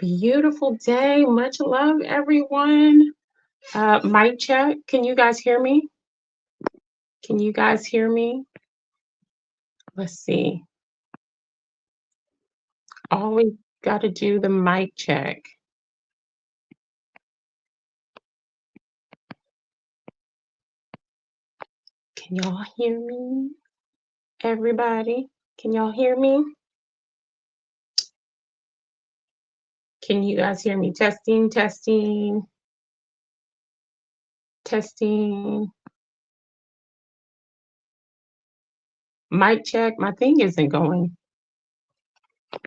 Beautiful day. Much love, everyone. Mic check. Can you guys hear me? Can you guys hear me? Let's see. Always got to do the mic check. Can y'all hear me? Everybody, can y'all hear me? Can you guys hear me? Testing, testing, testing. Mic check. My thing isn't going.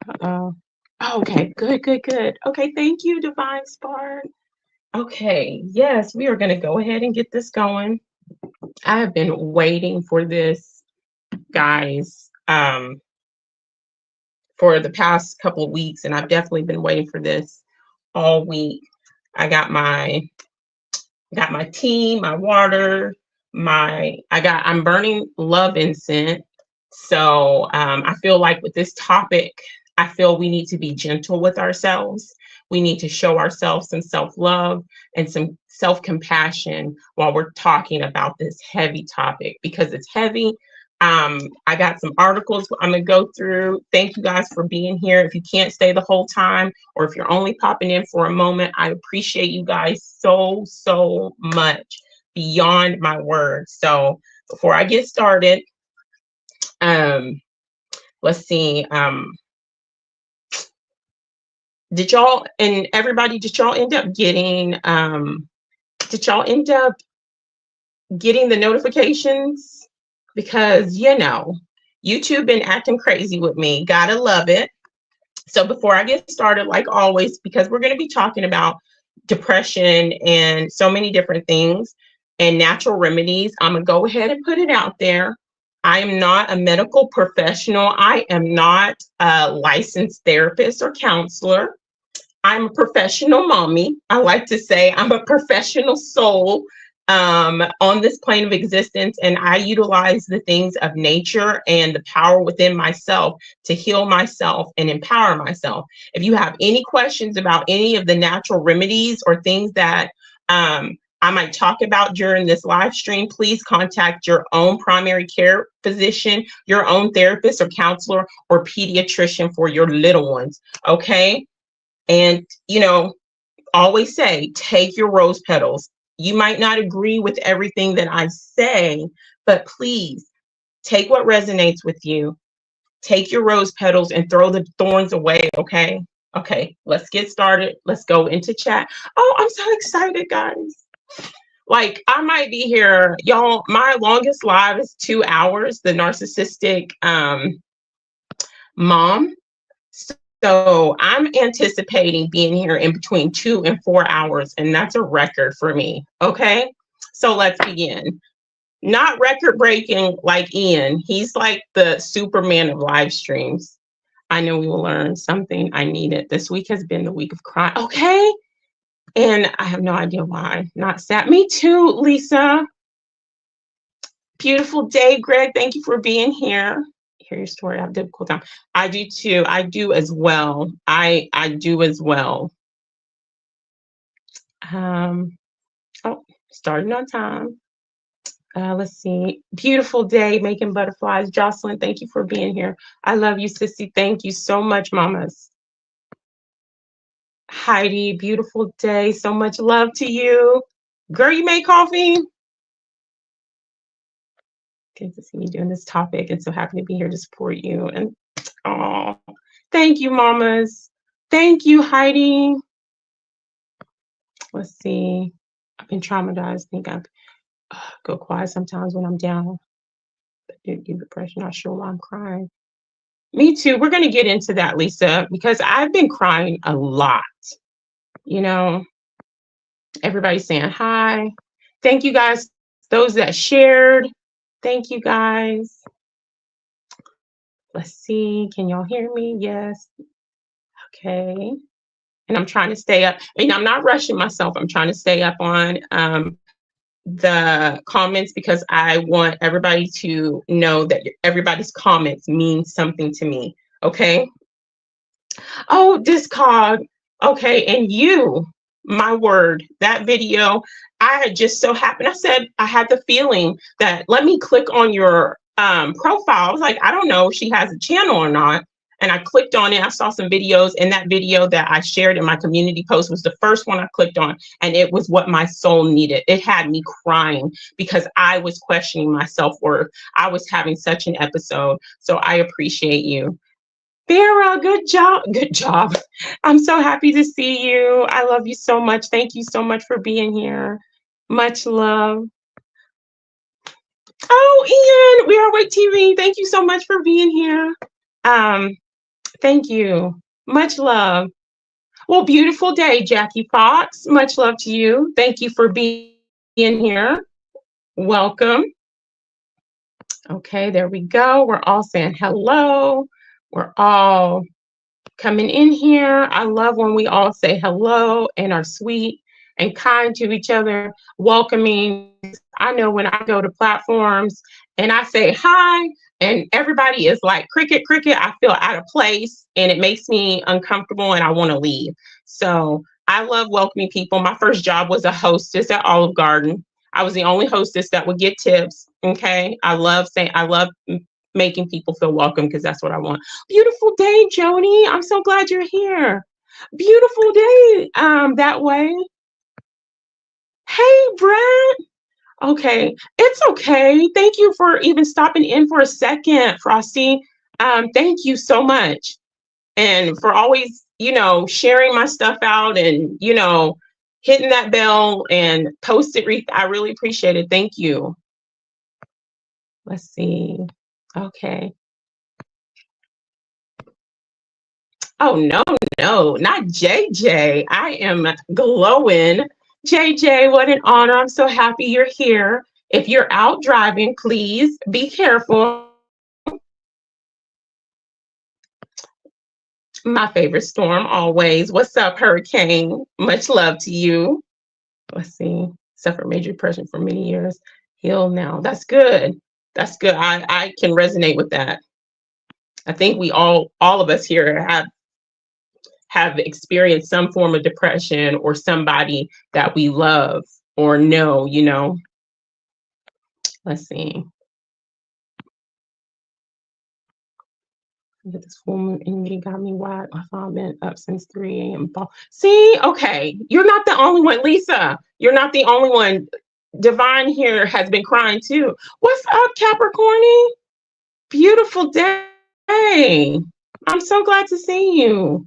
Uh-oh. Oh, okay, good, good, good. Okay, thank you, Divine Spark. Okay, yes, we are going to go ahead and get this going. I have been waiting for this, guys, for the past couple of weeks, and I've definitely been waiting for this all week. I got my tea, my water, I'm burning love incense. So I feel like with this topic, I feel we need to be gentle with ourselves. We need to show ourselves some self-love and some self-compassion while we're talking about this heavy topic, because it's heavy. I got some articles I'm going to go through. Thank you guys for being here. If you can't stay the whole time, or if you're only popping in for a moment, I appreciate you guys so, so much, beyond my words. So before I get started, let's see. Did y'all and everybody, did y'all end up getting the notifications? Because, you know, YouTube been acting crazy with me. Gotta love it. So before I get started, like always, because we're going to be talking about depression and so many different things and natural remedies, I'm going to go ahead and put it out there. I am not a medical professional. I am not a licensed therapist or counselor. I'm a professional mommy. I like to say I'm a professional soul on this plane of existence, and I utilize the things of nature and the power within myself to heal myself and empower myself. If you have any questions about any of the natural remedies or things that I might talk about during this live stream, please contact your own primary care physician, your own therapist or counselor or pediatrician for your little ones, okay? And, you know, always say, take your rose petals. You might not agree with everything that I say, but please take what resonates with you. Take your rose petals and throw the thorns away, okay? Okay, let's get started. Let's go into chat. Oh, I'm so excited, guys. Like, I might be here, y'all. My longest live is 2 hours, the narcissistic mom. So I'm anticipating being here in between 2 and 4 hours, and that's a record for me. Okay, so let's begin. Not record breaking like Ian. He's like the Superman of live streams. I know we will learn something. I need it. This week has been the week of crying. Okay, and I have no idea why. Not sad. Me too, Lisa. Beautiful day, Greg. Thank you for being here. Hear your story. I have a difficult time. I do too. I do as well. I do as well. Oh, starting on time. Let's see. Beautiful day, making butterflies. Jocelyn, thank you for being here. I love you, sissy. Thank you so much, mamas. Heidi, beautiful day. So much love to you. Girl, you made coffee? Good to see you doing this topic, and so happy to be here to support you. And oh, thank you, mamas. Thank you, Heidi. Let's see. I've been traumatized. I think I go quiet sometimes when I'm down. Deep depression. Not sure why I'm crying. Me too. We're going to get into that, Lisa, because I've been crying a lot. You know, everybody's saying hi. Thank you, guys. Those that shared. Thank you, guys. Let's see. Can y'all hear me? Yes. Okay. And I'm trying to stay up. I mean, I'm not rushing myself. I'm trying to stay up on the comments, because I want everybody to know that everybody's comments mean something to me. Okay. Oh, Discog. Okay, and you, my word, that video, I had just so happened. I said I had the feeling that let me click on your profile. I was like, I don't know if she has a channel or not. And I clicked on it. I saw some videos, and that video that I shared in my community post was the first one I clicked on. And it was what my soul needed. It had me crying because I was questioning my self-worth. I was having such an episode. So I appreciate you. Vera, good job. Good job. I'm so happy to see you. I love you so much. Thank you so much for being here. Much love. Oh, Ian, We Are Awake TV. Thank you so much for being here. Thank you. Much love. Well, beautiful day, Jackie Fox. Much love to you. Thank you for being here. Welcome. Okay, there we go. We're all saying hello. We're all coming in here. I love when we all say hello and are sweet and kind to each other, welcoming. I know when I go to platforms and I say hi and everybody is like cricket, cricket, I feel out of place and it makes me uncomfortable and I want to leave. So I love welcoming people. My first job was a hostess at Olive Garden. I was the only hostess that would get tips. Okay. I love making people feel welcome because that's what I want. Beautiful day, Joni. I'm so glad you're here. Beautiful day that way. Hey, Brett. Okay, it's okay. Thank you for even stopping in for a second, Frosty. Thank you so much. And for always, sharing my stuff out and, hitting that bell and post it. I really appreciate it. Thank you. Let's see. Okay. Oh, no, not JJ. I am glowing. JJ, what an honor. I'm so happy you're here. If you're out driving, please be careful. My favorite storm always. What's up, Hurricane? Much love to you. Let's see. Suffered major depression for many years. Heal now. That's good. That's good. I can resonate with that. I think we all of us here have experienced some form of depression or somebody that we love or know, Let's see. This full moon energy got me wide. I've been up since 3 a.m. See, okay. You're not the only one, Lisa. You're not the only one. Divine here has been crying too. What's up, Capricorny? Beautiful day. I'm so glad to see you.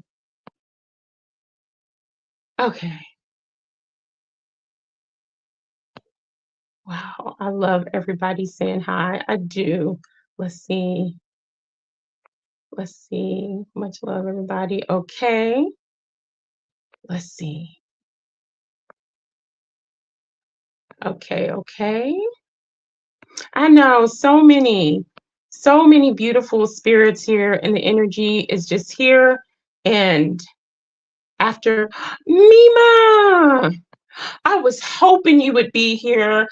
Okay. Wow, I love everybody saying hi. I do. Let's see. Let's see. Much love, everybody. Okay. Let's see. Okay. I know so many beautiful spirits here, and the energy is just here. And after Mima, I was hoping you would be here.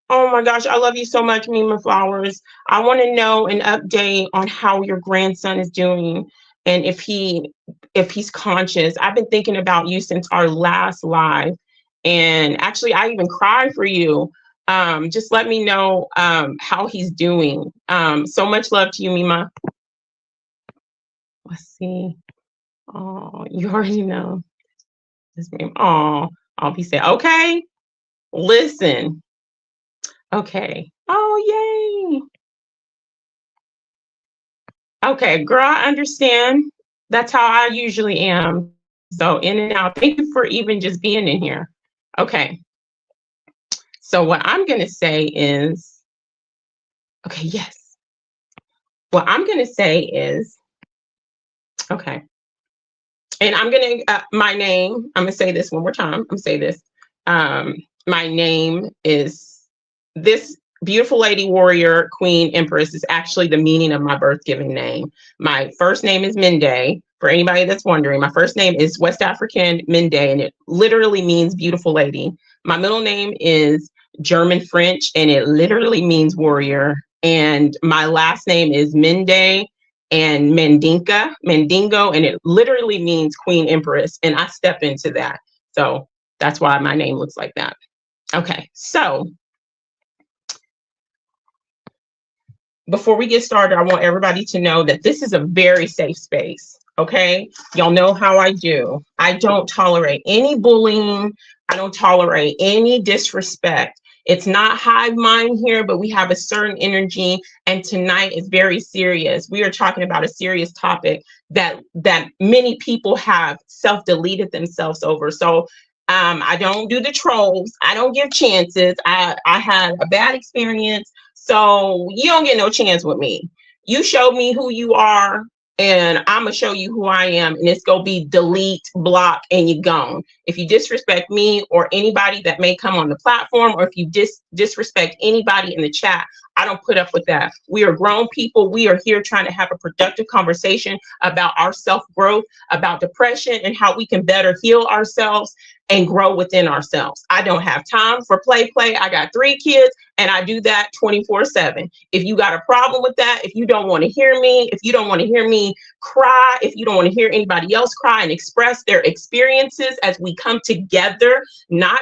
Oh my gosh, I love you so much, Mima Flowers. I want to know an update on how your grandson is doing and if he's conscious. I've been thinking about you since our last live. And actually, I even cried for you. Just let me know how he's doing. So much love to you, Mima. Let's see. Oh, you already know. Oh, I'll be saying, okay, listen. Okay. Oh, yay. Okay, girl, I understand. That's how I usually am. So in and out. Thank you for even just being in here. Okay. So what I'm going to say is, okay, yes. What I'm going to say is, okay. And I'm going to, my name, I'm going to say this one more time. I'm going to say this. My name is, this beautiful lady, warrior, queen, empress is actually the meaning of my birth-giving name. My first name is Mende. For anybody that's wondering, my first name is West African Mende, and it literally means beautiful lady. My middle name is German French, and it literally means warrior. And my last name is Mende, and Mandingo, and it literally means Queen Empress. And I step into that. So that's why my name looks like that. Okay, so before we get started, I want everybody to know that this is a very safe space. Okay, y'all know how I do. I don't tolerate any bullying. I don't tolerate any disrespect. It's not hive mind here, but we have a certain energy, and tonight is very serious. We are talking about a serious topic that many people have self-deleted themselves over. So I don't do the trolls. I don't give chances. I had a bad experience, so you don't get no chance with me. You show me who you are, and I'm gonna show you who I am, and it's gonna be delete, block, and you gone. If you disrespect me or anybody that may come on the platform, or if you disrespect anybody in the chat, I don't put up with that. We are grown people. We are here trying to have a productive conversation about our self-growth, about depression, and how we can better heal ourselves and grow within ourselves. I don't have time for play. I got 3 kids, and I do that 24/7. If you got a problem with that, if you don't want to hear me, if you don't want to hear me cry, if you don't want to hear anybody else cry and express their experiences as we come together, not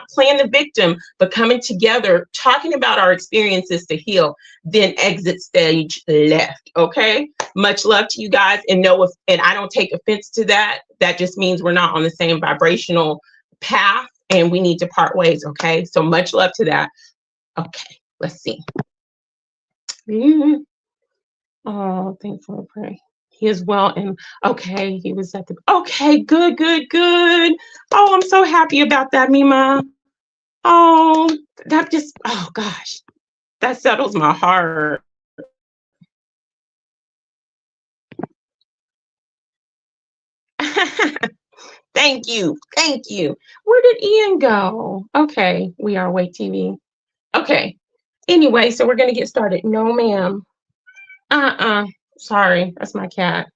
playing the victim, but coming together, talking about our experiences to heal, then exit stage left. Okay, much love to you guys, and I don't take offense to that. That just means we're not on the same vibrational path, and we need to part ways. Okay, so much love to that. Okay, let's see. Oh, thankful and pray. He is well, and okay, he was at the, okay, good. Oh, I'm so happy about that, Mima. Oh, that just, oh gosh, that settles my heart. Thank you. Where did Ian go? Okay, we are Wait TV. Okay, anyway, so we're gonna get started. No, ma'am. Sorry, that's my cat.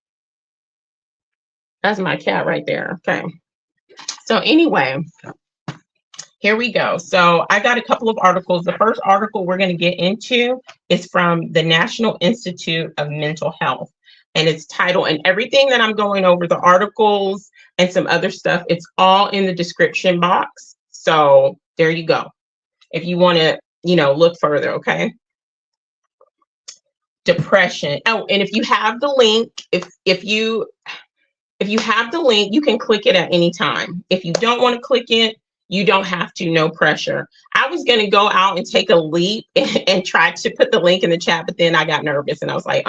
That's my cat right there. Okay. So anyway, here we go. So I got a couple of articles. The first article we're going to get into is from the National Institute of Mental Health. And it's titled, and everything that I'm going over, the articles and some other stuff, it's all in the description box. So there you go. If you want to, look further, okay? Depression. Oh, and if you have the link, if you have the link, you can click it at any time. If you don't want to click it, you don't have to, no pressure. I was going to go out and take a leap and try to put the link in the chat, but then I got nervous and I was like,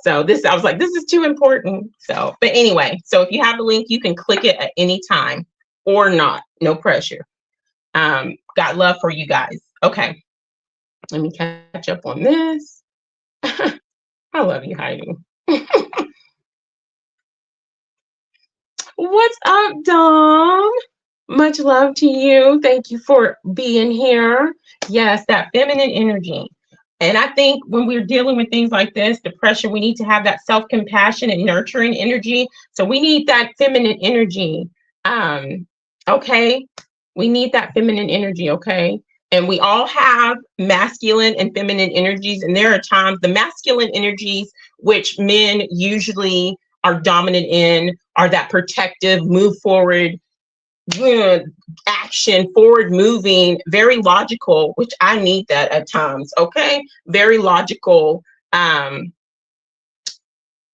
So I was like, this is too important. So, but anyway, so if you have the link, you can click it at any time or not, no pressure. Got love for you guys. Okay. Let me catch up on this. I love you, Heidi. What's up, Dom? Much love to you. Thank you for being here. Yes, that feminine energy. And I think when we're dealing with things like this, depression, we need to have that self-compassion and nurturing energy. So we need that feminine energy. Okay. We need that feminine energy. Okay. And we all have masculine and feminine energies. And there are times the masculine energies, which men usually are dominant in, are that protective, move forward, action, forward moving, very logical, which I need that at times. Okay, very logical. And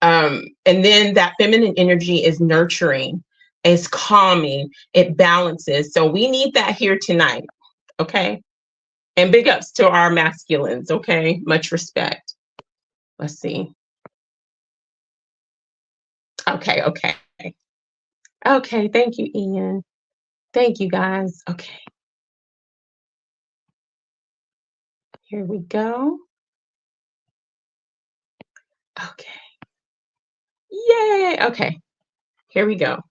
then that feminine energy is nurturing, is calming, it balances. So we need that here tonight. Okay, and big ups to our masculines. Okay, much respect. Let's see. Okay. Thank you, Ian. Thank you, guys. Okay. Here we go. Okay. Yay. Okay. Here we go.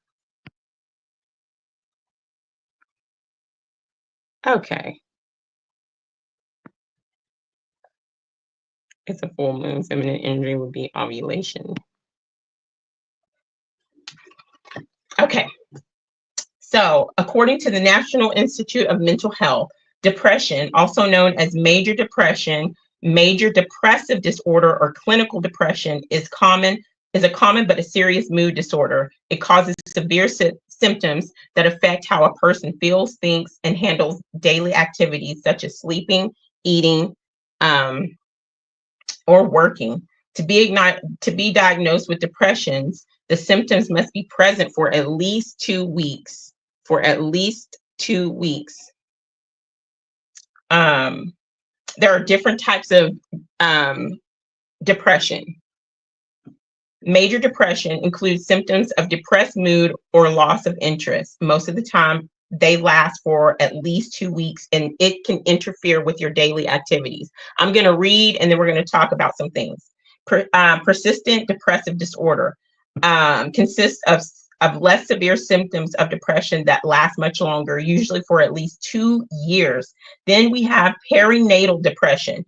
Okay. It's a full moon. Feminine energy would be ovulation. Okay. So, according to the National Institute of Mental Health, depression, also known as major depression, Major depressive disorder or clinical depression is a common but a serious mood disorder. It causes severe symptoms that affect how a person feels, thinks, and handles daily activities such as sleeping, eating, or working. To be diagnosed with depressions, the symptoms must be present for at least 2 weeks. For at least 2 weeks. There are different types of depression. Major depression includes symptoms of depressed mood or loss of interest. Most of the time, they last for at least 2 weeks, and it can interfere with your daily activities. I'm going to read, and then we're going to talk about some things. Persistent depressive disorder consists of less severe symptoms of depression that last much longer, usually for at least 2 years. Then we have perinatal depression.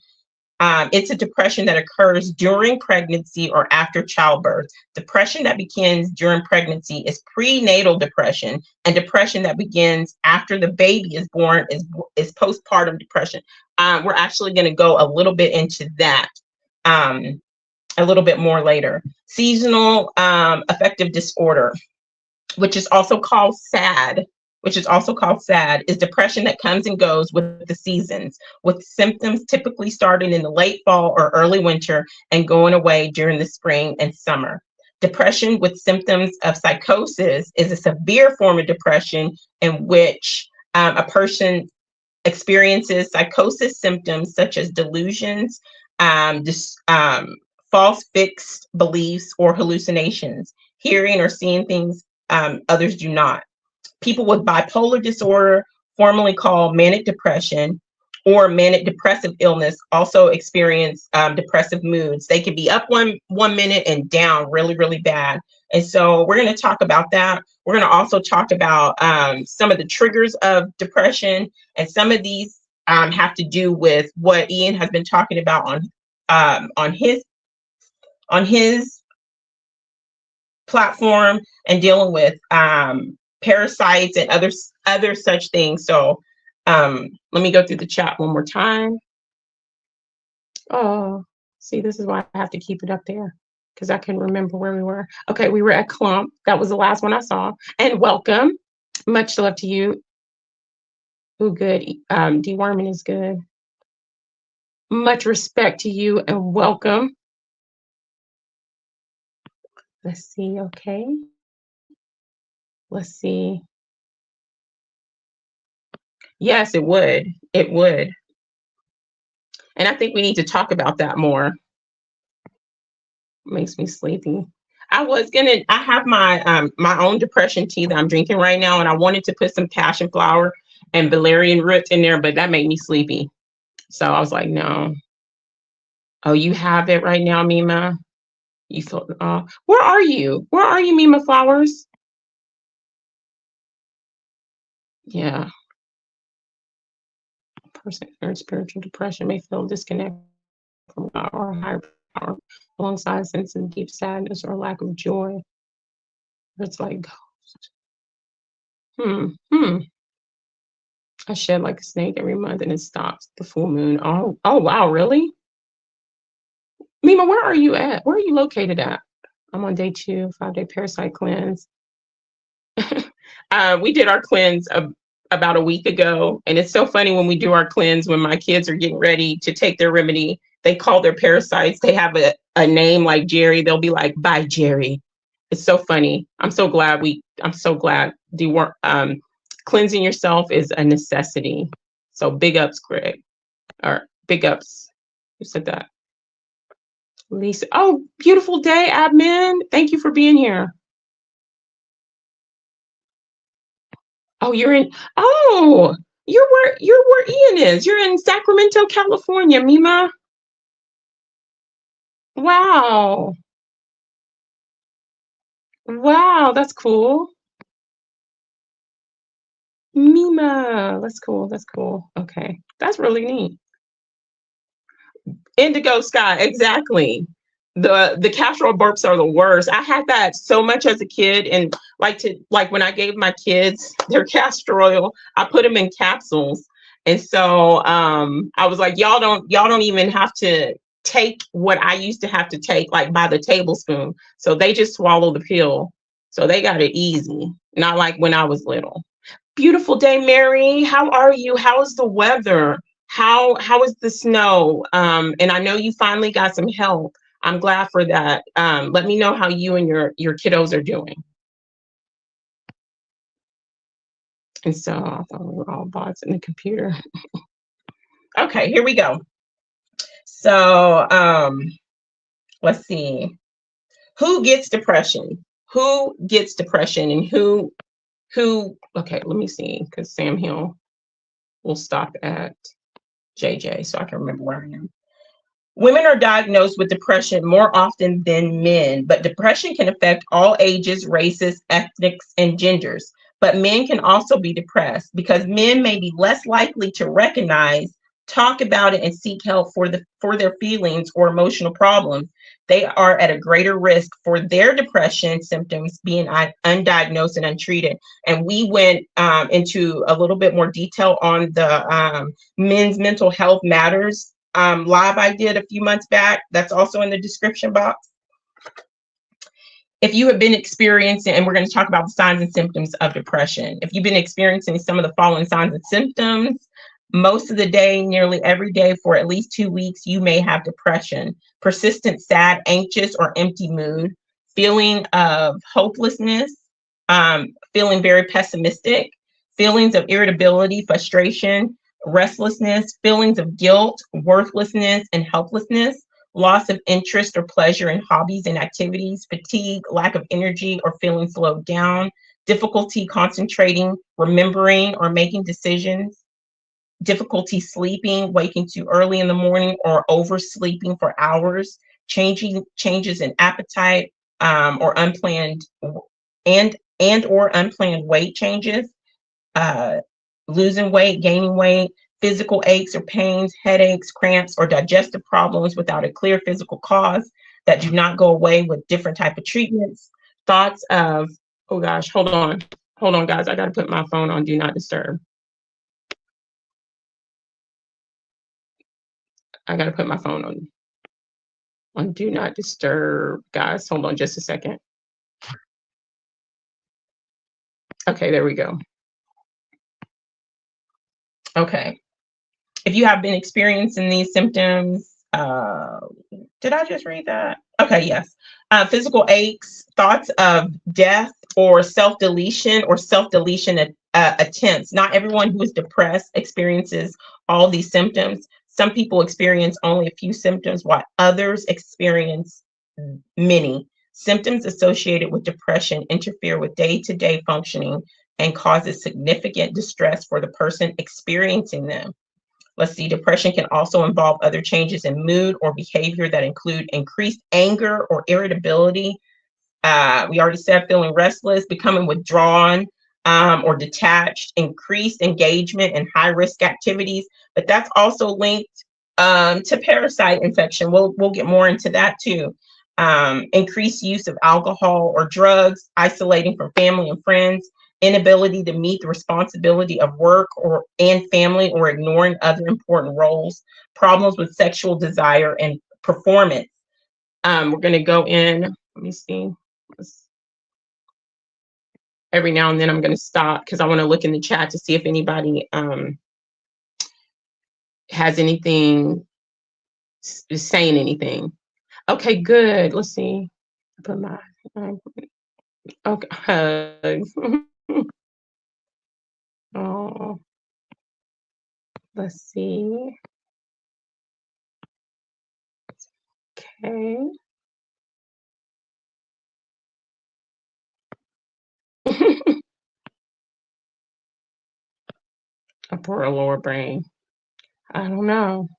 It's a depression that occurs during pregnancy or after childbirth. Depression that begins during pregnancy is prenatal depression, and depression that begins after the baby is born is postpartum depression. We're actually going to go a little bit into that a little bit more later. Seasonal affective disorder, which is also called SAD, is depression that comes and goes with the seasons, with symptoms typically starting in the late fall or early winter and going away during the spring and summer. Depression with symptoms of psychosis is a severe form of depression in which a person experiences psychosis symptoms such as delusions, false fixed beliefs, or hallucinations, hearing or seeing things others do not. People with bipolar disorder, formerly called manic depression or manic depressive illness, also experience depressive moods. They can be up one minute and down really, really bad. And so we're going to talk about that. We're going to also talk about some of the triggers of depression, and some of these have to do with what Ian has been talking about on his platform, and dealing with parasites and other such things. So let me go through the chat one more time. Oh, see, this is why I have to keep it up there, because I couldn't remember where we were. Okay, we were at Clump. That was the last one I saw. And welcome. Much love to you. Oh, good. Deworming is good. Much respect to you and welcome. Let's see. Okay. Let's see. Yes, it would. It would. And I think we need to talk about that more. Makes me sleepy. I have my my own depression tea that I'm drinking right now, and I wanted to put some passion flower and valerian root in there, but that made me sleepy. So I was like, no. Oh, you have it right now, Mima? You feel, where are you? Where are you, Mima Flowers? Yeah. A person in spiritual depression may feel disconnected from God or higher power, alongside a sense of deep sadness or lack of joy. It's like ghost. I shed like a snake every month and it stops the full moon. Oh wow, really? Mima, where are you at? Where are you located at? I'm on day 2, 5-day parasite cleanse. We did our cleanse about a week ago, and it's so funny when we do our cleanse, when my kids are getting ready to take their remedy, they call their parasites, they have a name like Jerry. They'll be like, bye Jerry. It's so funny. I'm so glad cleansing yourself is a necessity. So big ups, Greg, or big ups. Who said that? Lisa. Oh, beautiful day, admin. Thank you for being here. Oh, you're where Ian is. You're in Sacramento, California, Mima. Wow. Wow, that's cool. Mima, that's cool. That's cool. Okay, that's really neat. Indigo sky, exactly. The castor oil burps are the worst. I had that so much as a kid, and like when I gave my kids their castor oil, I put them in capsules, And so I was like, y'all don't even have to take what I used to have to take, like by the tablespoon. So they just swallow the pill. So they got it easy, not like when I was little. Beautiful day, Mary. How are you? How is the weather? How is the snow? And I know you finally got some help. I'm glad for that. Let me know how you and your kiddos are doing. And so I thought we were all bots in the computer. Okay, here we go. So let's see. Who gets depression? Who gets depression and who, okay, let me see, because Sam Hill will stop at JJ so I can remember where I am. Women are diagnosed with depression more often than men, but depression can affect all ages, races, ethnics, and genders. But men can also be depressed because men may be less likely to recognize, talk about it, and seek help for their feelings or emotional problems. They are at a greater risk for their depression symptoms being undiagnosed and untreated. And we went into a little bit more detail on the Men's Mental Health Matters live I did a few months back. That's also in the description box. If you have been experiencing, and we're going to talk about the signs and symptoms of depression. If you've been experiencing some of the following signs and symptoms, most of the day, nearly every day for at least 2 weeks, you may have depression. Persistent, sad, anxious, or empty mood, feeling of hopelessness, feeling very pessimistic, feelings of irritability, frustration, restlessness, feelings of guilt, worthlessness, and helplessness, loss of interest or pleasure in hobbies and activities, fatigue, lack of energy or feeling slowed down, difficulty concentrating, remembering, or making decisions, difficulty sleeping, waking too early in the morning or oversleeping for hours, changes in appetite, or unplanned or unplanned weight changes, losing weight, gaining weight, physical aches or pains, headaches, cramps, or digestive problems without a clear physical cause that do not go away with different type of treatments. Thoughts of, oh gosh, hold on guys, I got to put my phone on do not disturb. I got to put my phone on do not disturb, guys. Hold on just a second. Okay, there we go. Okay. If you have been experiencing these symptoms, did I just read that? Okay, yes. Physical aches, thoughts of death or self-deletion attempts. Not everyone who is depressed experiences all these symptoms. Some people experience only a few symptoms while others experience many. Symptoms associated with depression interfere with day-to-day functioning and causes significant distress for the person experiencing them. Let's see, depression can also involve other changes in mood or behavior that include increased anger or irritability. We already said feeling restless, becoming withdrawn or detached, increased engagement in high-risk activities, but that's also linked to parasite infection. We'll get more into that too. Increased use of alcohol or drugs, isolating from family and friends, inability to meet the responsibility of work and family, or ignoring other important roles, problems with sexual desire and performance. We're going to go in, let me see. Every now and then I'm going to stop because I want to look in the chat to see if anybody has anything, is saying anything. Okay, good. Let's see. Put my okay. Hugs. Oh, let's see. Okay. Upper or lower brain. I don't know.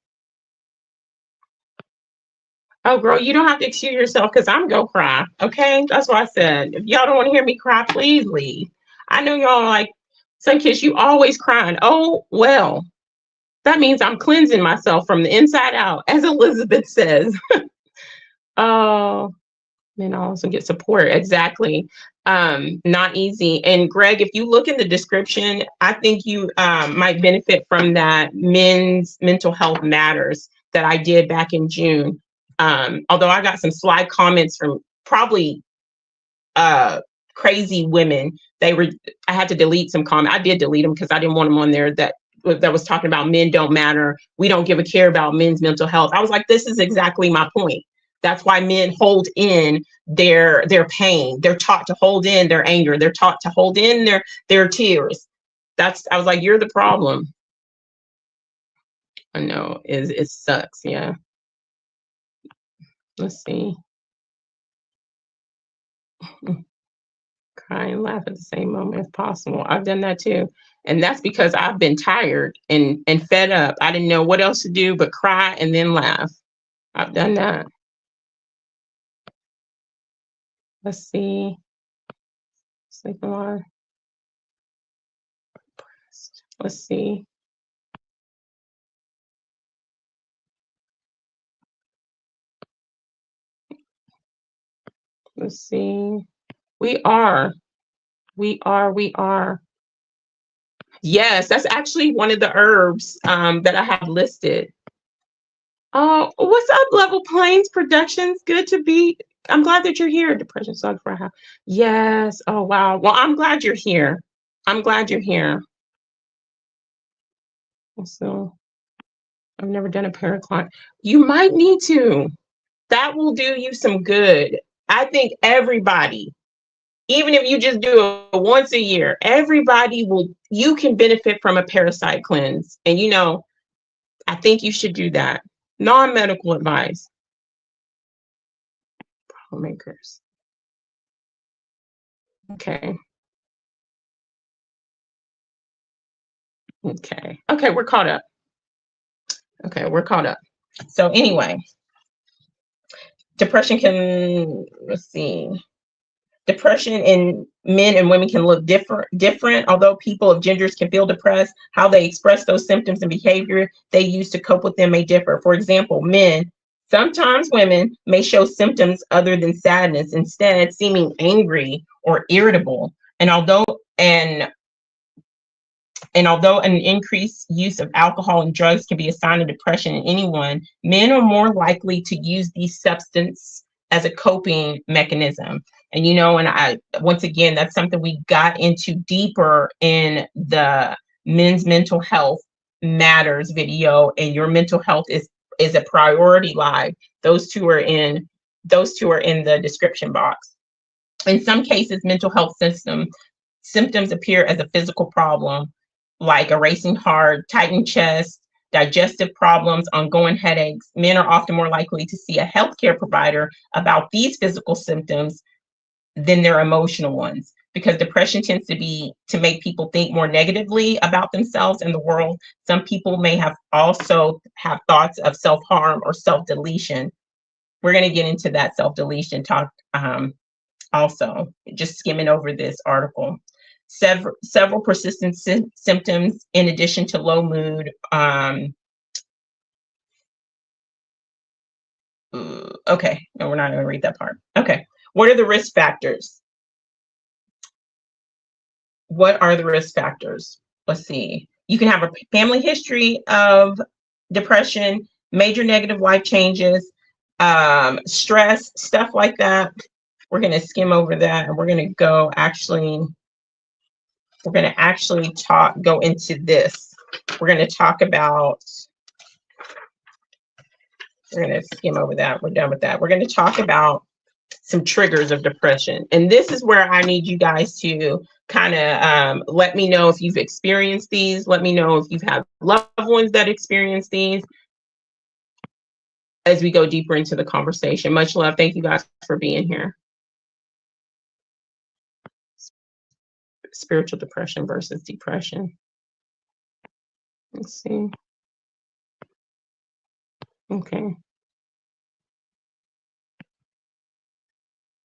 Oh, girl, you don't have to excuse yourself because I'm gonna cry. Okay, that's what I said. If y'all don't want to hear me cry, please leave. I know y'all are like, Sunkiss, you always crying. Oh, well, that means I'm cleansing myself from the inside out, as Elizabeth says. Oh, Men also get support. Exactly. Not easy. And Greg, if you look in the description, I think you might benefit from that Men's Mental Health Matters that I did back in June. Although I got some slide comments from probably crazy women. I had to delete some comments. I did delete them because I didn't want them on there that was talking about men don't matter. We don't give a care about men's mental health. I was like, this is exactly my point. That's why men hold in their pain. They're taught to hold in their anger. They're taught to hold in their tears. I was like, you're the problem. I know it sucks. Yeah. Let's see. Cry and laugh at the same moment if possible. I've done that too. And that's because I've been tired and fed up. I didn't know what else to do but cry and then laugh. I've done that. Let's see. Sleep a lot. Let's see. Let's see. We are. Yes, that's actually one of the herbs that I have listed. Oh, what's up, Level Plains Productions? Good to be. I'm glad that you're here. Depression sucks for how. Yes. Oh, wow. Well, I'm glad you're here. I'm glad you're here. So, I've never done a paraclimb. You might need to. That will do you some good. I think everybody, even if you just do it once a year, you can benefit from a parasite cleanse. And I think you should do that. Non-medical advice. Problem makers. Okay. Okay, we're caught up. So anyway, depression let's see. Depression in men and women can look different. Although people of genders can feel depressed, how they express those symptoms and behavior they use to cope with them may differ. For example, men, sometimes women may show symptoms other than sadness, instead seeming angry or irritable. And although an increased use of alcohol and drugs can be a sign of depression in anyone, men are more likely to use these substances as a coping mechanism. And once again, that's something we got into deeper in the Men's Mental Health Matters video, and Your Mental Health is a Priority live. Those two are in the description box. In some cases, mental health symptoms appear as a physical problem, like a racing heart, tightened chest, digestive problems, ongoing headaches. Men are often more likely to see a healthcare provider about these physical symptoms than their emotional ones, because depression tends to make people think more negatively about themselves and the world. Some people may also have thoughts of self-harm or self-deletion. We're going to get into that self-deletion talk also, just skimming over this article. Several persistent symptoms in addition to low mood. Okay, no, we're not going to read that part. Okay, what are the risk factors? Let's see. You can have a family history of depression, major negative life changes, stress, stuff like that. We're going to skim over that, and we're going to go go into this. We're going to talk about, we're going to skim over that. We're done with that. We're going to talk about some triggers of depression. And this is where I need you guys to kind of let me know if you've experienced these. Let me know if you've had loved ones that experience these as we go deeper into the conversation. Much love. Thank you guys for being here. Spiritual depression versus depression. Let's see. Okay.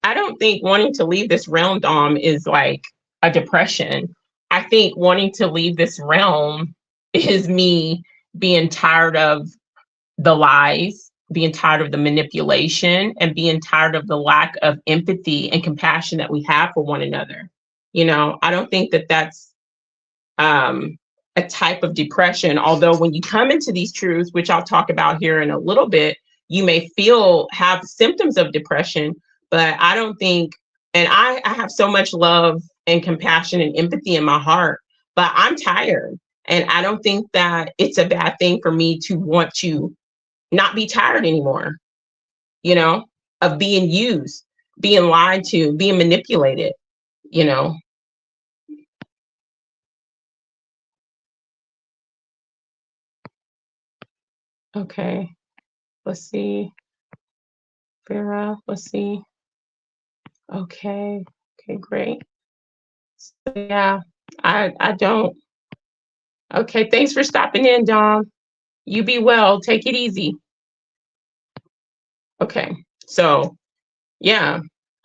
I don't think wanting to leave this realm, Dom, is like a depression. I think wanting to leave this realm is me being tired of the lies, being tired of the manipulation, and being tired of the lack of empathy and compassion that we have for one another. You know, I don't think that that's a type of depression, although when you come into these truths, which I'll talk about here in a little bit, you may have symptoms of depression, but I don't think, and I have so much love and compassion and empathy in my heart, but I'm tired. And I don't think that it's a bad thing for me to want to not be tired anymore, you know, of being used, being lied to, being manipulated, you know. Okay, let's see. Farah, let's see. Okay, great. So, yeah, I don't. Okay, thanks for stopping in, Dom. You be well. Take it easy. Okay, so yeah,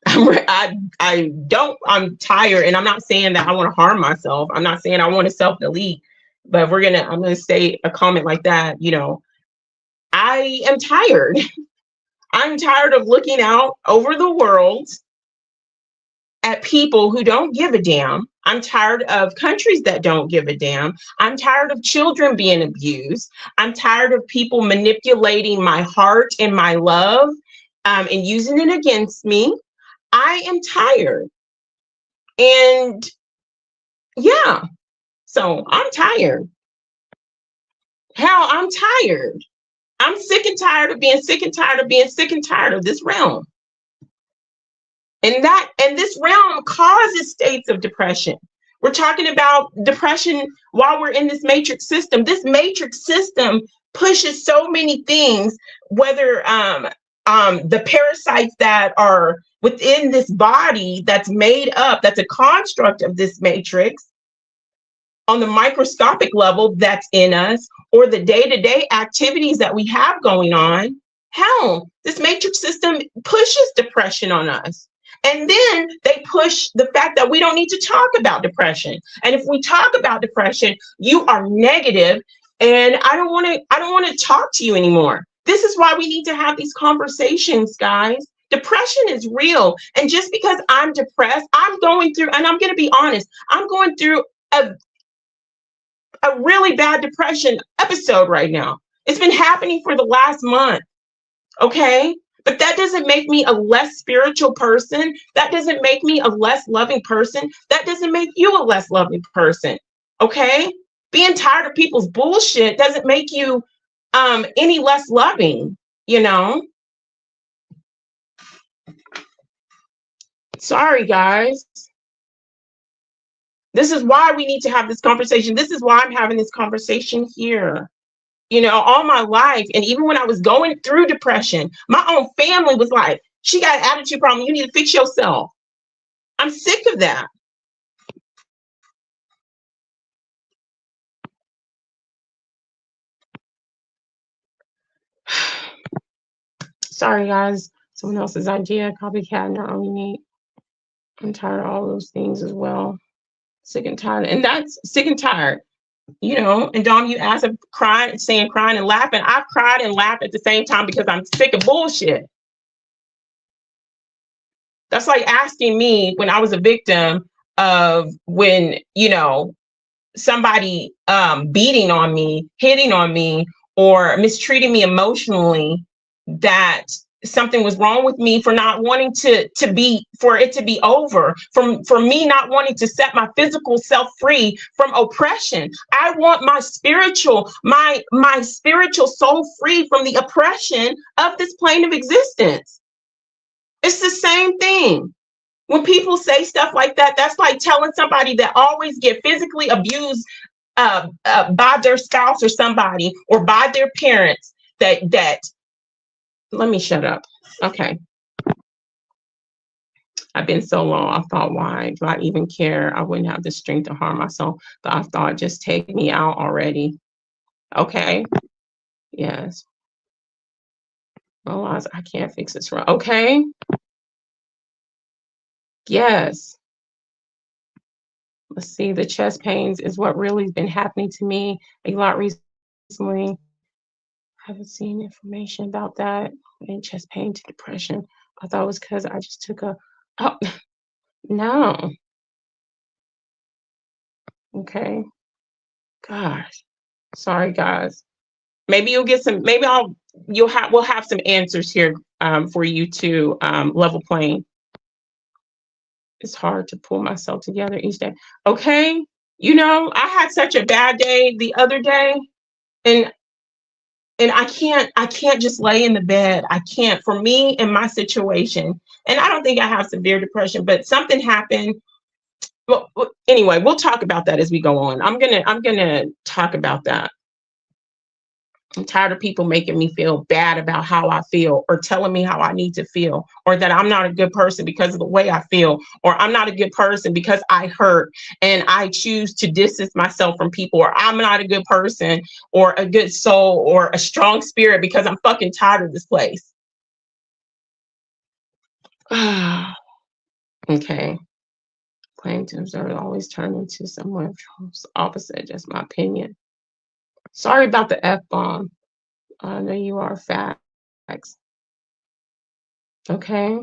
I'm tired, and I'm not saying that I want to harm myself. I'm not saying I want to self-delete, but I'm gonna say a comment like that. You know, I am tired. I'm tired of looking out over the world at people who don't give a damn. I'm tired of countries that don't give a damn. I'm tired of children being abused. I'm tired of people manipulating my heart and my love, and using it against me. I am tired. And yeah, so I'm tired. Hell, I'm tired. I'm sick and tired of being sick and tired of being sick and tired of this realm. And this realm causes states of depression. We're talking about depression while we're in this matrix system. This matrix system pushes so many things, whether the parasites that are within this body that's made up, that's a construct of this matrix, on the microscopic level that's in us, or the day-to-day activities that we have going on. Hell, this matrix system pushes depression on us. And then they push the fact that we don't need to talk about depression. And if we talk about depression, you are negative, and I don't want to talk to you anymore. This is why we need to have these conversations, guys. Depression is real. And just because I'm depressed, I'm going through, and I'm going to be honest, I'm going through a really bad depression episode right now. It's been happening for the last month. Okay. But that doesn't make me a less spiritual person. That doesn't make me a less loving person. That doesn't make you a less loving person. Okay. Being tired of people's bullshit doesn't make you any less loving, you know. Sorry, guys. This is why we need to have this conversation. This is why I'm having this conversation here. You know, all my life, and even when I was going through depression, my own family was like, she got an attitude problem. You need to fix yourself. I'm sick of that. Sorry, guys. Someone else's idea, copycat, not only me. I'm tired of all those things as well. Sick and tired. And that's sick and tired. You know, and Dom, you asked of crying and laughing. I've cried and laughed at the same time because I'm sick of bullshit. That's like asking me when I was a victim of when, you know, somebody beating on me, hitting on me, or mistreating me emotionally, that something was wrong with me for not wanting for it to be over, for me not wanting to set my physical self free from oppression. I want my spiritual soul free from the oppression of this plane of existence. It's the same thing. When people say stuff like that, that's like telling somebody that always get physically abused by their spouse or somebody, or by their parents, that let me shut up. Okay. I've been so long. I thought, why do I even care? I wouldn't have the strength to harm myself. But I thought, just take me out already. Okay. Yes. Well, I can't fix this wrong. Okay. Yes. Let's see. The chest pains is what really has been happening to me a lot recently. Haven't seen information about that. And chest pain to depression. I thought it was because I just took a, oh, no. Okay. Gosh. Sorry, guys. Maybe you'll get some, maybe we'll have some answers here for you to level plane. It's hard to pull myself together each day. Okay. You know, I had such a bad day the other day, and I can't just lay in the bed. I can't, for me in my situation. And I don't think I have severe depression, but something happened. Well, anyway, we'll talk about that as we go on. I'm gonna talk about that. I'm tired of people making me feel bad about how I feel, or telling me how I need to feel, or that I'm not a good person because of the way I feel, or I'm not a good person because I hurt and I choose to distance myself from people, or I'm not a good person or a good soul or a strong spirit because I'm fucking tired of this place. Okay. Plaintiffs are always turn into someone opposite, just my opinion. Sorry about the F-bomb. I know you are facts. Okay.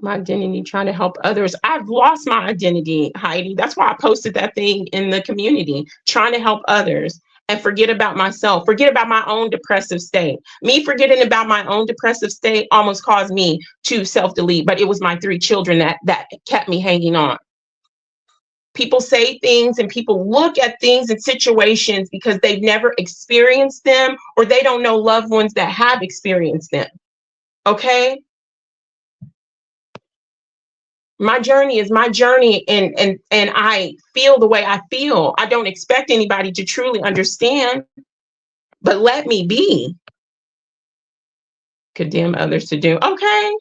My identity, trying to help others. I've lost my identity, Heidi. That's why I posted that thing in the community, trying to help others and forget about myself, forget about my own depressive state. Me forgetting about my own depressive state almost caused me to self-delete, but it was my 3 children that kept me hanging on. People say things and people look at things and situations because they've never experienced them, or they don't know loved ones that have experienced them. Okay? My journey is my journey, and I feel the way I feel. I don't expect anybody to truly understand, but let me be. Condemn others to do. Okay.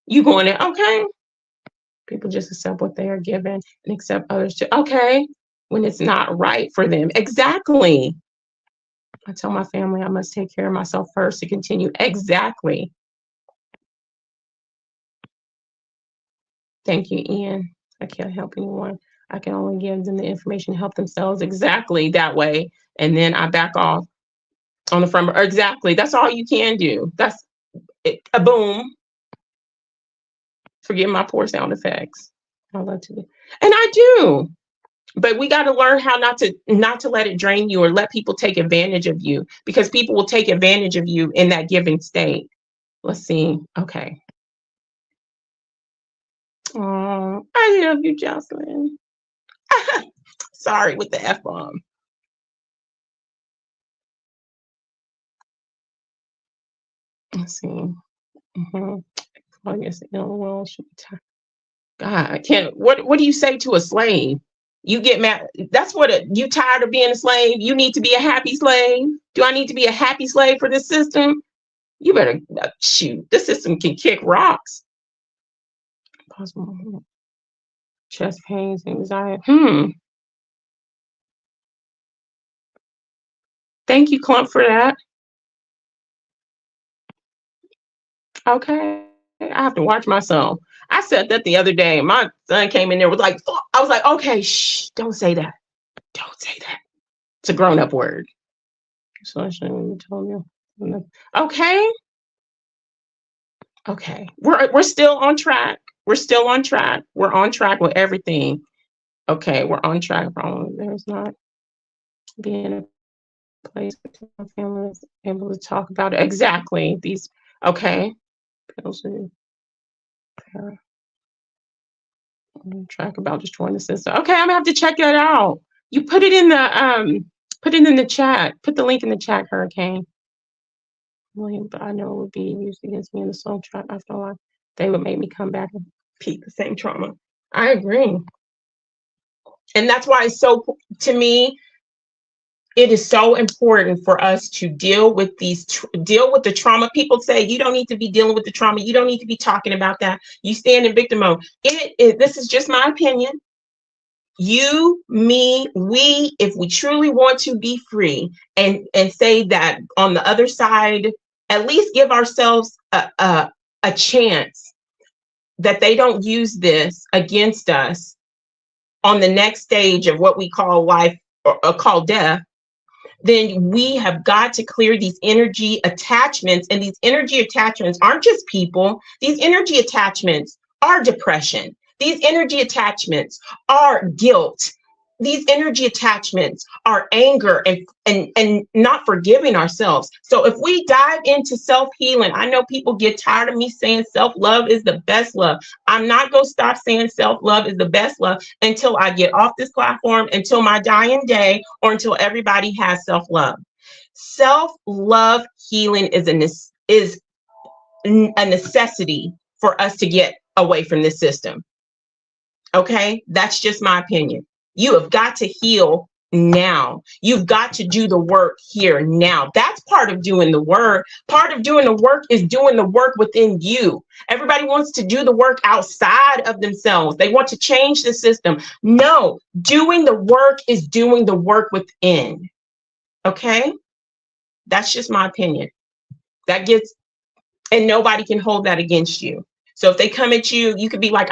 You going to, okay. People just accept what they are given and accept others to, okay, when it's not right for them. Exactly. I tell my family I must take care of myself first to continue. Exactly. Thank you, Ian. I can't help anyone. I can only give them the information to help themselves. Exactly that way. And then I back off on the front. Exactly. That's all you can do. That's it. A boom. Forget my poor sound effects. I love to, and I do. But we got to learn how not to let it drain you or let people take advantage of you, because people will take advantage of you in that given state. Let's see. Okay. Oh, I love you, Jocelyn. Sorry with the F-bomb. Let's see. I guess the ill world should be God, I can't. What do you say to a slave? You get mad. That's what you tired of being a slave. You need to be a happy slave. Do I need to be a happy slave for this system? You better shoot. This system can kick rocks. Possible chest pains, anxiety. Thank you, Clump, for that. Okay. I have to watch myself. I said that the other day. My son came in there with like, I was like, okay, shh, don't say that. Don't say that. It's a grown-up word. So I shouldn't tell you. Okay. Okay. We're still on track. We're still on track. We're on track with everything. Okay, we're on track. There's not being a place where my family is able to talk about it. Exactly. These, okay. Track about destroying the system. Okay, I'm gonna have to check that out. You put it in the chat. Put the link in the chat, Hurricane. William, but I know it would be used against me in the soul trap. I feel like they would make me come back and repeat the same trauma. I agree. And that's why it's so, to me, it is so important for us to deal with the trauma. People say you don't need to be dealing with the trauma. You don't need to be talking about that. You stand in victim mode. This is just my opinion. You, me, we, if we truly want to be free and say that on the other side, at least give ourselves a chance that they don't use this against us on the next stage of what we call life or call death. then we have got to clear these energy attachments. And these energy attachments aren't just people. These energy attachments are depression. These energy attachments are guilt. These energy attachments are anger and not forgiving ourselves. So if we dive into self-healing, I know people get tired of me saying self-love is the best love. I'm not going to stop saying self-love is the best love until I get off this platform, until my dying day, or until everybody has self-love. Self-love healing is a necessity for us to get away from this system. Okay, that's just my opinion. You have got to heal now. You've got to do the work here now. That's part of doing the work. Part of doing the work is doing the work within you. Everybody wants to do the work outside of themselves. They want to change the system. No, doing the work is doing the work within. Okay, that's just my opinion. And nobody can hold that against you. So if they come at you, you could be like,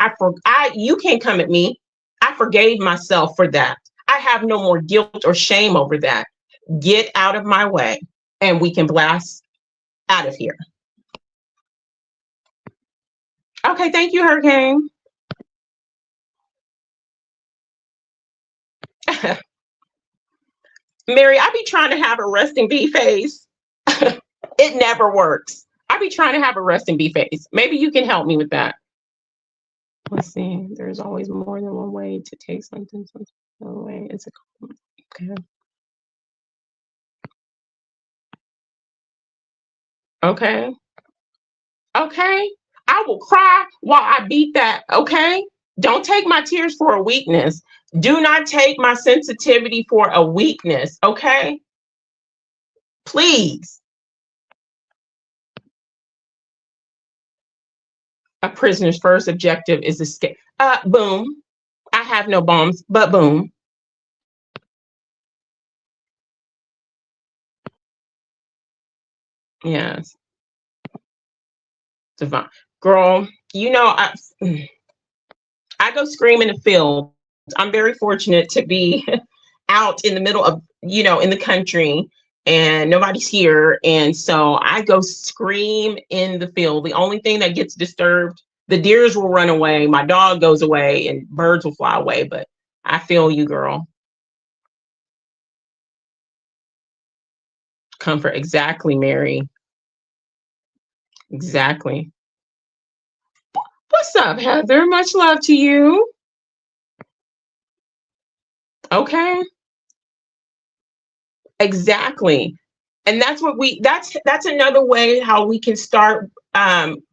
you can't come at me. I forgave myself for that. I have no more guilt or shame over that. Get out of my way and we can blast out of here. Okay, thank you, Hurricane. Mary, I be trying to have a resting bee face. It never works. I be trying to have a resting bee face. Maybe you can help me with that. Let's see. There's always more than one way to take something. No way. It's okay. Okay. Okay. I will cry while I beat that. Okay. Don't take my tears for a weakness. Do not take my sensitivity for a weakness. Okay. Please. A prisoner's first objective is escape. Boom. I have no bombs, but boom. Yes. Divine. Girl, I go scream in the field. I'm very fortunate to be out in the middle of, in the country, and nobody's here. And so I go scream in the field. The only thing that gets disturbed, the deers will run away, my dog goes away, and birds will fly away. But I feel you, girl. Comfort. Exactly, Mary. Exactly. What's up, Heather? Much love to you. Okay. Exactly. And that's another way how we can start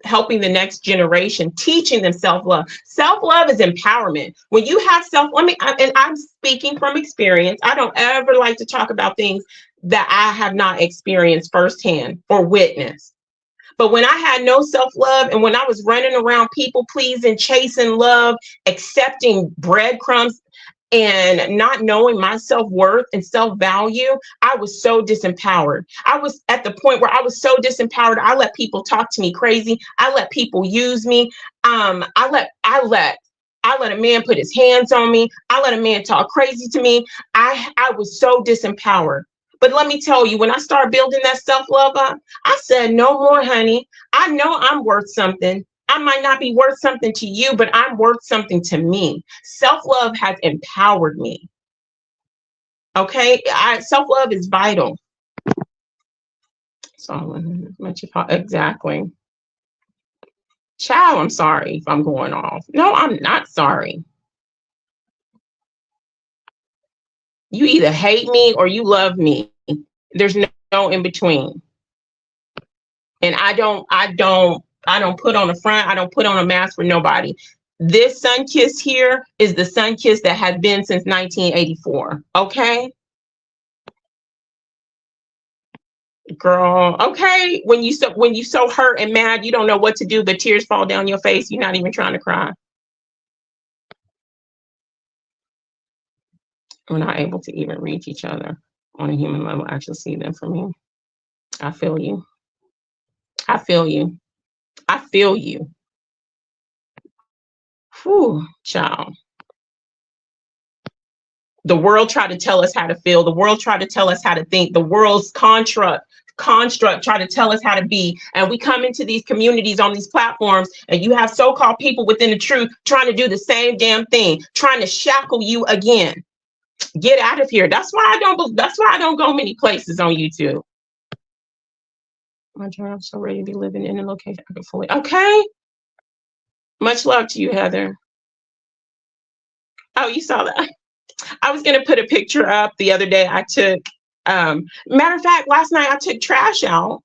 helping the next generation, teaching them self-love. Self-love is empowerment. When you have and I'm speaking from experience. I don't ever like to talk about things that I have not experienced firsthand or witnessed. But when I had no self-love, and when I was running around people pleasing, chasing love, accepting breadcrumbs, and not knowing my self-worth and self-value, I was so disempowered. I was at the point where I was so disempowered. I let people talk to me crazy. I let people use me. I let a man put his hands on me. I let a man talk crazy to me. I was so disempowered. But let me tell you, when I started building that self-love up, I said, no more, honey. I know I'm worth something. I might not be worth something to you, but I'm worth something to me. Self-love has empowered me. Okay, self-love is vital. So exactly. Child, I'm sorry if I'm going off. No, I'm not sorry. You either hate me or you love me. There's no in between. And I don't put on a front. I don't put on a mask for nobody. This sun kiss here is the sun kiss that has been since 1984. Okay. Girl, okay. When you so hurt and mad, you don't know what to do, the tears fall down your face. You're not even trying to cry. We're not able to even reach each other on a human level. Actually see them for me. I feel you. I feel you. I feel you. Whew, child. The world tried to tell us how to feel. The world tried to tell us how to think. The world's construct try to tell us how to be. And we come into these communities on these platforms, and you have so-called people within the truth trying to do the same damn thing, trying to shackle you again. Get out of here. That's why I don't go many places on YouTube. My job, I'm so ready to be living in a location I can fully. Okay. Much love to you, Heather. Oh, you saw that. I was gonna put a picture up the other day. I took matter of fact, last night I took trash out,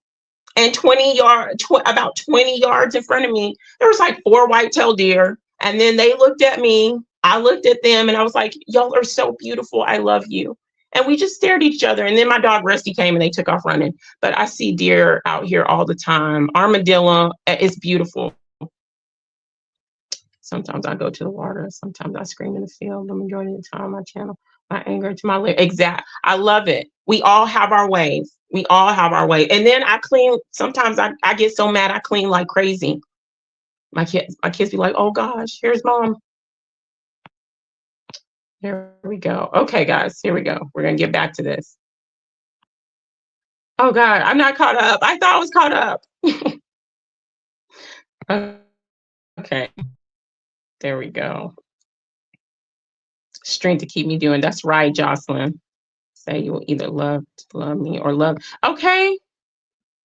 and about 20 yards in front of me, there was like 4 white-tailed deer. And then they looked at me, I looked at them, and I was like, y'all are so beautiful. I love you. And we just stared at each other. And then my dog Rusty came and they took off running. But I see deer out here all the time. Armadillo, it's beautiful. Sometimes I go to the water. Sometimes I scream in the field. The majority of the time, I channel my anger to my lips. Exact. I love it. We all have our ways. We all have our way. And then I clean. Sometimes I get so mad I clean like crazy. My kids be like, oh gosh, here's mom. Here we go. Okay, guys, here we go. We're gonna get back to this. Oh God, I'm not caught up. I thought I was caught up. Okay. There we go. Strength to keep me doing. That's right, Jocelyn. Say you will either love me or love. Okay.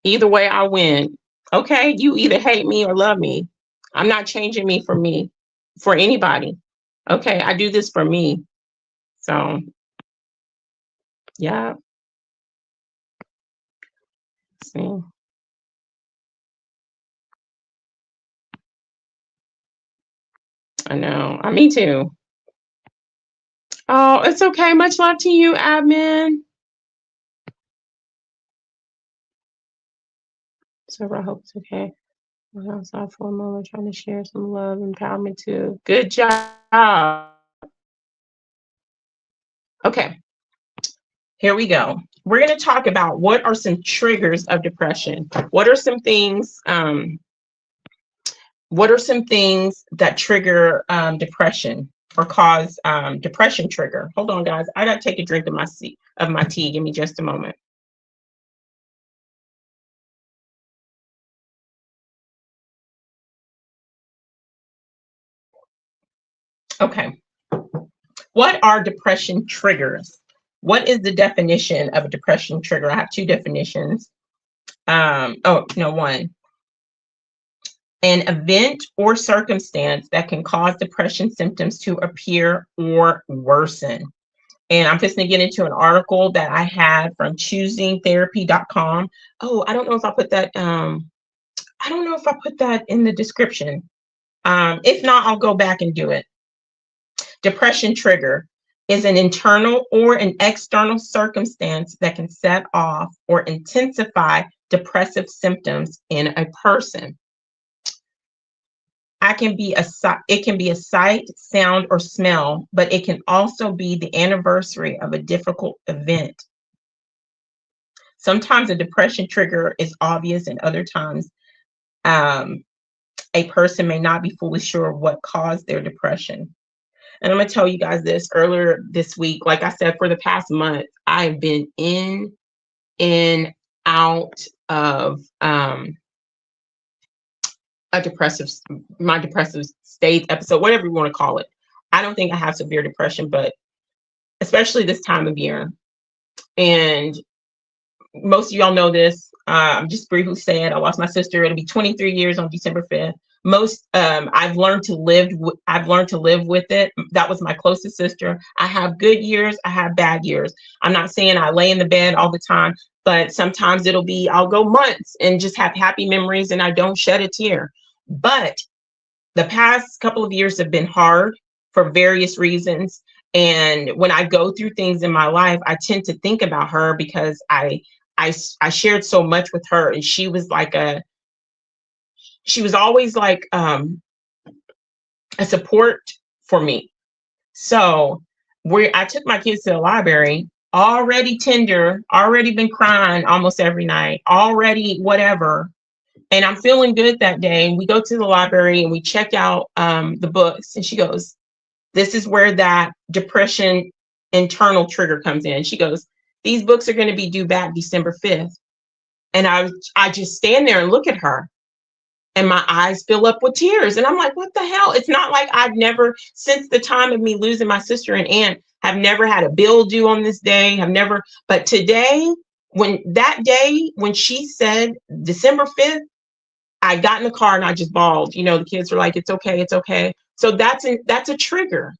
Either way, I win. Okay. You either hate me or love me. I'm not changing me, for anybody. Okay. I do this for me. So, yeah. See. I know. Me too. Oh, it's okay. Much love to you, admin. So I hope it's okay. I was outside for a moment trying to share some love, empowerment too. Good job. Okay. Here we go. We're going to talk about what are some triggers of depression. What are some things that trigger depression or cause depression trigger? Hold on, guys. I got to take a drink of my tea. Give me just a moment. Okay. What are depression triggers? What is the definition of a depression trigger? I have 2 definitions. One. An event or circumstance that can cause depression symptoms to appear or worsen. And I'm just going to get into an article that I had from choosingtherapy.com. Oh, I don't know if I put that. I don't know if I put that in the description. If not, I'll go back and do it. Depression trigger is an internal or an external circumstance that can set off or intensify depressive symptoms in a person. It can be a sight, sound, or smell, but it can also be the anniversary of a difficult event. Sometimes a depression trigger is obvious, and other times a person may not be fully sure what caused their depression. And I'm going to tell you guys this. Earlier this week, like I said, for the past month, I've been in and out of my depressive state episode, whatever you want to call it. I don't think I have severe depression, but especially this time of year. And most of y'all know this. Just briefly saying, I lost my sister. It'll be 23 years on December 5th. I've learned to live with it. That was my closest sister. I have good years, I have bad years. I'm not saying I lay in the bed all the time, but sometimes I'll go months and just have happy memories and I don't shed a tear. But the past couple of years have been hard for various reasons. And when I go through things in my life, I tend to think about her because I shared so much with her, and she was always like a support for me. So I took my kids to the library, already tender, already been crying almost every night, already whatever. And I'm feeling good that day. We go to the library and we check out the books, and she goes, this is where that depression internal trigger comes in. She goes, these books are going to be due back December 5th. And I just stand there and look at her, and my eyes fill up with tears. And I'm like, what the hell? It's not like I've never, since the time of me losing my sister and aunt, have never had a bill due on this day. Have never, but today, when she said December 5th, I got in the car and I just bawled. You know, the kids were like, it's okay, it's okay. So that's a trigger.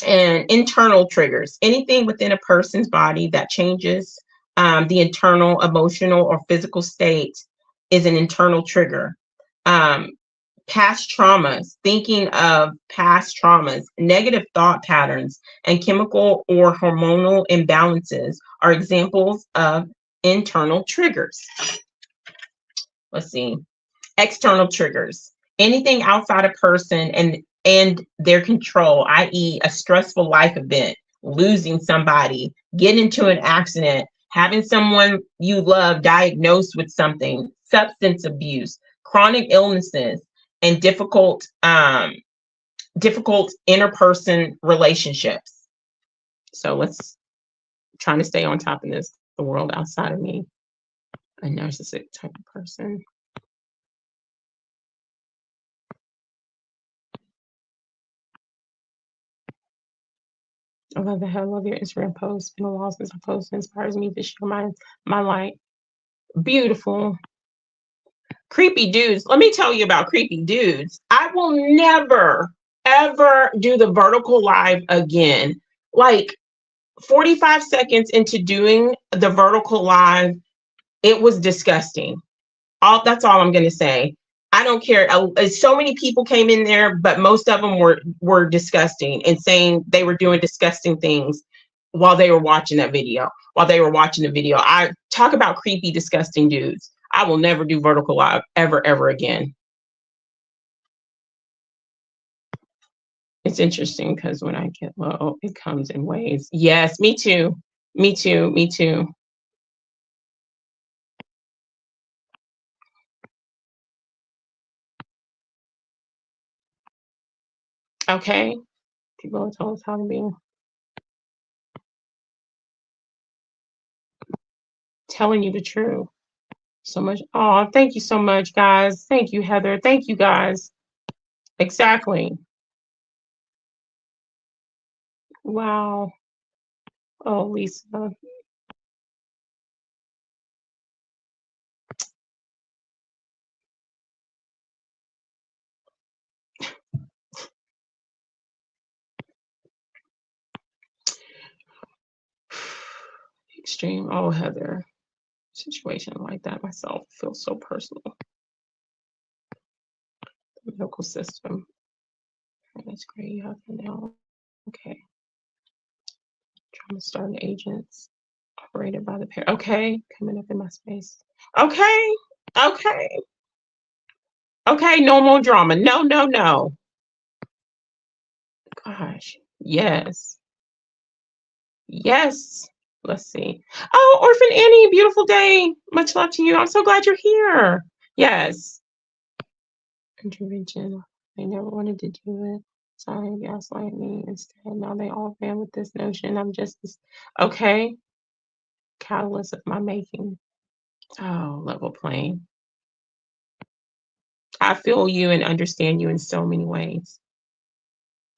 And internal triggers, anything within a person's body that changes the internal emotional or physical state is an internal trigger. Past traumas, thinking of past traumas, negative thought patterns, and chemical or hormonal imbalances are examples of internal triggers. Let's see. External triggers, anything outside a person and their control, i.e. a stressful life event, losing somebody, getting into an accident, having someone you love diagnosed with something, substance abuse, chronic illnesses, and difficult interperson relationships. So let's try to stay on top of this, the world outside of me, a narcissistic type of person. I love the hell of your Instagram post. It's been a while since I posted. It inspires me to share my light. Beautiful. Creepy dudes. Let me tell you about creepy dudes. I will never, ever do the vertical live again. Like 45 seconds into doing the vertical live, it was disgusting. That's all I'm going to say. I don't care. So many people came in there, but most of them were disgusting and saying they were doing disgusting things while they were watching that video. While they were watching the video, I talk about creepy, disgusting dudes. I will never do vertical live ever, ever again. It's interesting because when I get low, it comes in waves. Yes, me too. Me too. Me too. Okay. People have told us how to be. Telling you the truth. So much. Oh, thank you so much, guys. Thank you, Heather. Thank you, guys. Exactly. Wow. Oh, Lisa. Extreme. Oh, Heather. Situation like that myself feels so personal. The medical system. That's great. You have to know. Okay. Trauma starting agents operated by the parent. Okay. Coming up in my space. Okay. Okay. Okay. No more drama. No, no, no. Gosh. Yes. Yes. Let's see. Oh, Orphan Annie, beautiful day. Much love to you. I'm so glad you're here. Yes. Intervention. They never wanted to do it. Sorry, gaslight me instead. Now they all ran with this notion. I'm just this, okay. Catalyst of my making. Oh, level playing. I feel you and understand you in so many ways.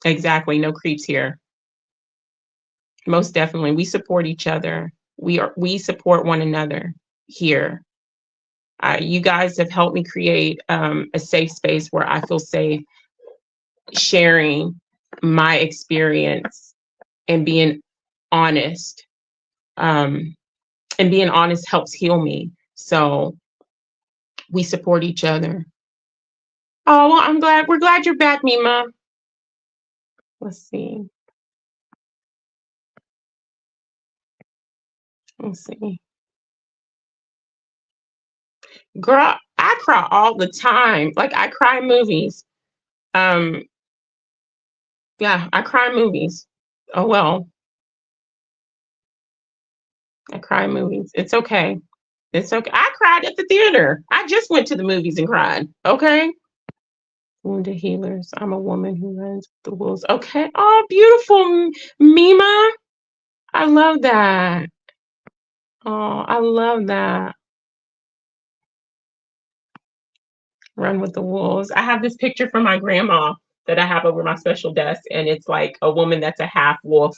Exactly. No creeps here. Most definitely. We support each other. We support one another here. You guys have helped me create a safe space where I feel safe sharing my experience and being honest. And being honest helps heal me. So we support each other. Oh, well, we're glad you're back, Mima. Let's see. Let's see. Girl, I cry all the time. Like I cry in movies. Yeah, I cry in movies. Oh well. I cry in movies. It's okay. It's okay. I cried at the theater. I just went to the movies and cried. Okay. Wounded healers. I'm a woman who runs the wolves. Okay. Oh, beautiful, Mima. I love that. Oh, I love that. Run with the wolves. I have this picture from my grandma that I have over my special desk, and it's like a woman that's a half wolf.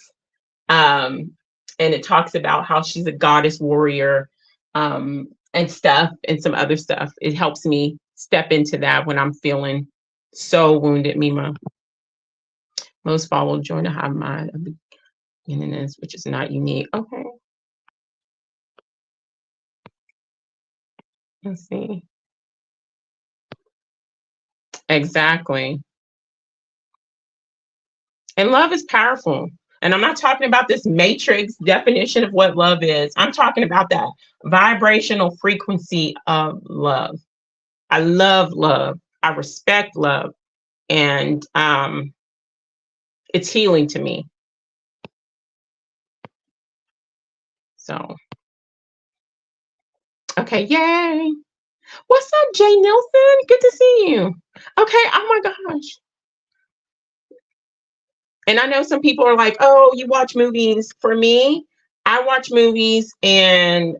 Um, and it talks about how she's a goddess warrior, and stuff, and some other stuff. It helps me step into that when I'm feeling so wounded, Mima. Most follow join a hive mind of beginnings, which is not unique. Okay. Let's see. Exactly. And love is powerful. And I'm not talking about this matrix definition of what love is. I'm talking about that vibrational frequency of love. I love love. I respect love. And it's healing to me. So, okay, yay. What's up, Jay Nelson? Good to see you. Okay, oh my gosh. And I know some people are like, oh, you watch movies. For me, I watch movies and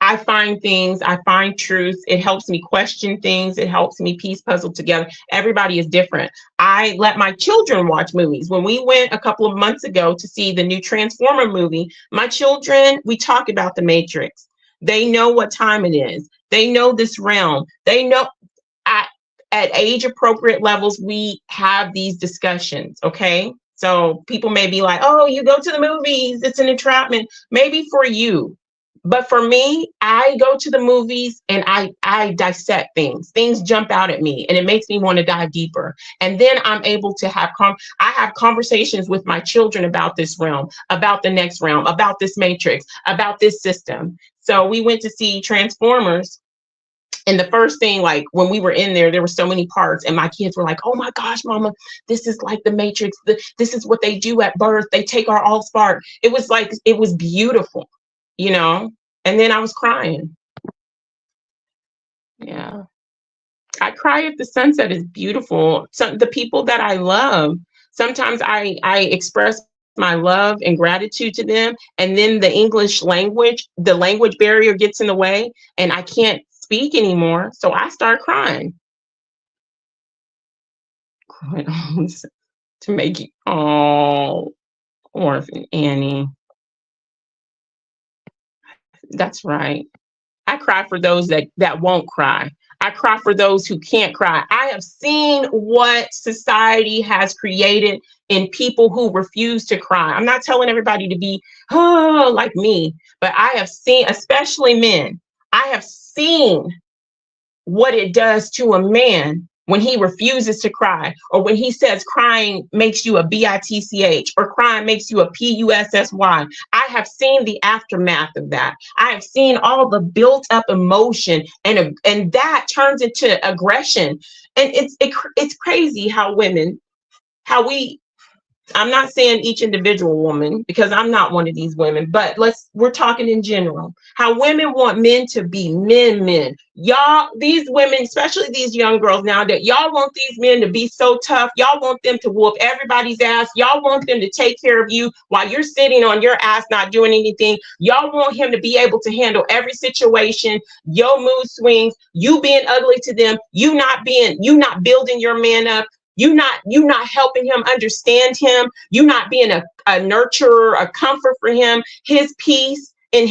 I find things, I find truth. It helps me question things. It helps me piece puzzle together. Everybody is different. I let my children watch movies. When we went a couple of months ago to see the new Transformer movie, my children, we talk about the Matrix. They know what time it is. They know this realm. They know at age appropriate levels, we have these discussions. Okay. So people may be like, oh, you go to the movies, it's an entrapment. Maybe for you. But for me, I go to the movies and I dissect things. Things jump out at me and it makes me want to dive deeper. And then I'm able to have I have conversations with my children about this realm, about the next realm, about this matrix, about this system. So we went to see Transformers. And the first thing, like when we were in there were so many parts, and my kids were like, oh my gosh, mama, this is like the Matrix. This is what they do at birth. They take our all spark. It was like, it was beautiful, you know? And then I was crying. Yeah. I cry if the sunset is beautiful. So the people that I love, sometimes I express my love and gratitude to them. And then the English language, the language barrier gets in the way and I can't speak anymore. So I start crying. To make you, oh, orphan Annie. That's right. I cry for those that won't cry. I cry for those who can't cry. I have seen what society has created in people who refuse to cry. I'm not telling everybody to be, oh, like me, but I have seen, especially men, I have seen what it does to a man when he refuses to cry, or when he says crying makes you a bitch, or crying makes you a pussy. I have seen the aftermath of that. I have seen all the built up emotion, and that turns into aggression. And it's crazy how women, how we, I'm not saying each individual woman because I'm not one of these women, but we're talking in general. How women want men to be men. Y'all, these women, especially these young girls now, that y'all want these men to be so tough. Y'all want them to whoop everybody's ass. Y'all want them to take care of you while you're sitting on your ass not doing anything. Y'all want him to be able to handle every situation, your mood swings, you being ugly to them, you not building your man up. You not helping him understand him. You not being a nurturer, a comfort for him, his peace in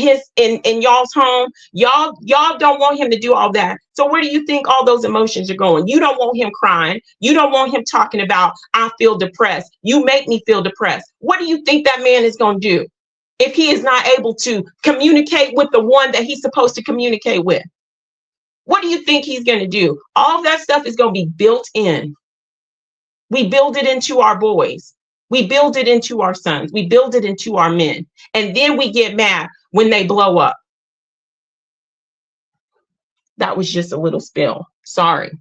y'all's home. Y'all don't want him to do all that. So where do you think all those emotions are going? You don't want him crying. You don't want him talking about, I feel depressed. You make me feel depressed. What do you think that man is going to do if he is not able to communicate with the one that he's supposed to communicate with? What do you think he's going to do? All of that stuff is going to be built in. We build it into our boys. We build it into our sons. We build it into our men. And then we get mad when they blow up. That was just a little spill. Sorry.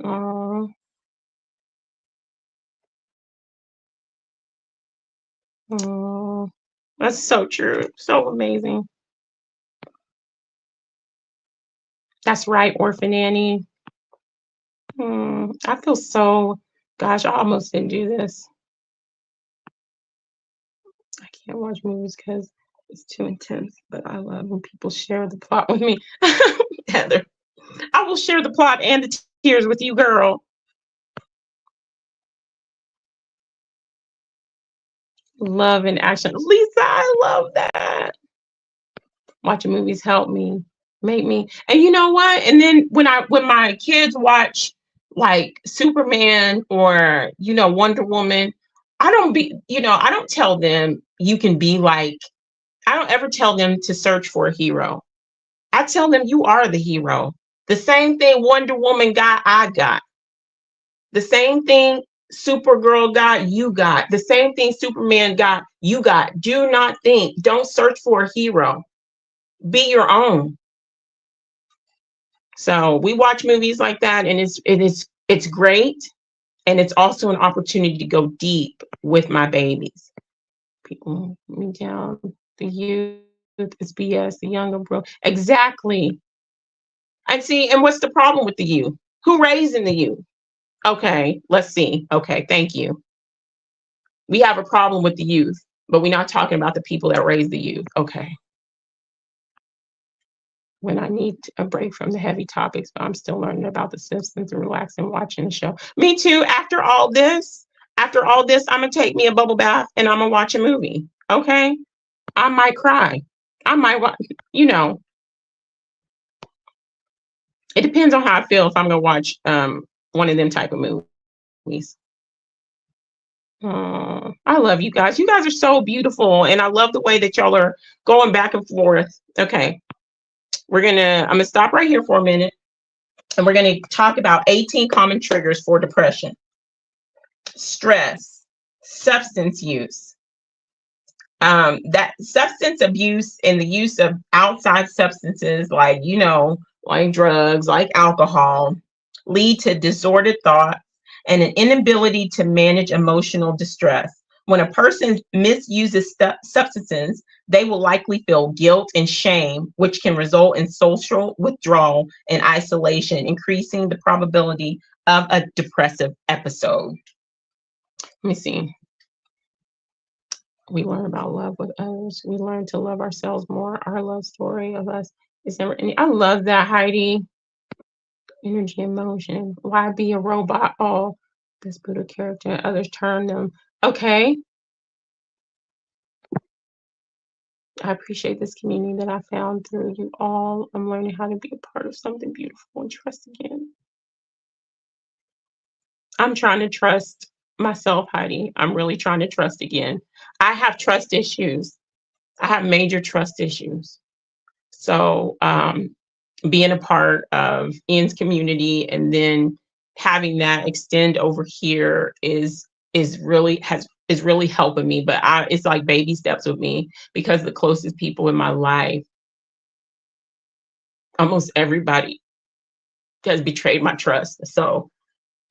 Oh, oh, that's so true. So amazing. That's right, Orphan Annie. I feel so, gosh, I almost didn't do this. I can't watch movies because it's too intense, but I love when people share the plot with me. Heather, I will share the plot and the tears with you, girl. Love and action. Lisa, I love that. Watching movies help me, make me, and you know what? And then when my kids watch like Superman or Wonder Woman, I don't tell them you can be like, I don't ever tell them to search for a hero. I tell them you are the hero. The same thing Wonder Woman got, I got. The same thing Supergirl got, you got. The same thing Superman got, you got. Do not think, don't search for a hero. Be your own. So we watch movies like that, and it's great, and it's also an opportunity to go deep with my babies. People me down. The youth is BS. The younger bro. Exactly. I see. And what's the problem with the youth? Who raising the youth? Okay, let's see. Okay, thank you. We have a problem with the youth, but we're not talking about the people that raise the youth. Okay. When I need a break from the heavy topics, but I'm still learning about the systems and relaxing watching the show. Me too. After all this, I'm gonna take me a bubble bath and I'm gonna watch a movie. Okay. I might cry. I might it depends on how I feel if I'm gonna watch one of them type of movies. I love you guys. You guys are so beautiful, and I love the way that y'all are going back and forth. Okay. I'm gonna stop right here for a minute, and we're gonna talk about 18 common triggers for depression. Stress, substance use. That substance abuse and the use of outside substances like drugs, like alcohol, lead to disordered thought and an inability to manage emotional distress. When a person misuses substances, they will likely feel guilt and shame, which can result in social withdrawal and isolation, increasing the probability of a depressive episode. Let me see. We learn about love with others. We learn to love ourselves more. Our love story of us is never ending. I love that, Heidi. Energy and motion. Why be a robot? Oh, this Buddha character and others turn them. Okay. I appreciate this community that I found through you all. I'm learning how to be a part of something beautiful and trust again. I'm trying to trust myself, Heidi. I'm really trying to trust again. I have trust issues. I have major trust issues. So being a part of Ian's community and then having that extend over here is really helping me. But it's like baby steps with me, because the closest people in my life, almost everybody has betrayed my trust. So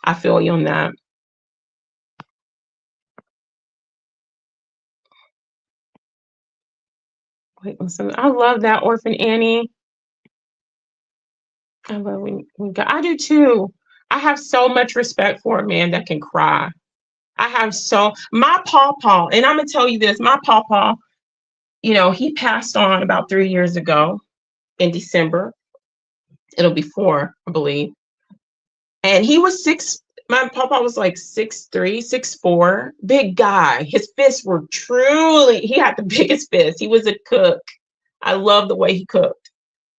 I feel you on that. Wait, listen, I love that, Orphan Annie. I love I do too. I have so much respect for a man that can cry. My pawpaw, and I'm gonna tell you this, my pawpaw, he passed on about 3 years ago in December. It'll be 4, I believe. And he was my pawpaw was like 6'3", 6'4", big guy. His fists were he had the biggest fist. He was a cook. I love the way he cooked.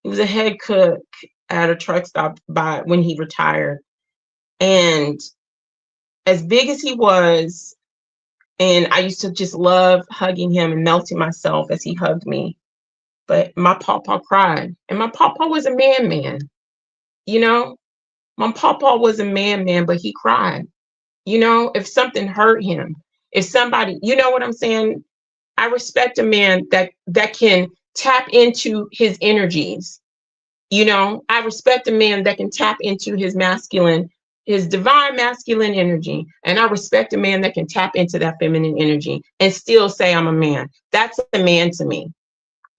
He was a head cook at a truck stop when he retired. And as big as he was, and I used to just love hugging him and melting myself as he hugged me. But my pawpaw cried. And my pawpaw was a man. My pawpaw was a man, but he cried. If something hurt him, if somebody, you know what I'm saying? I respect a man that can tap into his energies. I respect a man that can tap into his divine masculine energy. And I respect a man that can tap into that feminine energy and still say, I'm a man. That's a man to me.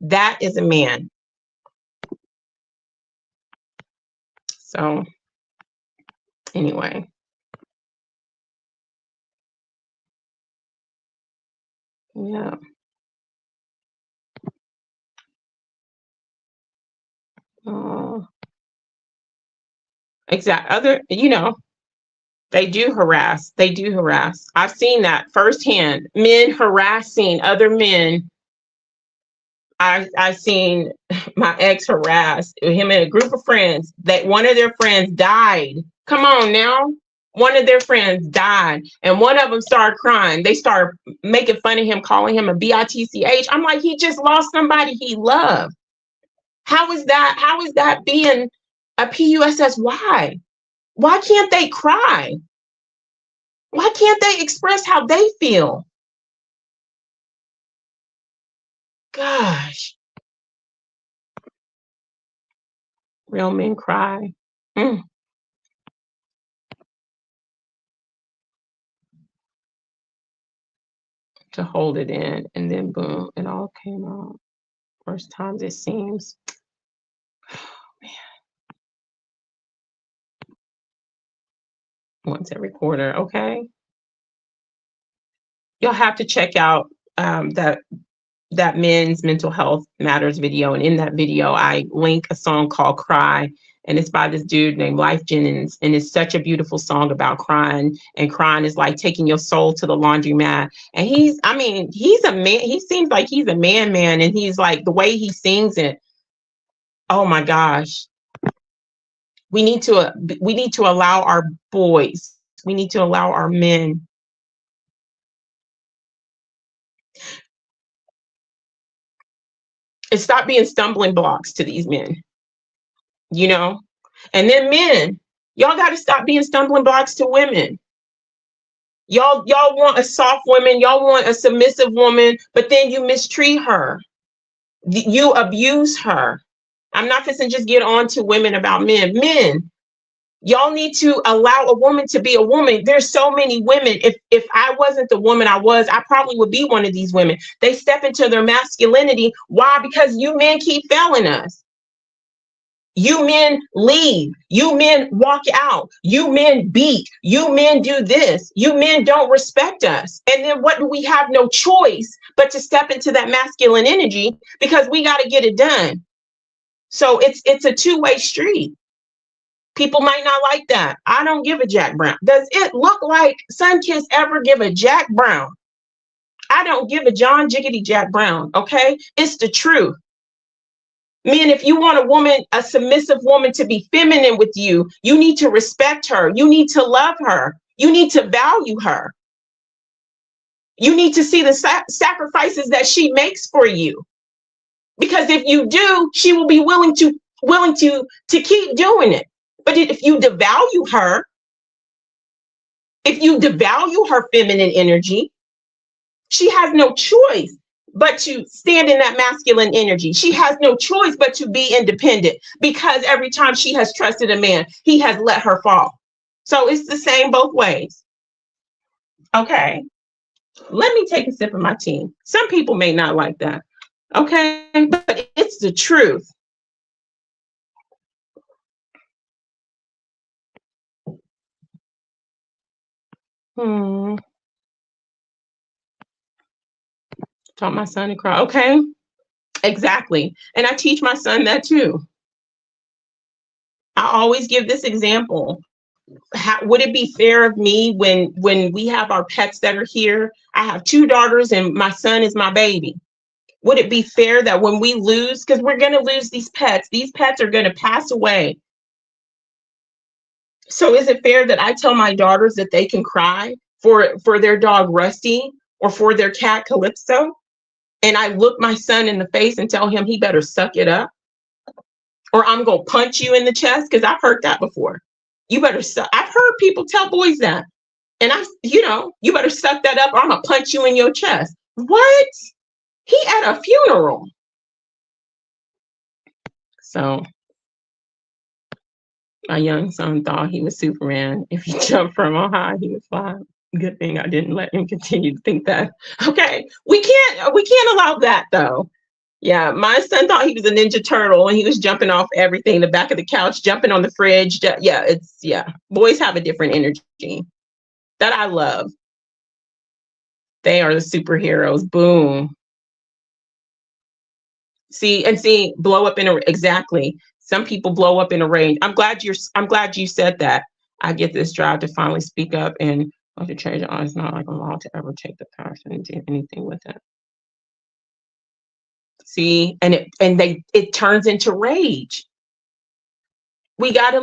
That is a man. So anyway. Yeah. Exactly. Other, they do harass. They do harass. I've seen that firsthand. Men harassing other men. I've seen my ex harass him in a group of friends that one of their friends died. Come on now. One of their friends died and one of them started crying. They started making fun of him, calling him a bitch. I'm like, he just lost somebody he loved. How is that being a PUSS? Why? Why can't they cry? Why can't they express how they feel? Gosh. Real men cry. Mm. To hold it in, and then boom, it all came out. First times it seems. Oh, man. Once every quarter, okay. You'll have to check out that Men's Mental Health Matters video, and in that video, I link a song called "Cry." And it's by this dude named Life Jennings. And it's such a beautiful song about crying. And crying is like taking your soul to the laundromat. And he's a man. He seems like he's a man. And he's like, the way he sings it. Oh my gosh. We need to allow our boys. We need to allow our men. And stop being stumbling blocks to these men. And then men, y'all got to stop being stumbling blocks to women. Y'all want a soft woman, y'all want a submissive woman, but then you mistreat her. You abuse her. I'm not going to just get on to women about men. Men, y'all need to allow a woman to be a woman. There's so many women. If I wasn't the woman I was, I probably would be one of these women. They step into their masculinity. Why? Because you men keep failing us. You men leave. You men walk out. You men beat. You men do this. You men don't respect us. And then what do we have? No choice but to step into that masculine energy because we got to get it done. So it's a two-way street. People might not like that. I don't give a Jack Brown. Does it look like Sunkiss ever give a Jack Brown? I don't give a John Jiggity Jack Brown. Okay. It's the truth. Men, if you want a woman, a submissive woman to be feminine with you, you need to respect her. You need to love her. You need to value her. You need to see the sacrifices that she makes for you. Because if you do, she will be willing to keep doing it. But if you devalue her, if you devalue her feminine energy, she has no choice but to stand in that masculine energy. She has no choice but to be independent because every time she has trusted a man, he has let her fall. So it's the same both ways. Okay. Let me take a sip of my tea. Some people may not like that. Okay. But it's the truth. Taught my son to cry. Okay. Exactly. And I teach my son that too. I always give this example. Would it be fair of me when we have our pets that are here? I have 2 daughters and my son is my baby. Would it be fair that when we lose, because we're going to lose these pets are going to pass away. So is it fair that I tell my daughters that they can cry for their dog Rusty or for their cat Calypso? And I look my son in the face and tell him he better suck it up? Or I'm going to punch you in the chest? Because I've heard that before. You better suck. I've heard people tell boys that. And you better suck that up or I'm going to punch you in your chest. What? He at a funeral. So my young son thought he was Superman. If he jumped from on high, he would fly. Good thing I didn't let him continue to think that. Okay, we can't allow that though. Yeah, my son thought he was a Ninja Turtle and he was jumping off everything, the back of the couch, jumping on the fridge. Yeah. Boys have a different energy that I love. They are the superheroes. Boom. See, blow up in a, exactly. Some people blow up in a range. I'm glad you said that. I get this drive to finally speak up and want to change it. It's not like I'm allowed to ever take the passion and do anything with it. See, and it turns into rage. We gotta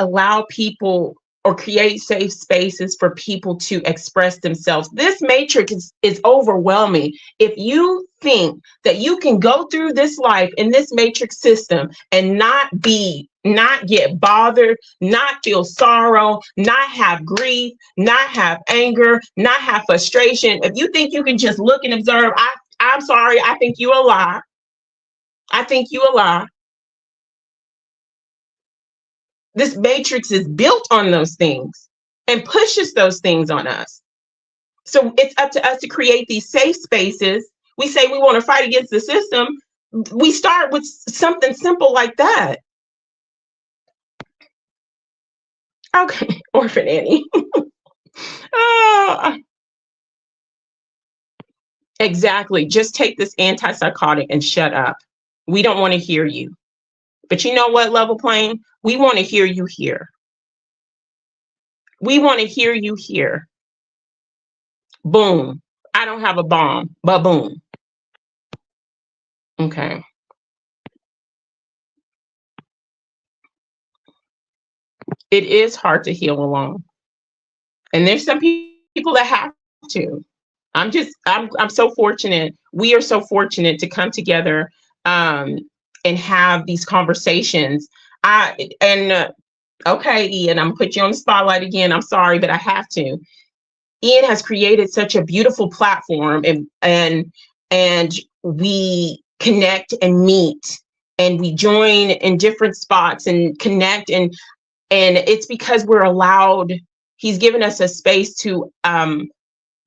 allow people or create safe spaces for people to express themselves. This matrix is overwhelming. If you think that you can go through this life in this matrix system and not get bothered, not feel sorrow, not have grief, not have anger, not have frustration, if you think you can just look and observe, I'm sorry, I think you a lie. I think you a lie. This matrix is built on those things and pushes those things on us. So it's up to us to create these safe spaces. We say we want to fight against the system. We start with something simple like that. Okay, Orphan Annie. Exactly. Just take this antipsychotic and shut up. We don't want to hear you. But you know what, Level Plane? We want to hear you here. We want to hear you here. Boom. I don't have a bomb, but boom. Okay. It is hard to heal alone. And there's some people that have to. I'm so fortunate. We are so fortunate to come together and have these conversations. Okay, Ian, I'm gonna put you on the spotlight again. I'm sorry, but I have to. Ian has created such a beautiful platform, and we connect and meet, and we join in different spots and connect, and it's because we're allowed. He's given us a space to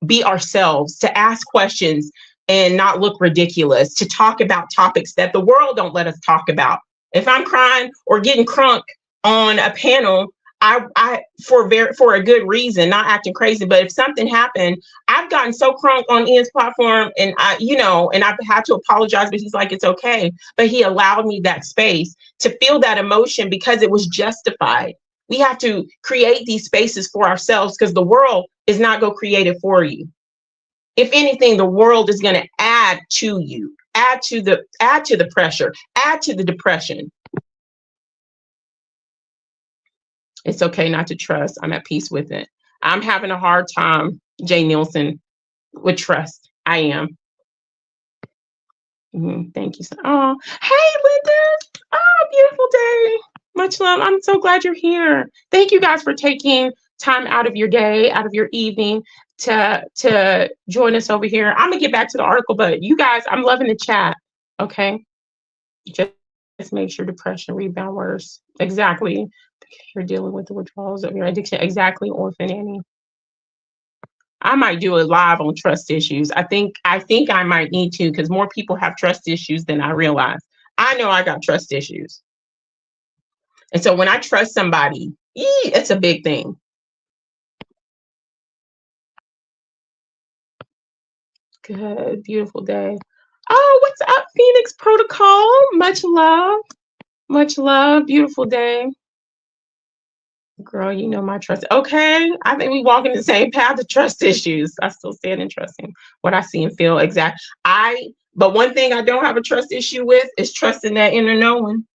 be ourselves, to ask questions and not look ridiculous, to talk about topics that the world don't let us talk about. If I'm crying or getting crunk on a panel, I for a good reason, not acting crazy. But if something happened, I've gotten so crunk on Ian's platform, and I've had to apologize, but he's like, it's okay. But he allowed me that space to feel that emotion because it was justified. We have to create these spaces for ourselves because the world is not going to create it for you. If anything, the world is going to add to you, add to the pressure, add to the depression. It's okay not to trust. I'm at peace with it. I'm having a hard time, Jay Nielsen, with trust. I am. Thank you. Oh, hey, Linda. Oh, beautiful day. Much love. I'm so glad you're here. Thank you guys for taking time out of your day, out of your evening to join us over here. I'm gonna get back to the article, but you guys, I'm loving the chat. Okay. Just make sure depression rebound worse. Exactly. You're dealing with the withdrawals of your addiction. Exactly, Orphan Annie. I might do a live on trust issues. I think I might need to, because more people have trust issues than I realize. I know I got trust issues. And so when I trust somebody, it's a big thing. Good, beautiful day. Oh, what's up, Phoenix Protocol? Much love. Much love. Beautiful day. Girl, you know my trust. Okay, I think we walk in the same path of trust issues. I still stand in trusting what I see and feel. Exact. But one thing I don't have a trust issue with is trusting that inner knowing.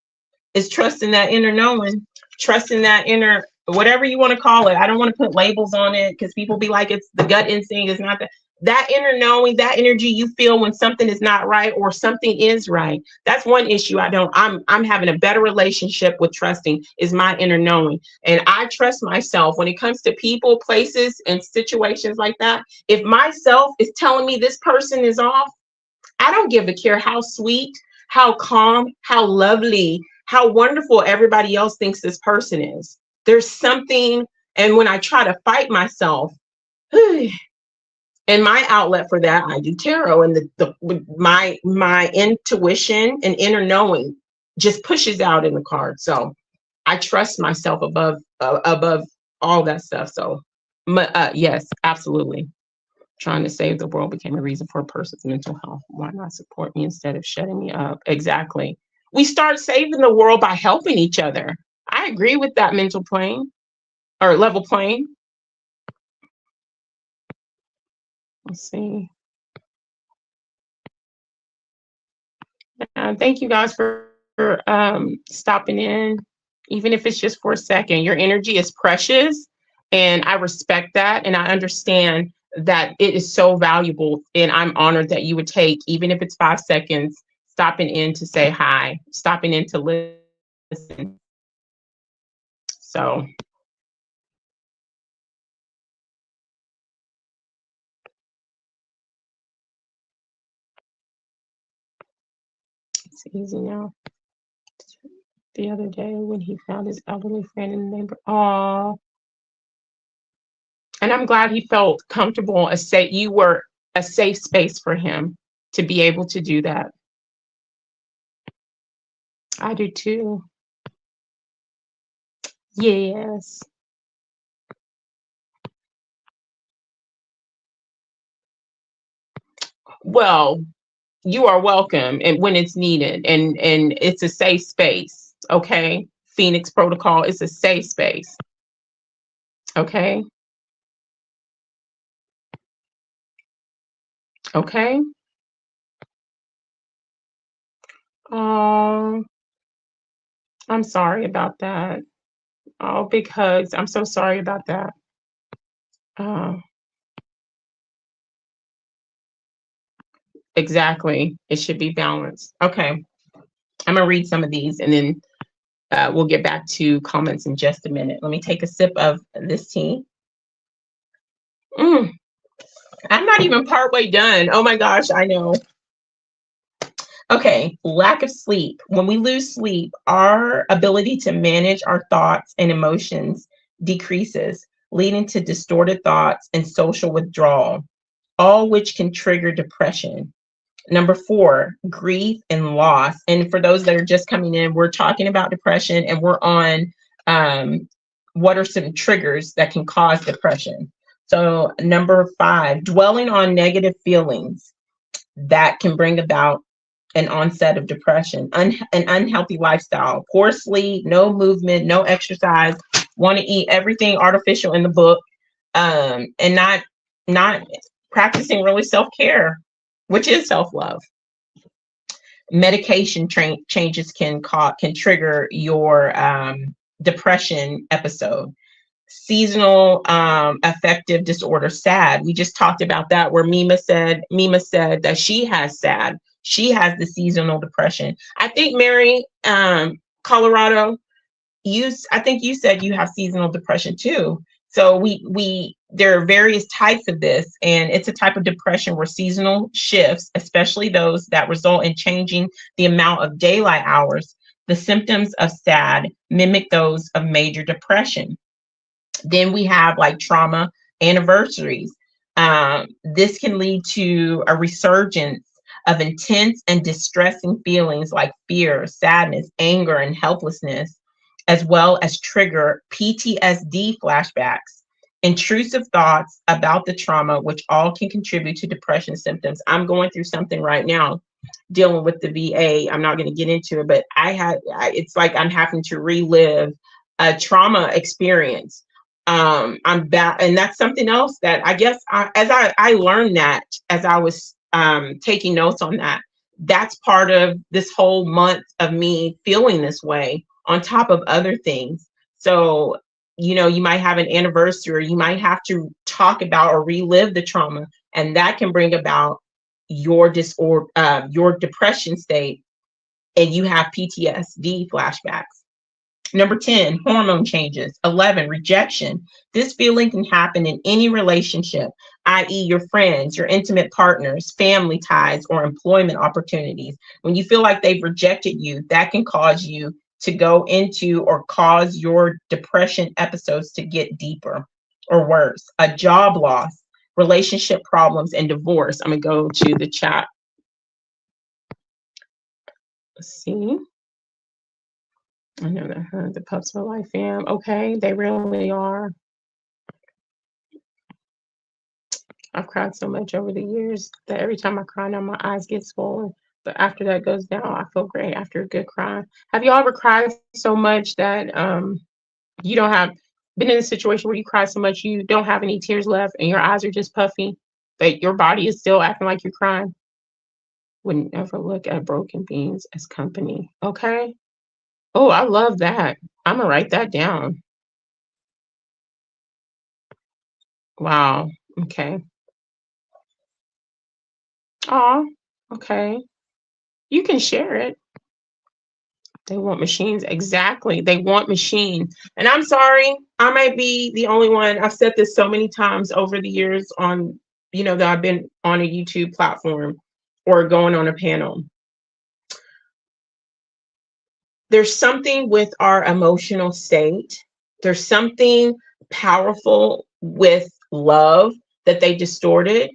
Is trusting that inner knowing. Trusting that inner, whatever you want to call it. I don't want to put labels on it because people be like, it's the gut instinct. It's not that inner knowing, that energy you feel when something is not right or something is right. That's one issue I'm having a better relationship with trusting, is my inner knowing. And I trust myself when it comes to people, places, and situations like that. If myself is telling me this person is off, I don't give a care how sweet, how calm, how lovely, how wonderful everybody else thinks this person is. There's something, and when I try to fight myself, And my outlet for that, I do tarot, and my intuition and inner knowing just pushes out in the card. So I trust myself above all that stuff. So yes, absolutely. Trying to save the world became a reason for a person's mental health. Why not support me instead of shutting me up? Exactly. We start saving the world by helping each other. I agree with that mental plane or level plane. Let's see. Thank you guys for stopping in, even if it's just for a second. Your energy is precious, and I respect that, and I understand that it is so valuable, and I'm honored that you would take, even if it's 5 seconds, stopping in to say hi, stopping in to listen. So it's easy now. The other day when he found his elderly friend in the neighbor, oh, and I'm glad he felt comfortable. You were a safe space for him to be able to do that. I do too. Yes. Well, you are welcome, and when it's needed, and it's a safe space. Okay. Phoenix Protocol is a safe space. Okay. Okay. Um, I'm sorry about that. Oh, big hugs. I'm so sorry about that. Uh, exactly. It should be balanced. Okay. I'm gonna read some of these, and then we'll get back to comments in just a minute. Let me take a sip of this tea. Mm, I'm not even partway done. Oh my gosh, I know. Okay, lack of sleep. When we lose sleep, our ability to manage our thoughts and emotions decreases, leading to distorted thoughts and social withdrawal, all which can trigger depression. Number 4, grief and loss. And for those that are just coming in, we're talking about depression, and we're on what are some triggers that can cause depression. So number 5, dwelling on negative feelings that can bring about an onset of depression. An unhealthy lifestyle, poor sleep, no movement, no exercise, want to eat everything artificial in the book, and not practicing really self-care, which is self-love. Medication changes can trigger your depression episode. Seasonal affective disorder, SAD. We just talked about that, where Mima said that she has SAD. She has the seasonal depression. I think Mary, Colorado, I think you said you have seasonal depression too. So there are various types of this, and it's a type of depression where seasonal shifts, especially those that result in changing the amount of daylight hours, the symptoms of SAD mimic those of major depression. Then we have like trauma anniversaries. This can lead to a resurgence of intense and distressing feelings like fear, sadness, anger, and helplessness, as well as trigger PTSD flashbacks, intrusive thoughts about the trauma, which all can contribute to depression symptoms. I'm going through something right now dealing with the VA. I'm not going to get into it, but it's like I'm having to relive a trauma experience. I'm back, and that's something else that I guess I learned that as I was taking notes on that. That's part of this whole month of me feeling this way, on top of other things. So, you might have an anniversary, or you might have to talk about or relive the trauma, and that can bring about your your depression state, and you have PTSD flashbacks. Number 10, hormone changes. 11, rejection. This feeling can happen in any relationship, i.e. your friends, your intimate partners, family ties, or employment opportunities. When you feel like they've rejected you, that can cause you to go into or cause your depression episodes to get deeper or worse. A job loss. relationship problems, and divorce. I'm going to go to the chat. Let's see. I know that the Pups for Life fam. Okay, they really are. I've cried so much over the years that every time I cry now, my eyes get swollen. But after that goes down, I feel great after a good cry. Have you all ever cried so much that you don't have been in a situation where you cry so much you don't have any tears left and your eyes are just puffy, but your body is still acting like you're crying? Wouldn't ever look at broken beings as company. Okay. Oh, I love that. I'm gonna write that down. Wow. Okay. Oh, okay. You can share it. They want machines. Exactly. They want machines. And I'm sorry, I might be the only one. I've said this so many times over the years on, that I've been on a YouTube platform or going on a panel. There's something with our emotional state. There's something powerful with love that they distorted.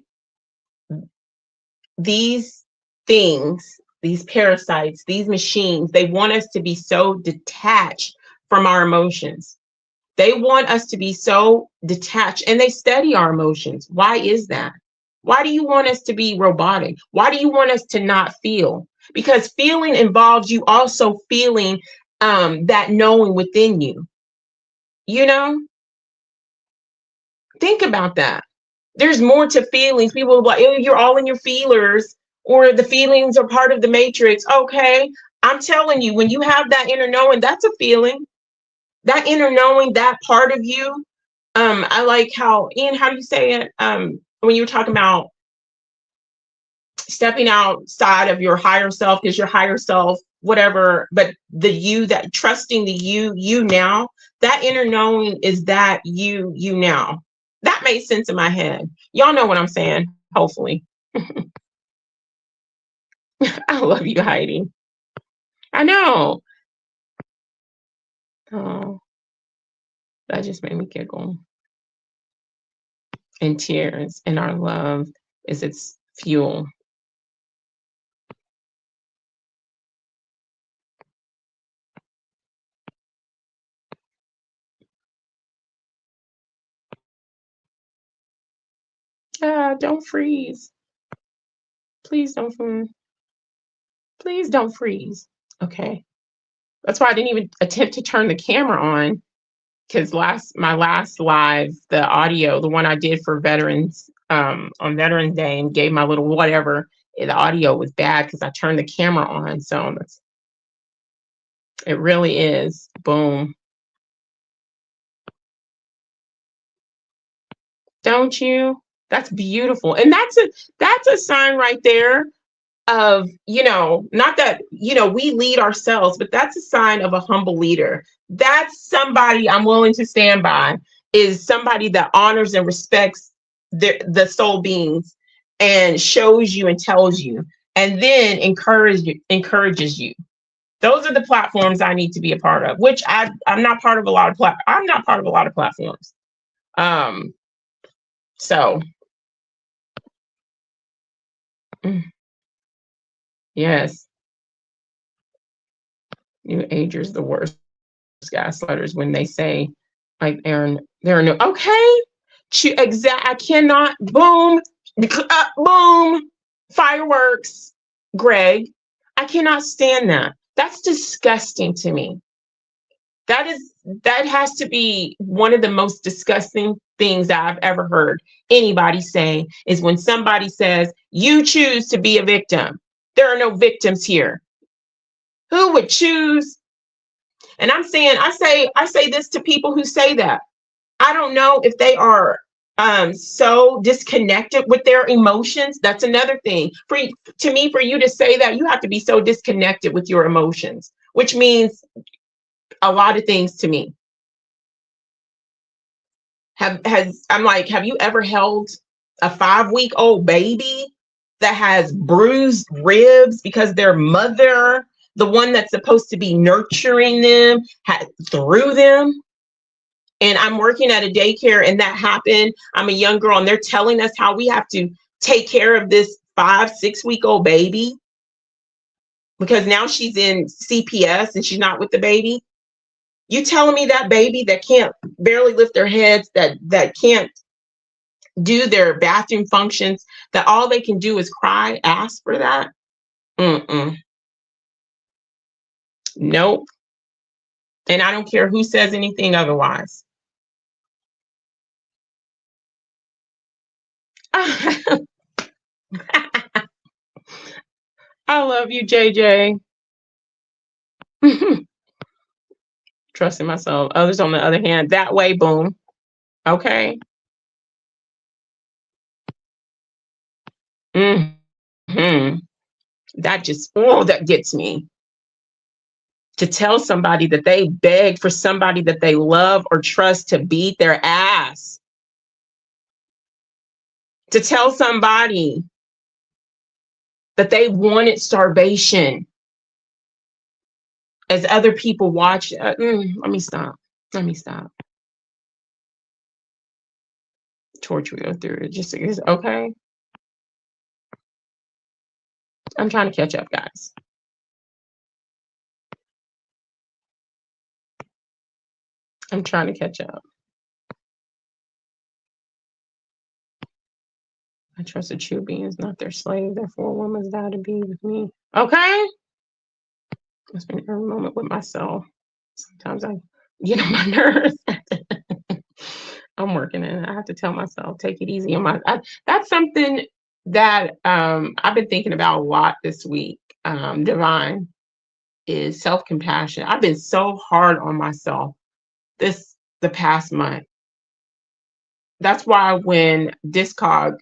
These things, these parasites, these machines, they want us to be so detached from our emotions. They want us to be so detached, and they study our emotions. Why is that? Why do you want us to be robotic? Why do you want us to not feel? Because feeling involves you also feeling that knowing within you. Think about that. There's more to feelings. People are like, oh, you're all in your feelers, or the feelings are part of the matrix. Okay, I'm telling you, when you have that inner knowing, that's a feeling. That inner knowing, that part of you. I like how, Ian, how do you say it? When you were talking about stepping outside of your higher self, because your higher self, whatever, but the you, that trusting the you now, that inner knowing is that you now. That made sense in my head. Y'all know what I'm saying, hopefully. I love you, Heidi. I know. Oh, that just made me giggle. And tears, and our love is its fuel. Don't freeze. Please don't freeze. Please don't freeze. Okay. That's why I didn't even attempt to turn the camera on, because my last live, the audio, the one I did for veterans on Veterans Day and gave my little whatever, the audio was bad because I turned the camera on. So it really is. Boom. Don't you? That's beautiful. And that's a sign right there of, not that, we lead ourselves, but that's a sign of a humble leader. That's somebody I'm willing to stand by, is somebody that honors and respects the soul beings and shows you and tells you, and then encourages you. Those are the platforms I need to be a part of, which I'm not part of a lot of platforms. So yes, New Agers, the worst gaslighters, when they say, like, Aaron, there are no, okay, I cannot, boom, boom, fireworks, Greg. I cannot stand that. That's disgusting to me. That has to be one of the most disgusting things that I've ever heard anybody say, is when somebody says, you choose to be a victim. There are no victims here. Who would choose? And I'm saying, I say this to people who say that. I don't know if they are so disconnected with their emotions. That's another thing. For you to say that, you have to be so disconnected with your emotions, which means a lot of things to me. I'm like, have you ever held a 5-week-old baby that has bruised ribs because their mother, the one that's supposed to be nurturing them, threw them? And I'm working at a daycare, and that happened. I'm a young girl, and they're telling us how we have to take care of this 5-6 week old baby because now she's in CPS and she's not with the baby. You telling me that baby that can't barely lift their heads, that can't do their bathroom functions, that all they can do is cry, ask for that? Mm-mm. Nope. And I don't care who says anything otherwise. I love you, JJ. Trusting myself. Others, on the other hand, that way, boom. Okay. Mm-hmm. That gets me. To tell somebody that they beg for somebody that they love or trust to beat their ass. To tell somebody that they wanted starvation as other people watch. Let me stop. Torture go through it. Just okay. I'm trying to catch up, guys. I'm trying to catch up. I trust a true being is not their slave. Therefore, a woman's vow to be with me. Okay. I spend every moment with myself. Sometimes I get on my nerves. I'm working and I have to tell myself, take it easy on that's something that I've been thinking about a lot this week. Divine is self-compassion. I've been so hard on myself the past month. That's why when Discog,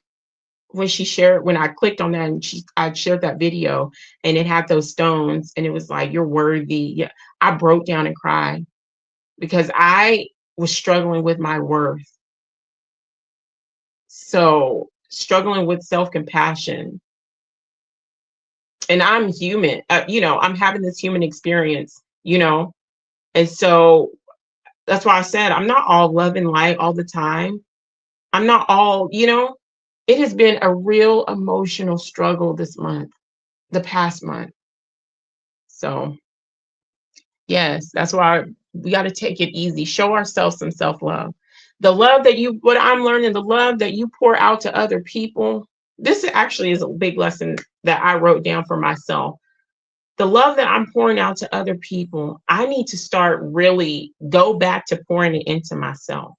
when I clicked on that and I shared that video and it had those stones and it was like, you're worthy. Yeah, I broke down and cried because I was struggling with my worth. So struggling with self-compassion, and I'm human, I'm having this human experience, and so that's why I said I'm not all love and light all the time. I'm not all, it has been a real emotional struggle this month, the past month. So yes, that's why we got to take it easy, show ourselves some self-love. What I'm learning, the love that you pour out to other people, this actually is a big lesson that I wrote down for myself. The love that I'm pouring out to other people, I need to start really go back to pouring it into myself.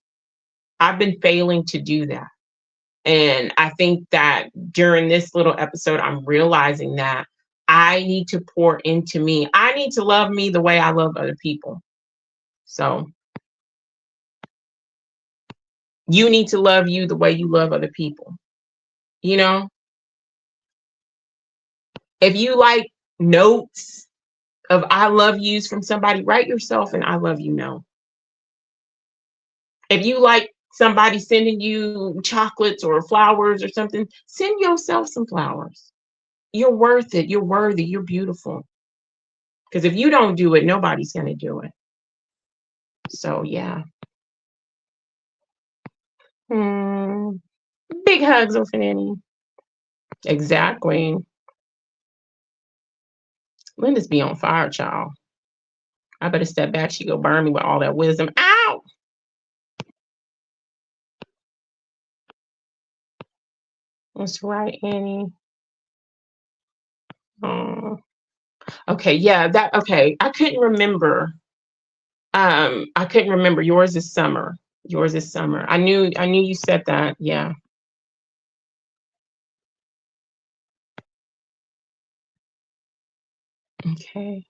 I've been failing to do that. And I think that during this little episode, I'm realizing that I need to pour into me. I need to love me the way I love other people. So you need to love you the way you love other people. If you like notes of I love yous from somebody, write yourself an I love you note. If you like somebody sending you chocolates or flowers or something, send yourself some flowers. You're worth it. You're worthy. You're beautiful. Because if you don't do it, nobody's going to do it. So, yeah. Big hugs, Ophanini. Exactly. Linda's be on fire, child. I better step back. She go burn me with all that wisdom. Ow! That's right, Annie. Oh. Okay, yeah, okay. I couldn't remember. Yours is summer. I knew you said that. Yeah. Okay.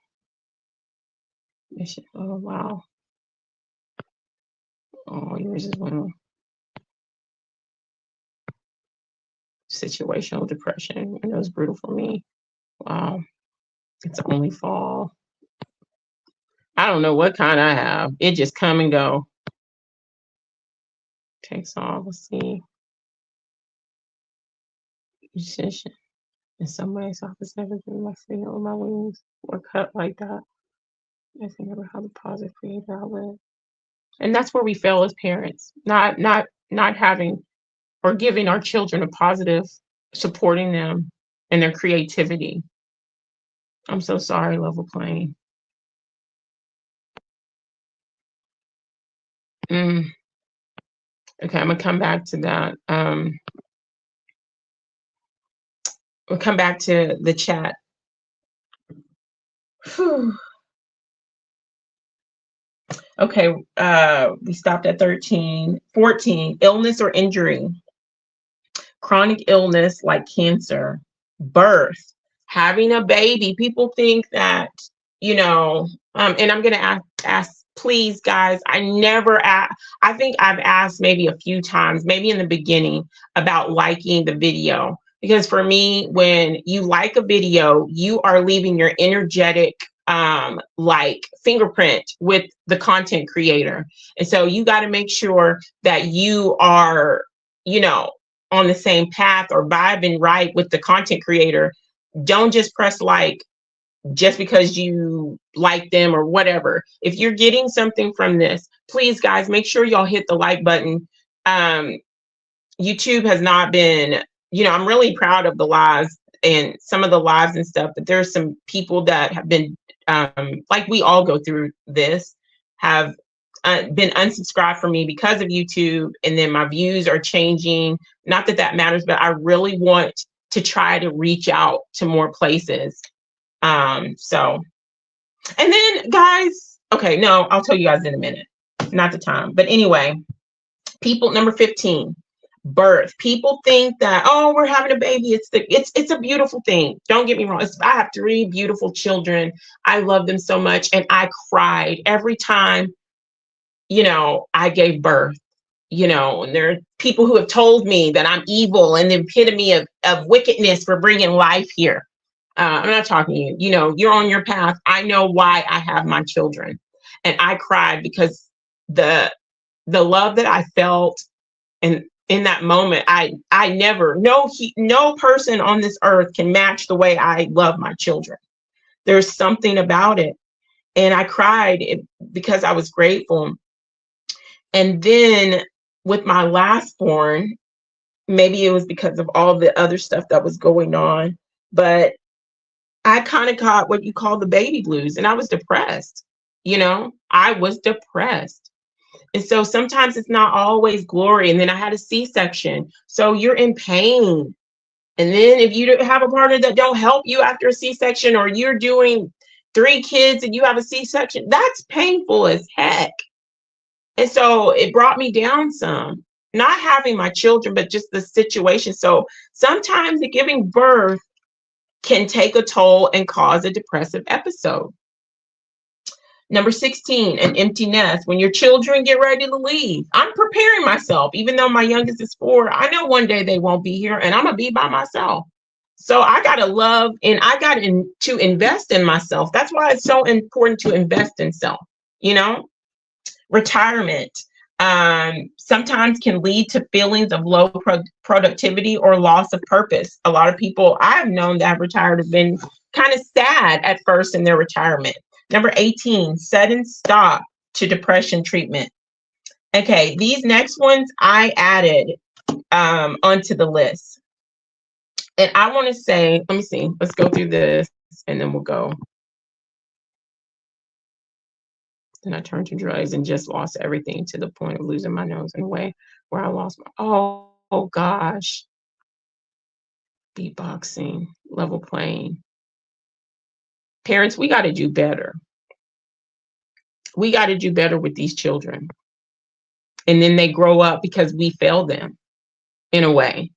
Oh, wow. Oh, yours is well. Situational depression. It was brutal for me. Wow. It's only fall. I don't know what kind I have. It just come and go. Takes off. Let's see. Musician. In some ways, I was never given my freedom or my wings were cut like that. I think about how the positive creator I live. And that's where we fail as parents, not having or giving our children a positive, supporting them in their creativity. I'm so sorry, level playing. Okay, I'm gonna come back to that. We'll come back to the chat. Whew. Okay, we stopped at 13. 14, illness or injury. Chronic illness like cancer, birth, having a baby. People think that, and I'm going to ask, please, guys, I think I've asked maybe a few times, maybe in the beginning, about liking the video. Because for me, when you like a video, you are leaving your energetic like fingerprint with the content creator. And so you got to make sure that you are, on the same path or vibing right with the content creator. Don't just press like just because you like them or whatever. If you're getting something from this, please, guys, make sure y'all hit the like button. YouTube has not been, I'm really proud of the lives and some of the lives and stuff, but there's some people that have been, like we all go through this, have been unsubscribed from me because of YouTube, and then my views are changing. Not that that matters, but I really want to try to reach out to more places. So, and then guys, okay, no, I'll tell you guys in a minute, not the time. But anyway, people, number 15, birth. People think that, oh, we're having a baby. It's a beautiful thing. Don't get me wrong. I have 3 beautiful children. I love them so much. And I cried every time, I gave birth, and there are people who have told me that I'm evil and the epitome of wickedness for bringing life here. I'm not talking to you, you're on your path. I know why I have my children. And I cried because the love that I felt in that moment, I never, no person on this earth can match the way I love my children. There's something about it. And I cried because I was grateful. And then with my last born, maybe it was because of all the other stuff that was going on, but I kind of got what you call the baby blues, and I was depressed. I was depressed. And so sometimes it's not always glory. And then I had a C-section. So you're in pain. And then if you have a partner that don't help you after a C-section, or you're doing 3 kids and you have a C-section, that's painful as heck. And so it brought me down some, not having my children, but just the situation. So sometimes the giving birth can take a toll and cause a depressive episode. Number 16, an empty nest. When your children get ready to leave, I'm preparing myself. Even though my youngest is 4, I know one day they won't be here and I'm gonna be by myself. So I gotta love, and I got to invest in myself. That's why it's so important to invest in self. Retirement sometimes can lead to feelings of low productivity or loss of purpose. A lot of people I've known that have retired have been kind of sad at first in their retirement. Number 18, sudden stop to depression treatment. Okay, these next ones I added onto the list. And I want to say, let me see, let's go through this and then we'll go. Then I turned to drugs and just lost everything to the point of losing my nose in a way where I lost my, oh gosh. Beatboxing, level playing. Parents, we got to do better. We got to do better with these children. And then they grow up because we failed them in a way.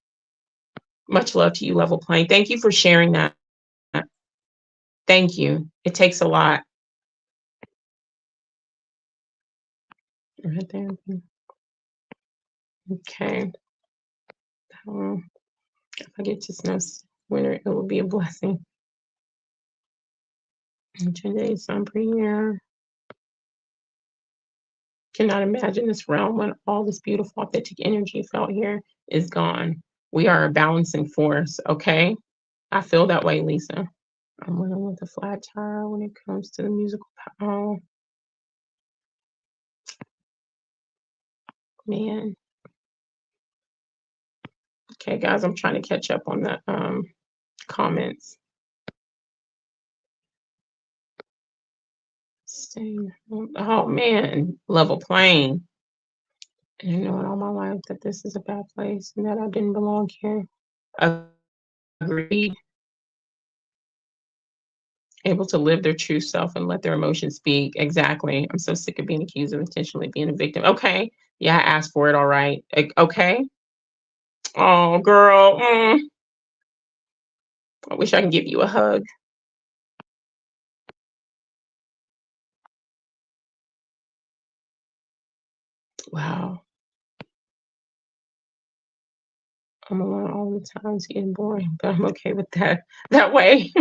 Much love to you, level playing. Thank you for sharing that. Thank you. It takes a lot. Right there. Okay. If I get to snow winter, it will be a blessing. 10 days sun premiere. Cannot imagine this realm when all this beautiful, authentic energy felt here is gone. We are a balancing force, okay? I feel that way, Lisa. I'm winning with a flat tire when it comes to the musical power. man. Okay, guys, I'm trying to catch up on the comments. Oh man, level playing. And I know in all my life that this is a bad place and that I didn't belong here. Agreed. Able to live their true self and let their emotions speak. Exactly. I'm so sick of being accused of intentionally being a victim. Okay. Yeah, I asked for it. All right. Okay. Oh, girl. I wish I can give you a hug. Wow. I'm alone all the time. It's getting boring, but I'm okay with that way.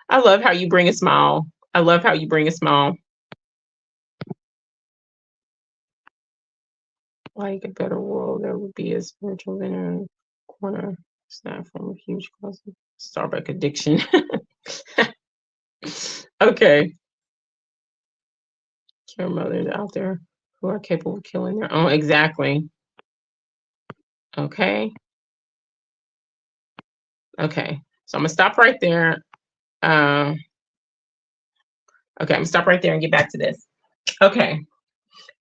I love how you bring a smile. I love how you bring a smile. Like a better world, there would be a spiritual inner corner. It's not from a huge cause of Starbucks addiction. Okay. Your mothers out there who are capable of killing their own. Exactly. Okay. Okay. So I'm gonna stop right there. Okay, I'm gonna stop right there and get back to this. Okay.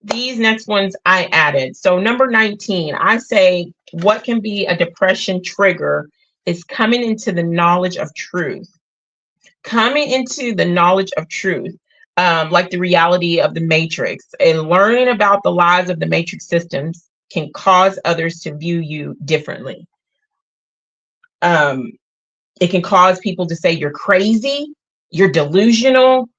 These next ones I added. So number 19, I say what can be a depression trigger is coming into the knowledge of truth. Coming into the knowledge of truth, like the reality of the matrix, and learning about the lies of the matrix systems can cause others to view you differently. It can cause people to say you're crazy, you're delusional,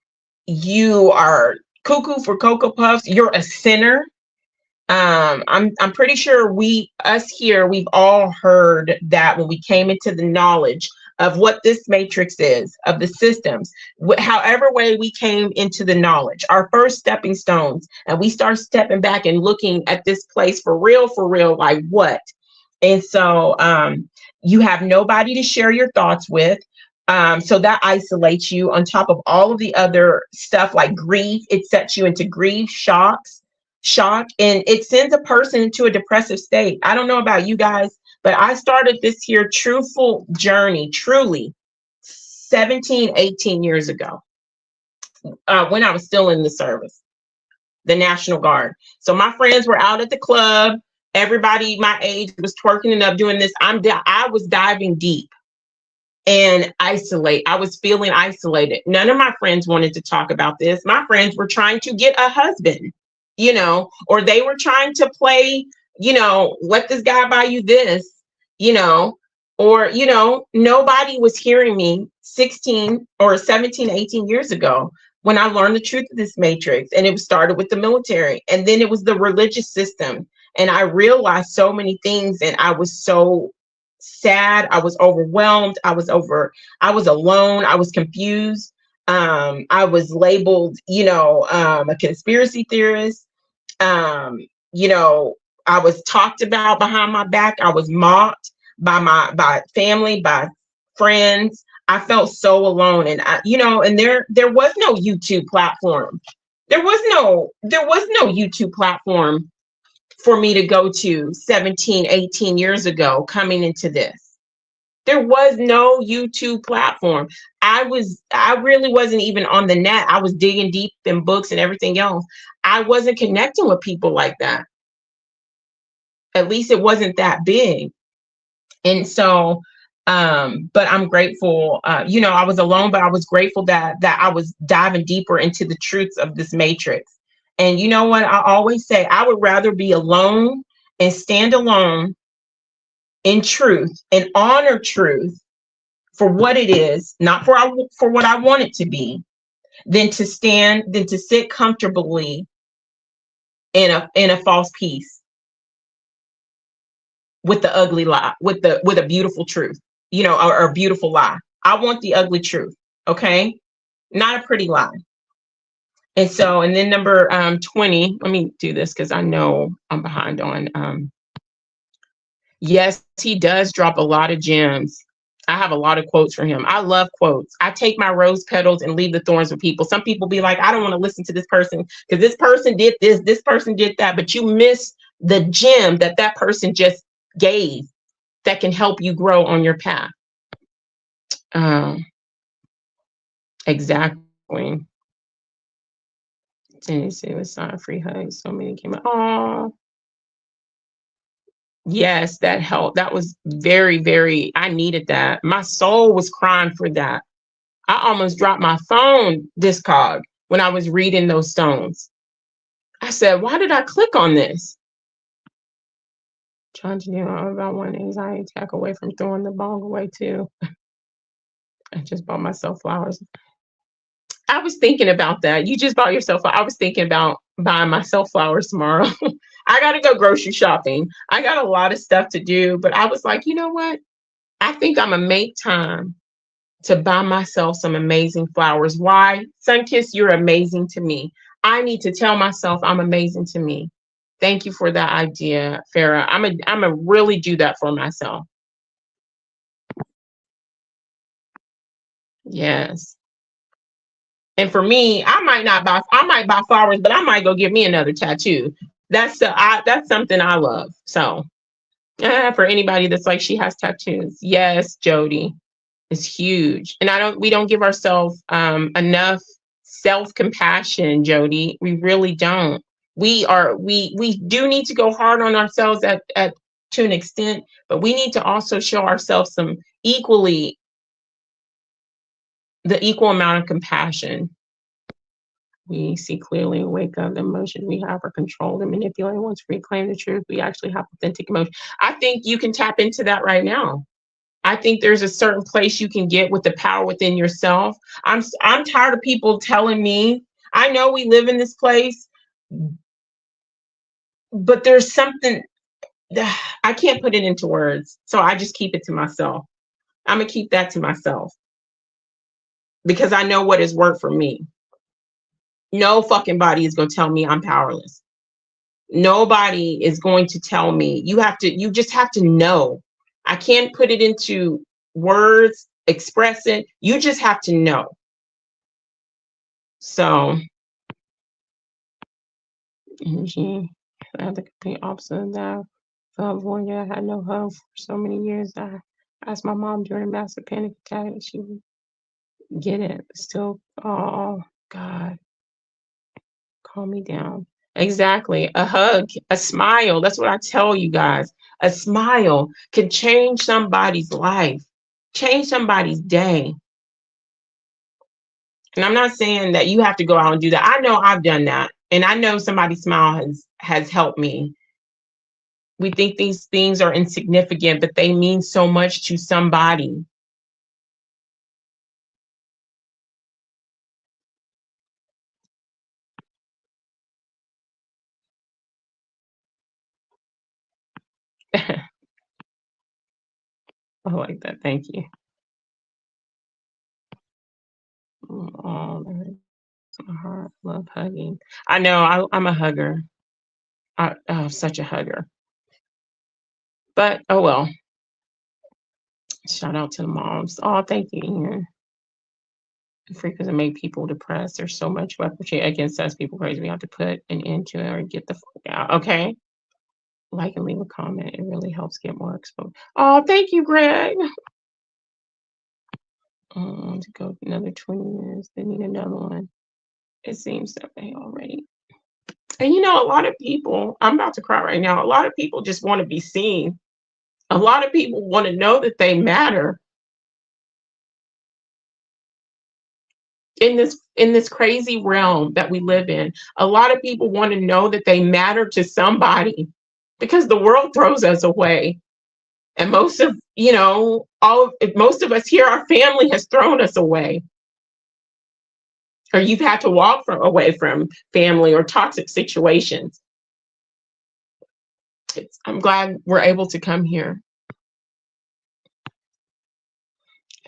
you are cuckoo for Cocoa Puffs, you're a sinner. I'm pretty sure us here, we've all heard that when we came into the knowledge of what this matrix is, of the systems, however way we came into the knowledge, our first stepping stones, and we start stepping back and looking at this place for real, like what? And so you have nobody to share your thoughts with. So that isolates you on top of all of the other stuff like grief. It sets you into grief, shock, and it sends a person into a depressive state. I don't know about you guys, but I started this here truthful journey, truly 17, 18 years ago, when I was still in the service, the National Guard. So my friends were out at the club. Everybody my age was twerking and up doing this. I was diving deep and I was feeling isolated. None of my friends wanted to talk about this. My friends were trying to get a husband, or they were trying to play, let this guy buy you this, or, nobody was hearing me 16 or 17, 18 years ago when I learned the truth of this matrix. And it started with the military, and then it was the religious system. And I realized so many things, and I was so sad. I was overwhelmed. I was alone. I was confused. I was labeled, a conspiracy theorist. I was talked about behind my back. I was mocked by family, by friends. I felt so alone. And and there was no YouTube platform. There was no YouTube platform for me to go to 17, 18 years ago coming into this. There was no YouTube platform. I really wasn't even on the net. I was digging deep in books and everything else. I wasn't connecting with people like that. At least it wasn't that big. And so, but I'm grateful, I was alone, but I was grateful that I was diving deeper into the truths of this matrix. And you know what? I always say I would rather be alone and stand alone in truth and honor truth for what it is, not for what I want it to be, than to sit comfortably in a false peace with the ugly lie, with a beautiful truth, or a beautiful lie. I want the ugly truth, okay? Not a pretty lie. And so, and then number 20, let me do this because I know I'm behind on. Yes, he does drop a lot of gems. I have a lot of quotes for him. I love quotes. I take my rose petals and leave the thorns with people. Some people be like, I don't want to listen to this person because this person did this person did that, but you miss the gem that that person just gave that can help you grow on your path. Exactly. Tennessee was not a free hug. So many came out. Oh, yes, that helped. That was very, very, I needed that. My soul was crying for that. I almost dropped my phone discog when I was reading those stones. I said, why did I click on this? Trying to do about one anxiety attack away from throwing the bong away too. I just bought myself flowers. I was thinking about that. You just bought yourself. I was thinking about buying myself flowers tomorrow. I got to go grocery shopping. I got a lot of stuff to do, but I was like, you know what? I think I'm gonna make time to buy myself some amazing flowers. Why? Sunkiss, you're amazing to me. I need to tell myself I'm amazing to me. Thank you for that idea, Farah. I'm a really do that for myself. Yes. And for me, I might buy flowers, but I might go get me another tattoo. That's something I love. So for anybody that's like she has tattoos, yes, Jody, is huge. And we don't give ourselves enough self-compassion, Jody. We really don't. We do need to go hard on ourselves at to an extent, but we need to also show ourselves some the equal amount of compassion. We see clearly and wake up. The emotions we have are controlled and manipulated. Once we reclaim the truth, we actually have authentic emotion. I think you can tap into that right now. I think there's a certain place you can get with the power within yourself. I'm tired of people telling me, I know we live in this place, but there's something I can't put it into words. So I just keep it to myself. I'm gonna keep that to myself because I know what has worked for me. No fucking body is gonna tell me I'm powerless. Nobody is going to tell me. You just have to know. I can't put it into words, express it. You just have to know. So she had the complete opposite of that. California, I had no hug for so many years. I asked my mom during a massive panic attack and she would get it. Still, oh God, calm me down. Exactly. A hug, a smile. That's what I tell you guys. A smile can change somebody's life, change somebody's day. And I'm not saying that you have to go out and do that. I know I've done that. And I know somebody's smile has helped me. We think these things are insignificant, but they mean so much to somebody. I like that. Thank you. Oh, my heart. Love hugging. I know I'm a hugger. I'm such a hugger. But oh well. Shout out to the moms. Oh, thank you, Ian. The freakers that make people depressed. There's so much weaponry against us. People crazy. We have to put an end to it or get the fuck out. Okay. Like and leave a comment. It really helps get more exposed. Oh, thank you, Greg. To go another 20 years. They need another one. It seems that way already. And you know, a lot of people, I'm about to cry right now. A lot of people just want to be seen. A lot of people want to know that they matter. In this crazy realm that we live in, a lot of people want to know that they matter to somebody because the world throws us away. And most of us here, our family has thrown us away. Or you've had to walk away from family or toxic situations. I'm glad we're able to come here.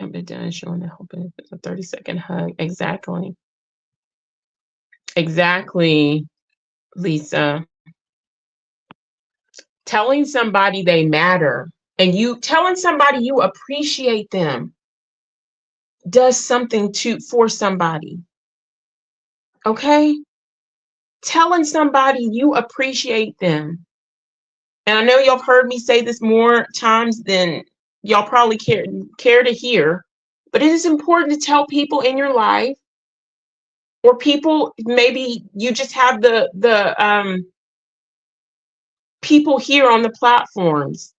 I've been done showing the hope it's a 30-second hug. Exactly. Exactly, Lisa. Telling somebody they matter and you telling somebody you appreciate them does something for somebody. Okay? Telling somebody you appreciate them And I know y'all have heard me say this more times than y'all probably care to hear, but it is important to tell people in your life, or people, maybe you just have the people here on the platforms.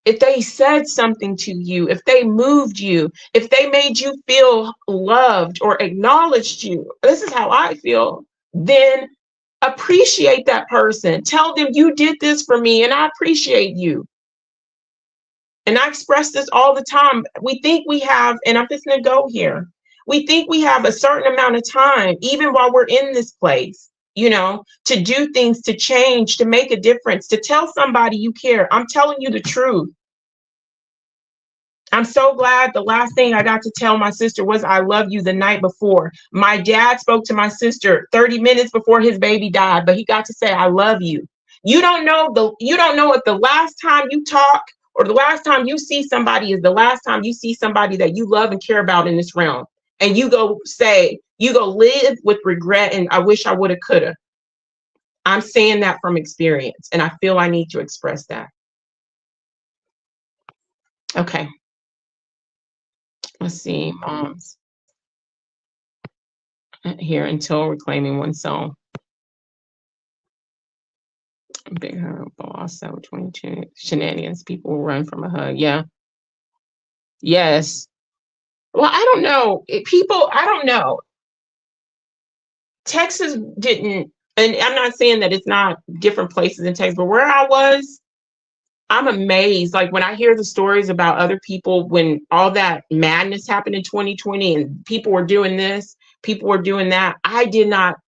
If they said something to you, if they moved you, if they made you feel loved or acknowledged you, this is how I feel, then appreciate that person. Tell them you did this for me and I appreciate you. And I express this all the time. We think we have, and I'm just going to go here. We think we have a certain amount of time, even while we're in this place, to do things, to change, to make a difference, to tell somebody you care. I'm telling you the truth. I'm so glad the last thing I got to tell my sister was I love you the night before. My dad spoke to my sister 30 minutes before his baby died, but he got to say I love you. You don't know if the last time you talk or the last time you see somebody is the last time you see somebody that you love and care about in this realm. And you go live with regret and I wish I would have, could have. I'm saying that from experience, and I feel I need to express that. Okay. Let's see, moms. Here, until reclaiming oneself. Big her boss, 22 shenanigans. People will run from a hug. Yeah. Yes. Well, I don't know. I don't know. Texas didn't, and I'm not saying that it's not different places in Texas, but where I was, I'm amazed. Like when I hear the stories about other people, when all that madness happened in 2020 and people were doing this, people were doing that. I did not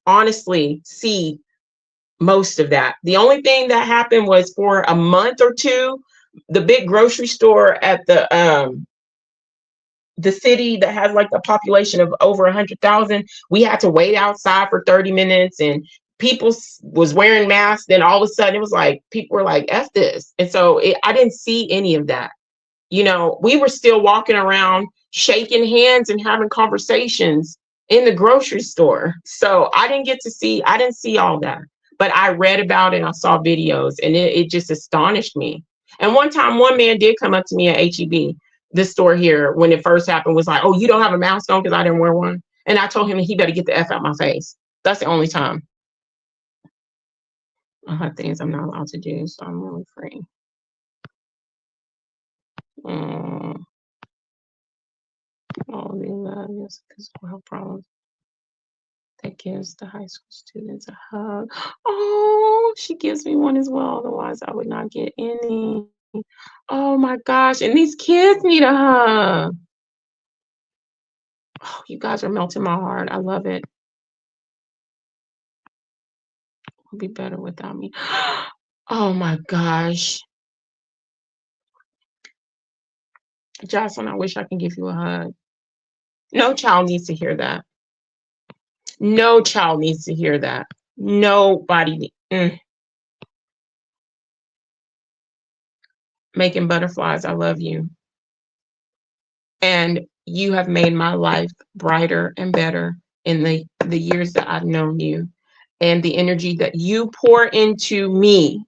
honestly see most of that. The only thing that happened was for a month or two, the big grocery store at the city that has like a population of over 100,000, we had to wait outside for 30 minutes and people was wearing masks. Then all of a sudden it was like, people were like, F this. And so I didn't see any of that. We were still walking around, shaking hands and having conversations in the grocery store. So I didn't see all that, but I read about it and I saw videos and it just astonished me. And one time, one man did come up to me at HEB, this store here, when it first happened, was like, oh, you don't have a mask on because I didn't wear one. And I told him he better get the F out my face. That's the only time. I have things I'm not allowed to do, so I'm really free. Oh, the love, yes, because we'll have problems. That gives the high school students a hug. Oh, she gives me one as well. Otherwise, I would not get any. Oh my gosh. And these kids need a hug. Oh, you guys are melting my heart. I love it. It'll be better without me. Oh my gosh. Jocelyn, I wish I could give you a hug. No child needs to hear that. No child needs to hear that. Nobody. Making butterflies, I love you. And you have made my life brighter and better in the years that I've known you. And the energy that you pour into me,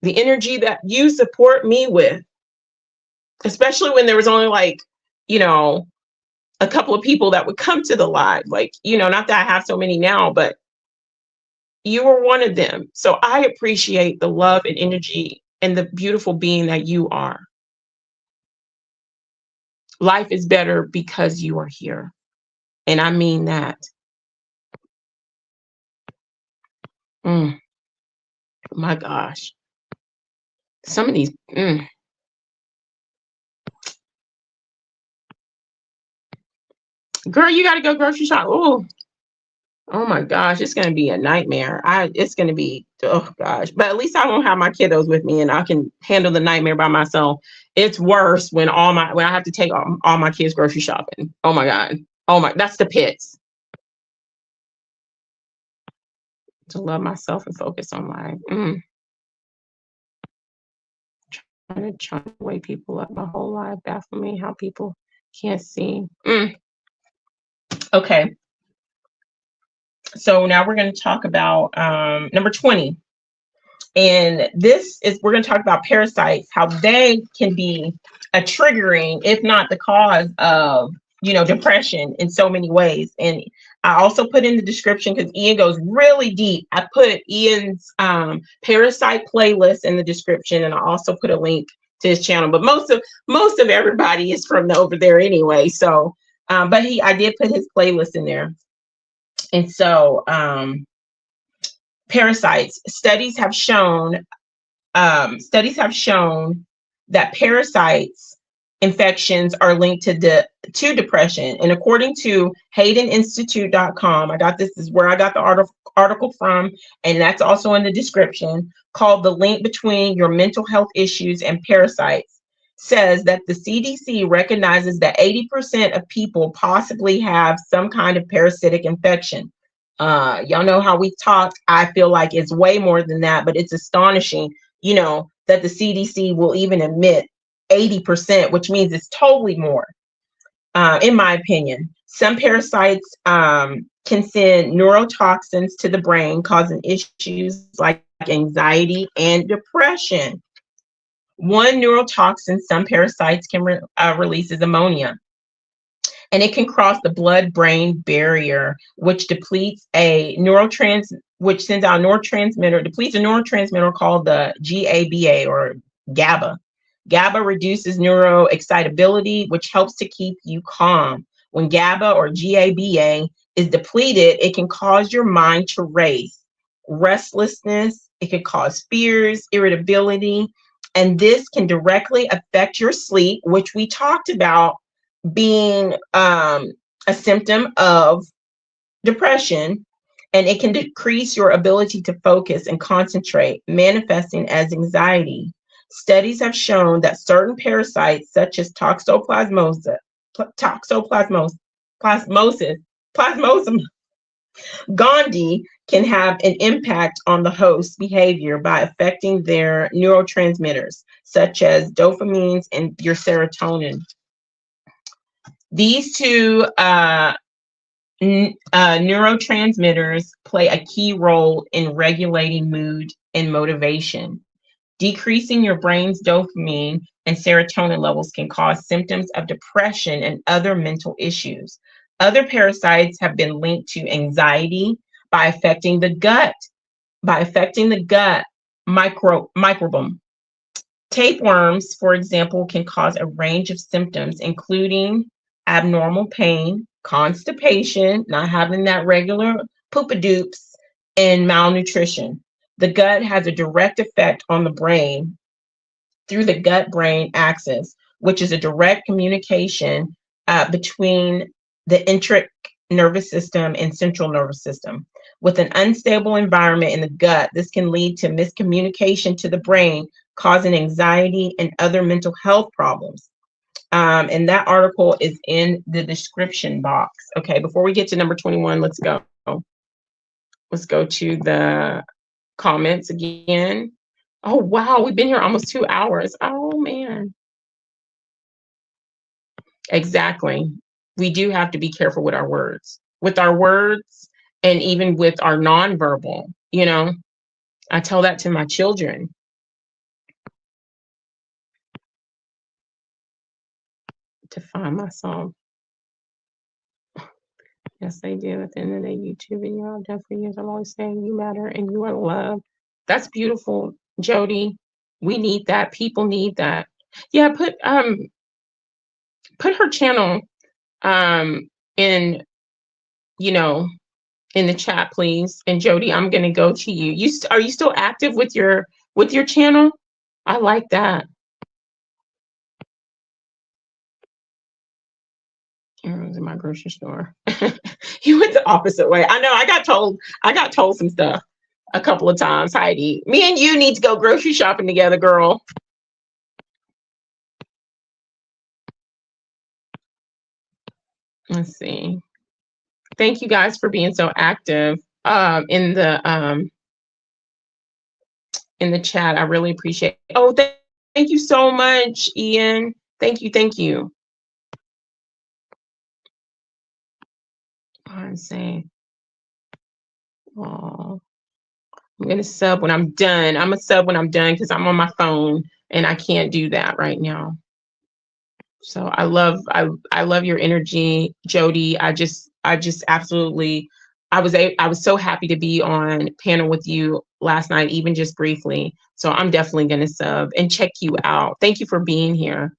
the energy that you support me with, especially when there was only like, a couple of people that would come to the live, like, not that I have so many now, but you were one of them. So I appreciate the love and energy and the beautiful being that you are. Life is better because you are here. And I mean that. My gosh. Some of these. Girl, you got to go grocery shop. Oh my gosh, it's going to be a nightmare. It's going to be, oh gosh, but at least I won't have my kiddos with me and I can handle the nightmare by myself. It's worse when I have to take all my kids grocery shopping. Oh my God. That's the pits. To love myself and focus on life. Trying to wake people up my whole life, baffle me how people can't see. Okay. So now we're going to talk about number 20. And this is, we're going to talk about parasites, how they can be a triggering, if not the cause of, depression in so many ways. And I also put in the description, because Ian goes really deep. I put Ian's Parasite playlist in the description, and I also put a link to his channel. But most of everybody is from over there anyway. So, but I did put his playlist in there. And so, parasites, studies have shown that parasites infections are linked to depression. And according to haydeninstitute.com, this is where I got the article from, and that's also in the description, called "The Link Between Your Mental Health Issues and Parasites," says that the CDC recognizes that 80% of people possibly have some kind of parasitic infection. Y'all know how we talked. I feel like it's way more than that, but it's astonishing, that the CDC will even admit 80%, which means it's totally more, in my opinion. Some parasites can send neurotoxins to the brain, causing issues like anxiety and depression. One neurotoxin some parasites can release is ammonia, and it can cross the blood-brain barrier, which depletes which sends out depletes a neurotransmitter called the GABA, or GABA. GABA reduces neuroexcitability, which helps to keep you calm. When GABA or GABA is depleted, it can cause your mind to race, restlessness. It can cause fears, irritability, and this can directly affect your sleep, which we talked about being a symptom of depression, and it can decrease your ability to focus and concentrate, manifesting as anxiety. Studies have shown that certain parasites, such as Toxoplasmosis gondii, can have an impact on the host's behavior by affecting their neurotransmitters, such as dopamines and your serotonin. These two neurotransmitters play a key role in regulating mood and motivation. Decreasing your brain's dopamine and serotonin levels can cause symptoms of depression and other mental issues. Other parasites have been linked to anxiety by affecting the gut microbiome. Tapeworms, for example, can cause a range of symptoms, including abnormal pain, constipation, not having that regular poopadoops, and malnutrition. The gut has a direct effect on the brain through the gut-brain axis, which is a direct communication between the enteric nervous system and central nervous system. With an unstable environment in the gut, this can lead to miscommunication to the brain, causing anxiety and other mental health problems. And that article is in the description box. Okay, before we get to number 21, let's go. Let's go to the comments again. Oh, wow, we've been here almost 2 hours. Oh, man. Exactly. We do have to be careful with our words. And even with our nonverbal, I tell that to my children. To find my song. Yes, they do. At the end of the YouTube video, definitely, as I'm always saying, you matter and you are loved. That's beautiful, Jody. We need that. People need that. Yeah, put her channel in, in the chat, please. And Jody, I'm gonna go to you. Are you still active with your channel? I like that. Arrows in my grocery store. You went the opposite way. I know. I got told some stuff a couple of times. Heidi, me and you need to go grocery shopping together, girl. Let's see. Thank you guys for being so active in the chat. I really appreciate it. Oh, thank you so much, Ian. Thank you. I'm saying, oh, I'm going to sub when I'm done. I'm a sub when I'm done because I'm on my phone and I can't do that right now. So I love your energy, Jody. I just absolutely I was so happy to be on panel with you last night, even just briefly. So I'm definitely going to sub and check you out. Thank you for being here.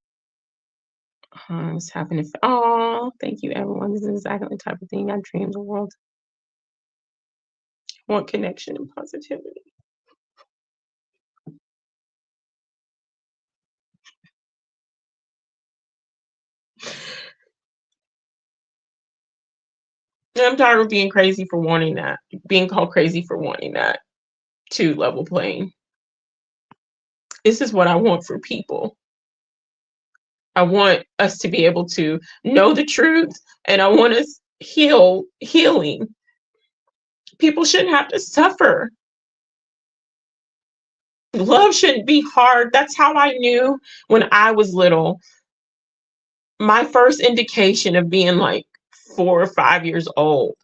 What's happening? Oh, thank you, everyone. This is exactly the type of thing I dream the world. I want connection and positivity. And I'm tired of being crazy for wanting that, being called crazy for wanting that to level playing. This is what I want for people. I want us to be able to know the truth, and I want us healing. People shouldn't have to suffer. Love shouldn't be hard. That's how I knew when I was little. My first indication of being like 4 or 5 years old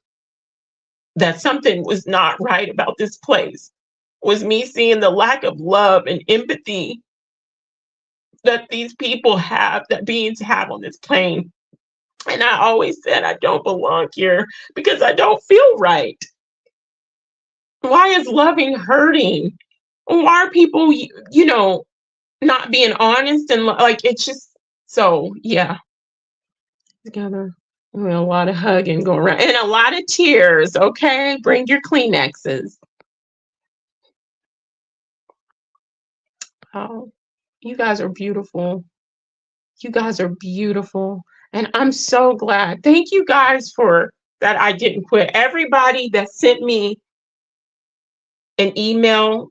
that something was not right about this place was me seeing the lack of love and empathy that these people have, that beings have on this plane. And I always said, I don't belong here because I don't feel right. Why is loving hurting? Why are people, not being honest and like it's just so yeah. Together. I mean, a lot of hugging going around and a lot of tears. Okay, bring your Kleenexes. Oh, you guys are beautiful. You guys are beautiful. And I'm so glad. Thank you guys for that. I didn't quit. Everybody that sent me an email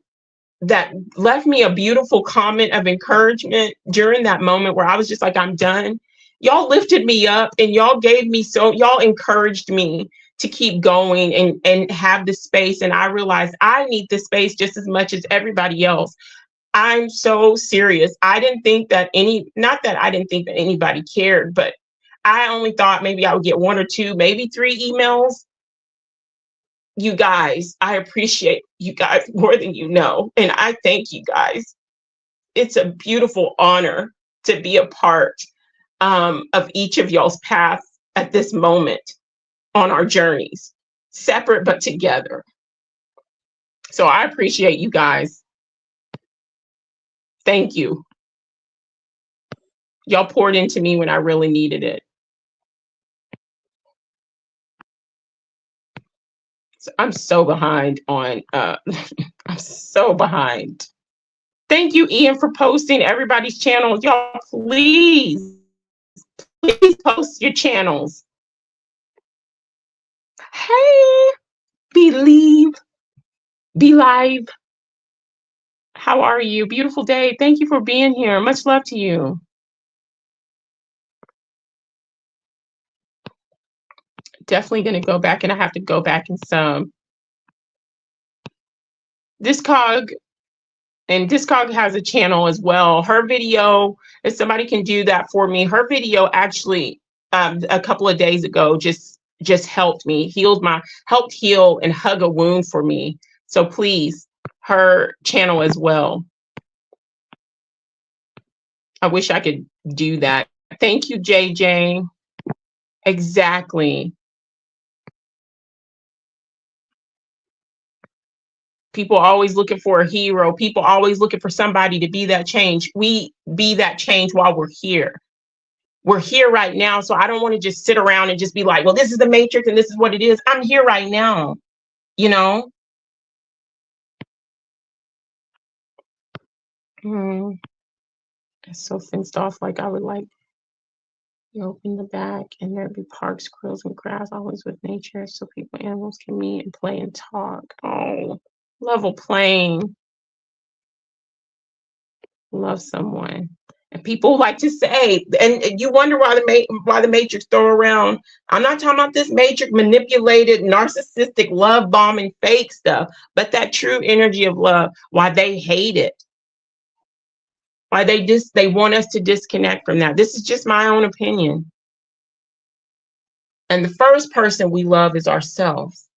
that left me a beautiful comment of encouragement during that moment where I was just like, I'm done. Y'all lifted me up and y'all encouraged me to keep going and have the space. And I realized I need this space just as much as everybody else. I'm so serious. Not that I didn't think that anybody cared, but I only thought maybe I would get 1 or 2, maybe 3 emails. You guys, I appreciate you guys more than you know. And I thank you guys. It's a beautiful honor to be a part of each of y'all's paths at this moment on our journeys, separate but together. So I appreciate you guys. Thank you. Y'all poured into me when I really needed it. So I'm so behind on, I'm so behind. Thank you, Ian, for posting everybody's channels. Y'all, please post your channels. Hey, believe, be live. How are you? Beautiful day. Thank you for being here. Much love to you. Definitely going to go back, and I have to go back and some. Discog has a channel as well. Her video, if somebody can do that for me, her video actually a couple of days ago just helped me, helped heal and hug a wound for me. So please, her channel as well. I wish I could do that. Thank you, JJ. Exactly. People always looking for a hero. People always looking for somebody to be that change. We be that change while we're here. We're here right now. So I don't want to just sit around and just be like, well, this is the matrix and this is what it is. I'm here right now, you know? It's so fenced off. Like I would like you open the back and there'd be parks, squirrels, and grass, always with nature, so people, animals can meet and play and talk. Oh, level playing. Love someone. And people like to say, and you wonder why the matrix throw around. I'm not talking about this matrix manipulated, narcissistic, love bombing, fake stuff, but that true energy of love. Why they hate it. Why they want us to disconnect from that. This is just my own opinion. And the first person we love is ourselves.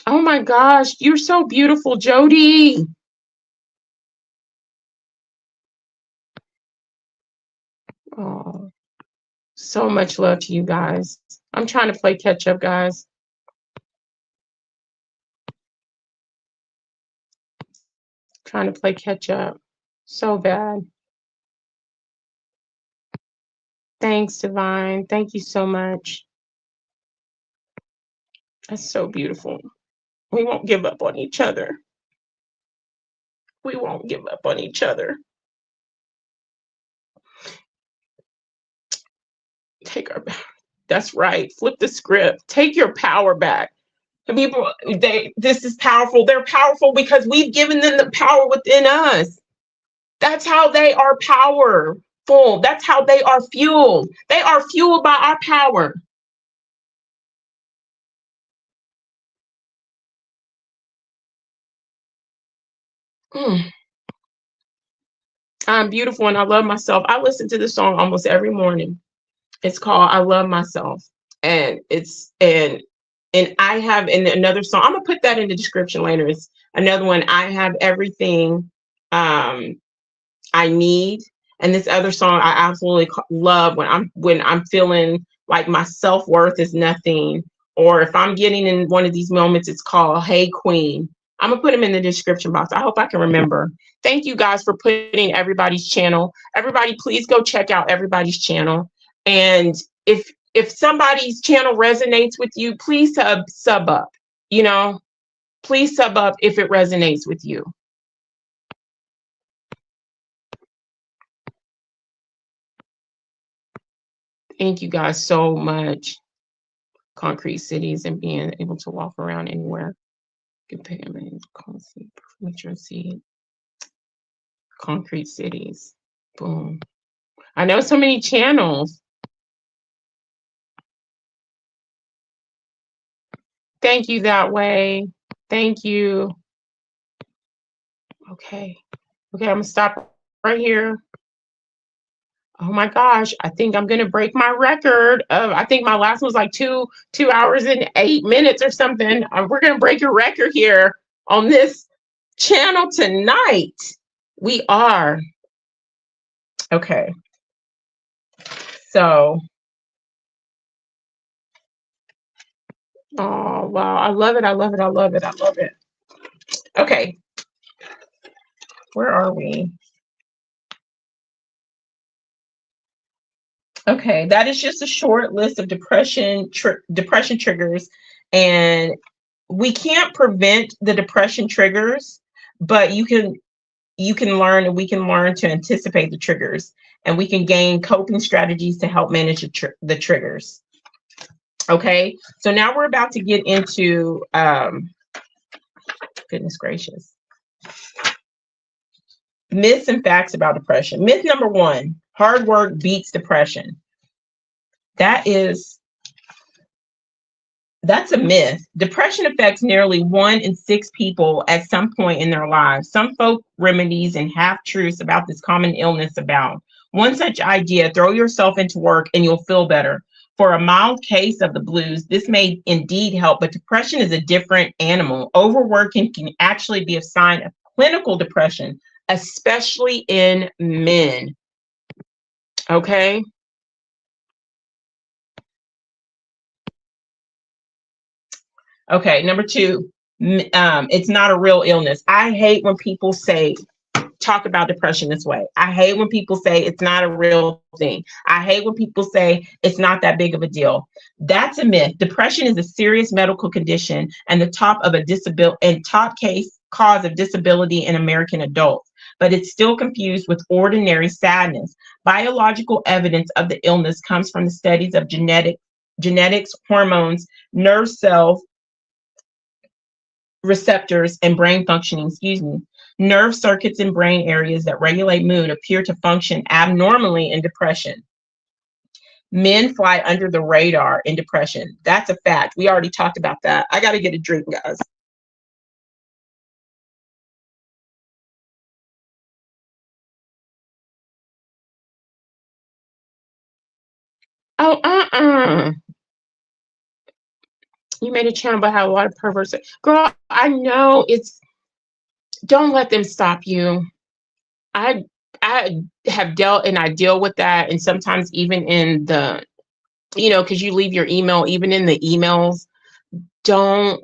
Oh my gosh, you're so beautiful, Jody. Oh, so much love to you guys. I'm trying to play catch up, guys. Trying to play catch up. So bad. Thanks, Divine. Thank you so much. That's so beautiful. We won't give up on each other. We won't give up on each other. Take our back. That's right. Flip the script. Take your power back. People, this is powerful. They're powerful because we've given them the power within us. That's how they are powerful. That's how they are fueled. They are fueled by our power. Mm. I'm beautiful and I love myself. I listen to this song almost every morning. It's called I Love Myself. And I have in another song, I'm gonna put that in the description later. It's another one. I have everything I need. And this other song I absolutely love when I'm feeling like my self-worth is nothing, or if I'm getting in one of these moments, it's called Hey Queen. I'm gonna put them in the description box. I hope I can remember. Thank you guys for putting everybody's channel. Everybody, please go check out everybody's channel. And if somebody's channel resonates with you, please sub up. You know, please sub up if it resonates with you. Thank you guys so much. Concrete cities and being able to walk around anywhere. Concrete cities. Boom. I know so many channels. Thank you that way. Thank you. Okay. Okay, I'm gonna stop right here. Oh my gosh, I think I'm gonna break my record of, I think my last one was like 2 hours and 8 minutes or something. We're gonna break a record here on this channel tonight. We are. Okay. So, oh wow, I love it. I love it. I love it. I love it. Okay. Where are we? Okay, that is just a short list of depression triggers, and we can't prevent the depression triggers, but you can learn, and we can learn to anticipate the triggers, and we can gain coping strategies to help manage the triggers. Okay, so now we're about to get into goodness gracious, myths and facts about depression. Myth number one: hard work beats depression. That's a myth. Depression affects nearly 1 in 6 people at some point in their lives. Some folk remedies and half truths about this common illness abound. One such idea: throw yourself into work and you'll feel better. For a mild case of the blues, this may indeed help, but depression is a different animal. Overworking can actually be a sign of clinical depression, especially in men. Okay. Okay. Number two, it's not a real illness. I hate when people talk about depression this way. I hate when people say it's not a real thing. I hate when people say it's not that big of a deal. That's a myth. Depression is a serious medical condition and the top case cause of disability in American adults, but it's still confused with ordinary sadness. Biological evidence of the illness comes from the studies of genetics, hormones, nerve cells, receptors, and brain functioning, nerve circuits in brain areas that regulate mood appear to function abnormally in depression. Men fly under the radar in depression. That's a fact. We already talked about that. I got to get a drink, guys. Oh, You made a channel but had a lot of perverts. Girl, I know don't let them stop you. I I have dealt and I deal with that. And sometimes even in the, because you leave your email, even in the emails, don't,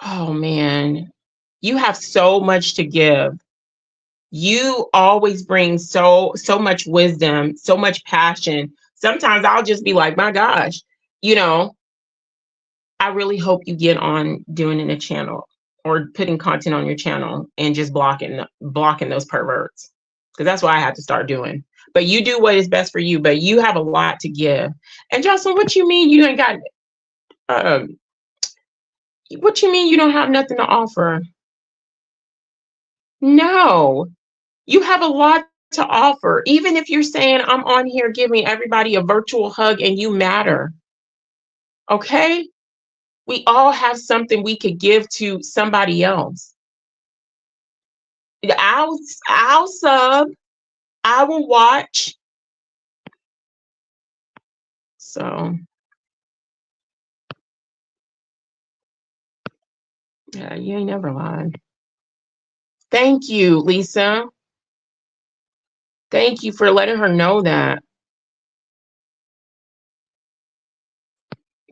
oh man, you have so much to give. You always bring so much wisdom, so much passion. Sometimes I'll just be like, my gosh, you know, I really hope you get on doing in a channel or putting content on your channel and just blocking those perverts. Because that's what I had to start doing. But you do what is best for you, but you have a lot to give. And Jocelyn, what you mean you ain't got um what you mean you don't have nothing to offer? No, you have a lot to offer. Even if you're saying I'm on here giving everybody a virtual hug and you matter. Okay? We all have something we could give to somebody else. I'll sub, I will watch. So yeah, you ain't never lied. Thank you, Lisa. Thank you for letting her know that.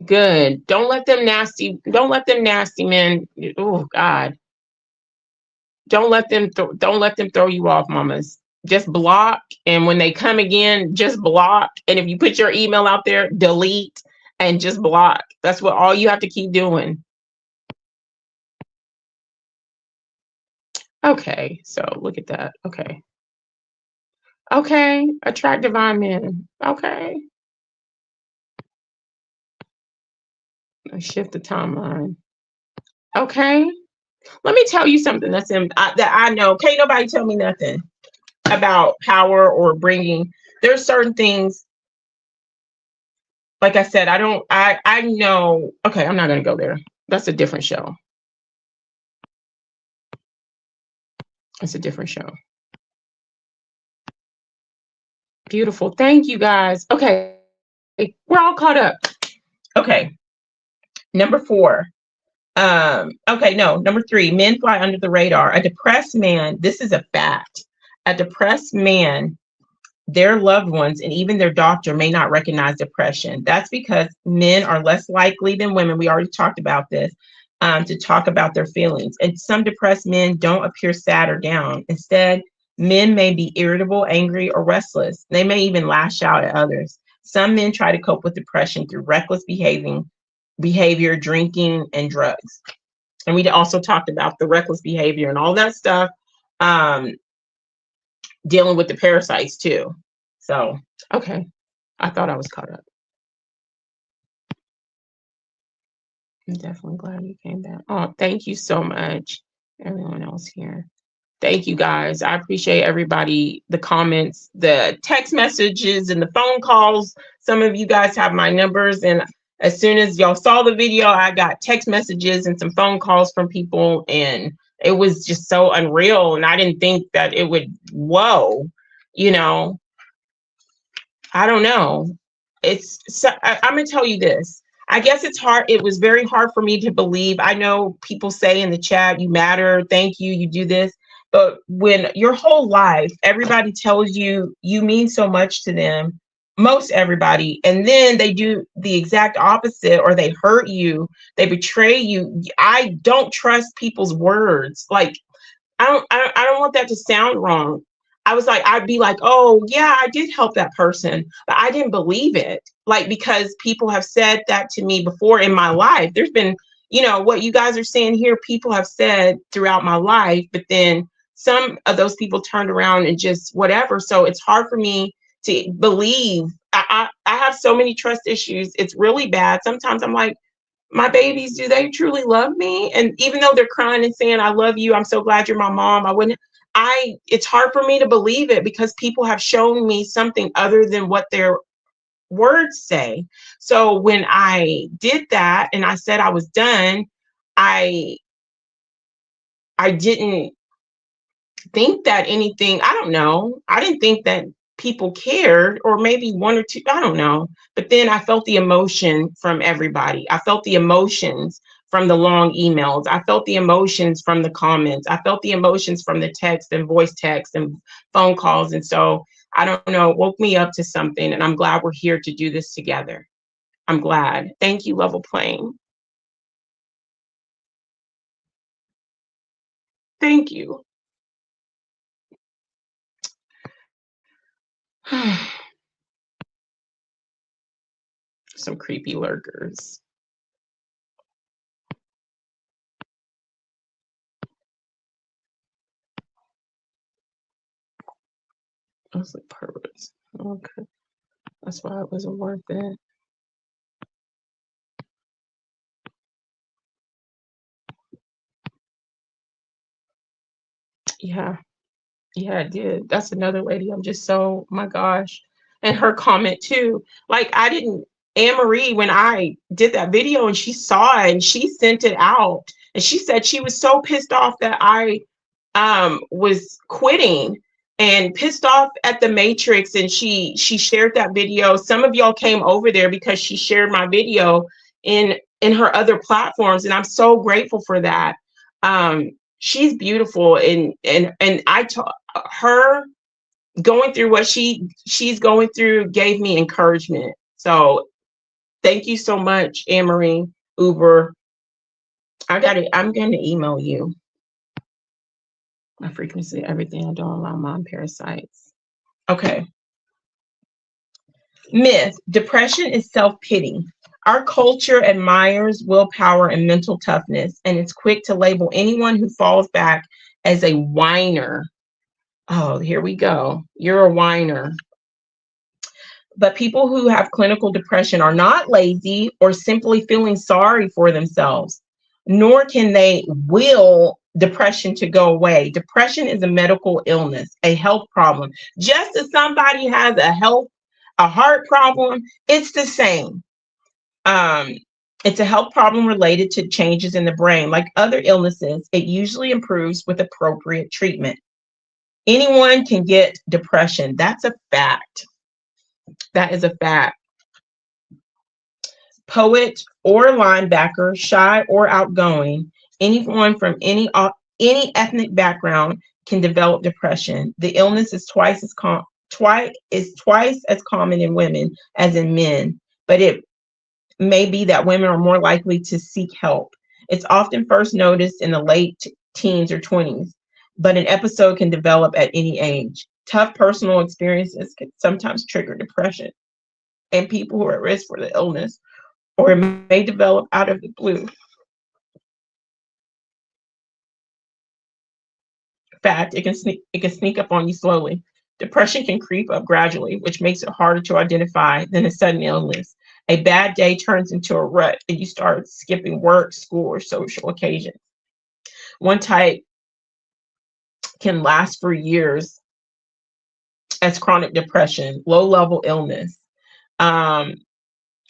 Good. Don't let them nasty men. Oh God. Don't let them throw you off, mamas. Just block. And when they come again, just block. And if you put your email out there, delete and just block. That's what all you have to keep doing. Okay, so look at that. Okay. Okay, attract divine men. Okay. Let's shift the timeline. Okay. Let me tell you something that I know. Can't nobody tell me nothing about power or bringing. There's certain things, like I said, I know. Okay, I'm not going to go there. That's a different show. It's a different show. Beautiful. Thank you guys. Okay. We're all caught up. Okay. Number 4. Okay, no, number 3, men fly under the radar. A depressed man, this is a fact. A depressed man, their loved ones and even their doctor may not recognize depression. That's because men are less likely than women. We already talked about this, to talk about their feelings. And some depressed men don't appear sad or down. Instead, men may be irritable, angry, or restless. They may even lash out at others. Some men try to cope with depression through reckless behavior, drinking, and drugs. And we also talked about the reckless behavior and all that stuff, dealing with the parasites too. So, okay. I thought I was caught up. I'm definitely glad you came back. Oh, thank you so much, everyone else here. Thank you guys. I appreciate everybody, the comments, the text messages, and the phone calls. Some of you guys have my numbers, and as soon as y'all saw the video, I got text messages and some phone calls from people, and it was just so unreal. And I didn't think that it would, whoa, I don't know. I'm gonna tell you this. I guess it's hard. It was very hard for me to believe. I know people say in the chat, you matter, thank you, you do this. But when your whole life, everybody tells you you mean so much to them, most everybody, and then they do the exact opposite, or they hurt you, they betray you. I don't trust people's words. Like, I don't want that to sound wrong. I'd be like, oh yeah, I did help that person, but I didn't believe it. Like, because people have said that to me before in my life. There's been, what you guys are saying here, people have said throughout my life, but then some of those people turned around and just whatever. So it's hard for me to believe. I have so many trust issues. It's really bad. Sometimes I'm like, my babies, do they truly love me? And even though they're crying and saying, I love you, I'm so glad you're my mom, it's hard for me to believe it, because people have shown me something other than what their words say. So when I did that and I said I was done, I didn't think that anything, I don't know. I didn't think that people cared, or maybe one or two, I don't know. But then I felt the emotion from everybody. I felt the emotions from the long emails. I felt the emotions from the comments. I felt the emotions from the text and voice text and phone calls. And so I don't know, it woke me up to something, and I'm glad we're here to do this together. I'm glad. Thank you, Level Playing. Thank you. Some creepy lurkers. I was like, perverts. Okay. That's why it wasn't worth it. Yeah. Yeah, it did. That's another lady. I'm just so, my gosh. And her comment too. Like, I didn't, Anne Marie, when I did that video and she saw it and she sent it out, and she said she was so pissed off that I was quitting and pissed off at the Matrix, and she shared that video. Some of y'all came over there because she shared my video in her other platforms, and I'm so grateful for that. She's beautiful, and I taught her, going through what she's going through gave me encouragement. So thank you so much, Anne Marie Uber. I'm going to email you my frequency, everything. I don't allow mom parasites. Okay. Myth: depression is self-pity. Our culture admires willpower and mental toughness, and it's quick to label anyone who falls back as a whiner. Oh, here we go. You're a whiner. But people who have clinical depression are not lazy or simply feeling sorry for themselves, nor can they will depression to go away. Depression is a medical illness, a health problem. Just as somebody has a heart problem, it's the same. It's a health problem related to changes in the brain. Like other illnesses, it usually improves with appropriate treatment. Anyone can get depression. That's a fact. That is a fact. Poet or linebacker, shy or outgoing, anyone from any ethnic background can develop depression. The illness is twice as common in women as in men, but it may be that women are more likely to seek help. It's often first noticed in the late teens or 20s, but an episode can develop at any age. Tough personal experiences can sometimes trigger depression in people who are at risk for the illness, or it may develop out of the blue. Fact, it can sneak up on you slowly. Depression can creep up gradually, which makes it harder to identify than a sudden illness. A bad day turns into a rut, and you start skipping work, school, or social occasions. One type can last for years as chronic depression, low-level illness.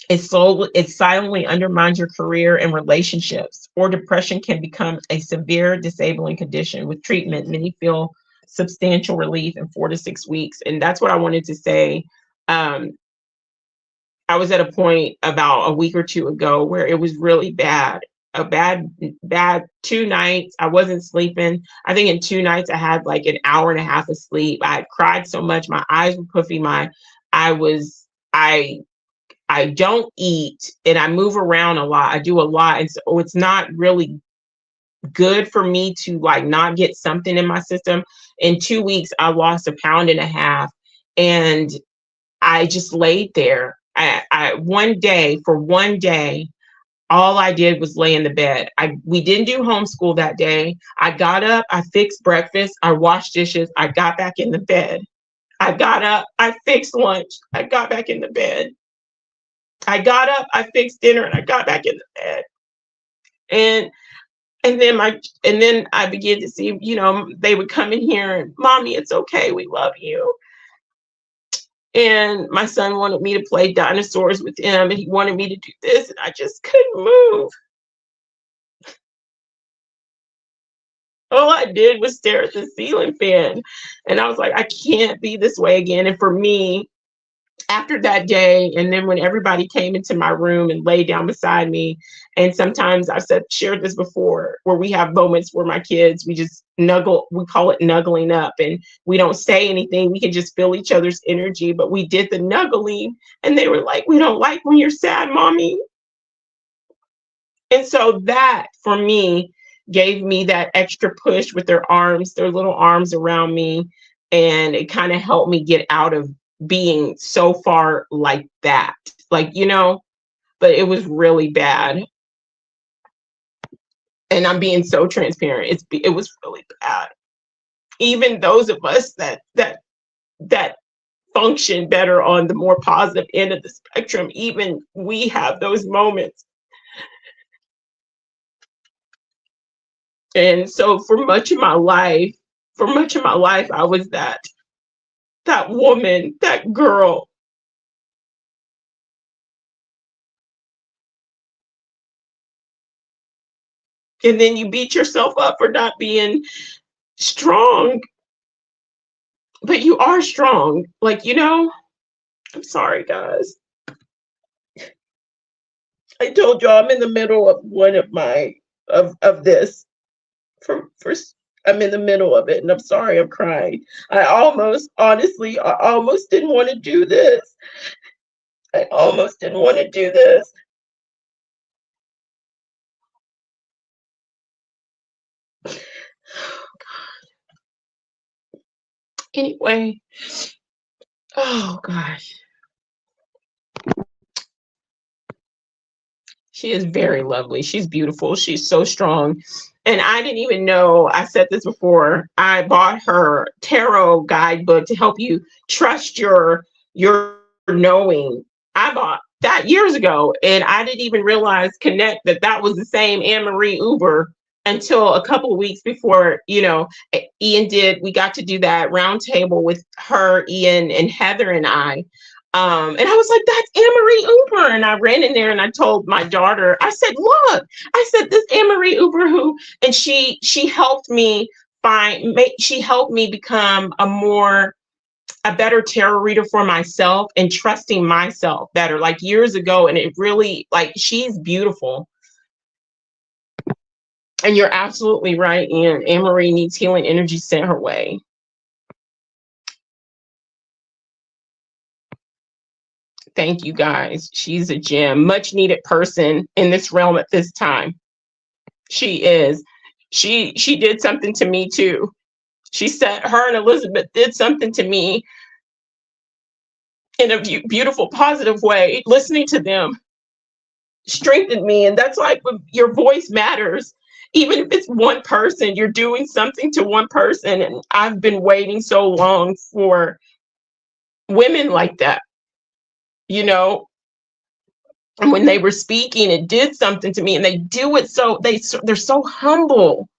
It silently undermines your career and relationships, or depression can become a severe disabling condition. With treatment, many feel substantial relief in 4 to 6 weeks. And that's what I wanted to say. I was at a point about a week or two ago where it was really bad. A bad 2 nights. I wasn't sleeping. I think in 2 nights I had like an hour and a half of sleep. I had cried so much. My eyes were puffy. I don't eat, and I move around a lot. I do a lot. And so it's not really good for me to like not get something in my system. In 2 weeks, I lost 1.5 pounds, and I just laid there. For one day, all I did was lay in the bed. We didn't do homeschool that day. I got up, I fixed breakfast, I washed dishes, I got back in the bed. I got up, I fixed lunch, I got back in the bed. I got up, I fixed dinner, and I got back in the bed. And then I began to see, they would come in here and, Mommy, it's okay, we love you. And my son wanted me to play dinosaurs with him, and he wanted me to do this, and I just couldn't move. all I did was stare at the ceiling fan. And I was like, I can't be this way again. And for me, after that day, and then when everybody came into my room and laid down beside me, and sometimes I've shared this before, where we have moments where my kids, we just nuggle, we call it nuggling up, and we don't say anything, we can just feel each other's energy, but we did the nuggling, and they were like, we don't like when you're sad, mommy. And so that for me gave me that extra push with their arms, their little arms around me, and it kind of helped me get out of being so far like that, like, but it was really bad. And I'm being so transparent. It was really bad. Even those of us that function better on the more positive end of the spectrum, even we have those moments. And so for much of my life, I was that woman, that girl. And then you beat yourself up for not being strong. But you are strong. Like, I'm sorry, guys. I told y'all I'm in the middle of one of my of this. I'm in the middle of it, and I'm sorry I'm crying. Honestly, I almost didn't want to do this. I almost didn't want to do this. Anyway, oh gosh. She is very lovely. She's beautiful. She's so strong. And I didn't even know, I said this before, I bought her tarot guidebook to help you trust your knowing. I bought that years ago, and I didn't even realize that was the same Anne-Marie Uber until a couple of weeks before, we got to do that round table with her, Ian, and Heather and I. And I was like, that's Anne-Marie Uber. And I ran in there and I told my daughter, I said, look, this Anne-Marie Uber and she helped me become a better tarot reader for myself and trusting myself better, like years ago. And it really, like, she's beautiful. And you're absolutely right, Ian. Anne-Marie needs healing energy sent her way. Thank you, guys. She's a gem, much needed person in this realm at this time. She is. She did something to me too. She said her and Elizabeth did something to me in a beautiful, positive way. Listening to them strengthened me. And that's like, your voice matters. Even if it's one person, you're doing something to one person. And I've been waiting so long for women like that. And when they were speaking, it did something to me, and they do it they're so humble,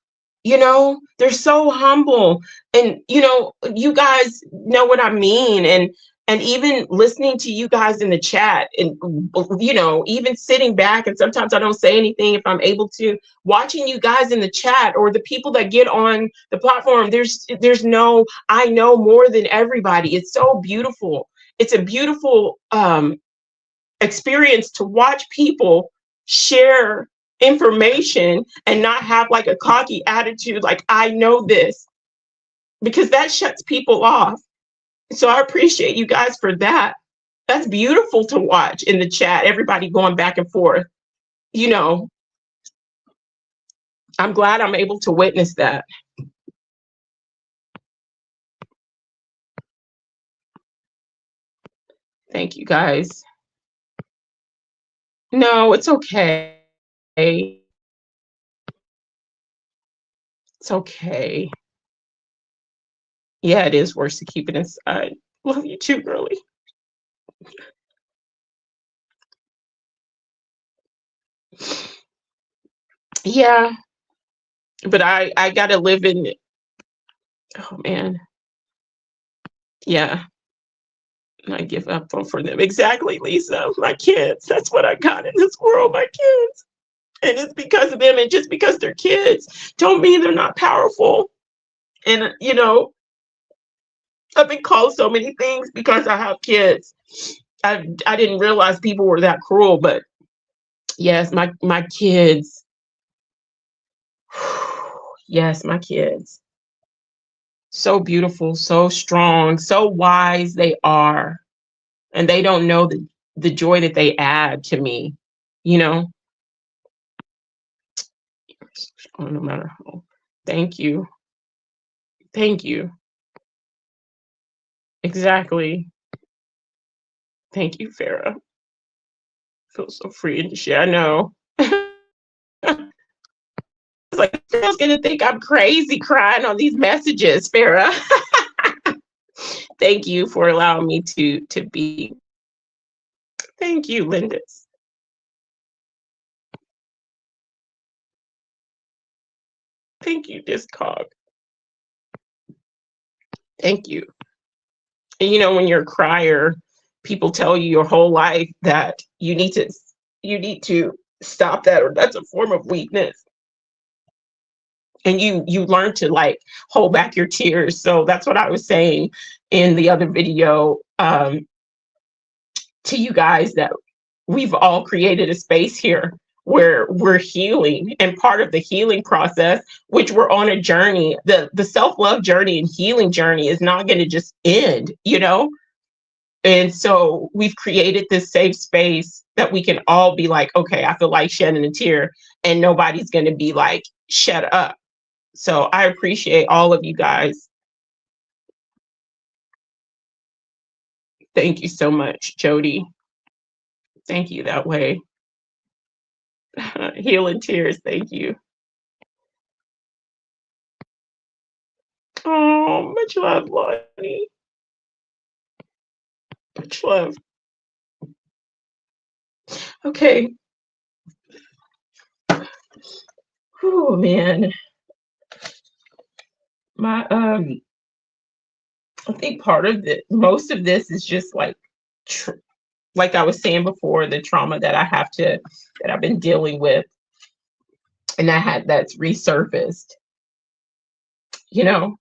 they're so humble. And, you guys know what I mean. And even listening to you guys in the chat and, even sitting back, and sometimes I don't say anything if I'm able to, watching you guys in the chat or the people that get on the platform, I know more than everybody. It's so beautiful. It's a beautiful, experience to watch people share information and not have like a cocky attitude, like, I know this, because that shuts people off. So I appreciate you guys for that. That's beautiful to watch in the chat, everybody going back and forth. I'm glad I'm able to witness that. Thank you, guys. No, it's okay. It's okay. Yeah, it is worse to keep it inside. Love you too, girly. Yeah, but I gotta live in it. Oh man. Yeah. I give up for them. Exactly, Lisa. My kids. That's what I got in this world, my kids. And it's because of them, and just because they're kids don't mean they're not powerful. And I've been called so many things because I have kids. I didn't realize people were that cruel, but yes, my kids. Yes, my kids. So beautiful, so strong, so wise they are. And they don't know the joy that they add to me, you know? Oh, no matter how. Thank you. Thank you. Exactly. Thank you, Farah. Feel so free to share. I know. It's like, girl's gonna think I'm crazy crying on these messages, Farah. Thank you for allowing me to be. Thank you, Lindis. Thank you, Discog. Thank you. And when you're a crier, people tell you your whole life that you need to stop that, or that's a form of weakness. And you learn to like hold back your tears. So that's what I was saying in the other video to you guys, that we've all created a space here where we're healing, and part of the healing process, which we're on a journey, the self-love journey and healing journey is not going to just end. And so we've created this safe space that we can all be like, okay, I feel like shedding a tear, and nobody's going to be like, shut up. So I appreciate all of you guys. Thank you so much, Jody. Thank you that way. Healing tears. Thank you. Oh, much love, Lonnie. Much love. Okay. Oh man. I think most of this is just like I was saying before, the trauma that I've been dealing with, and that's resurfaced, and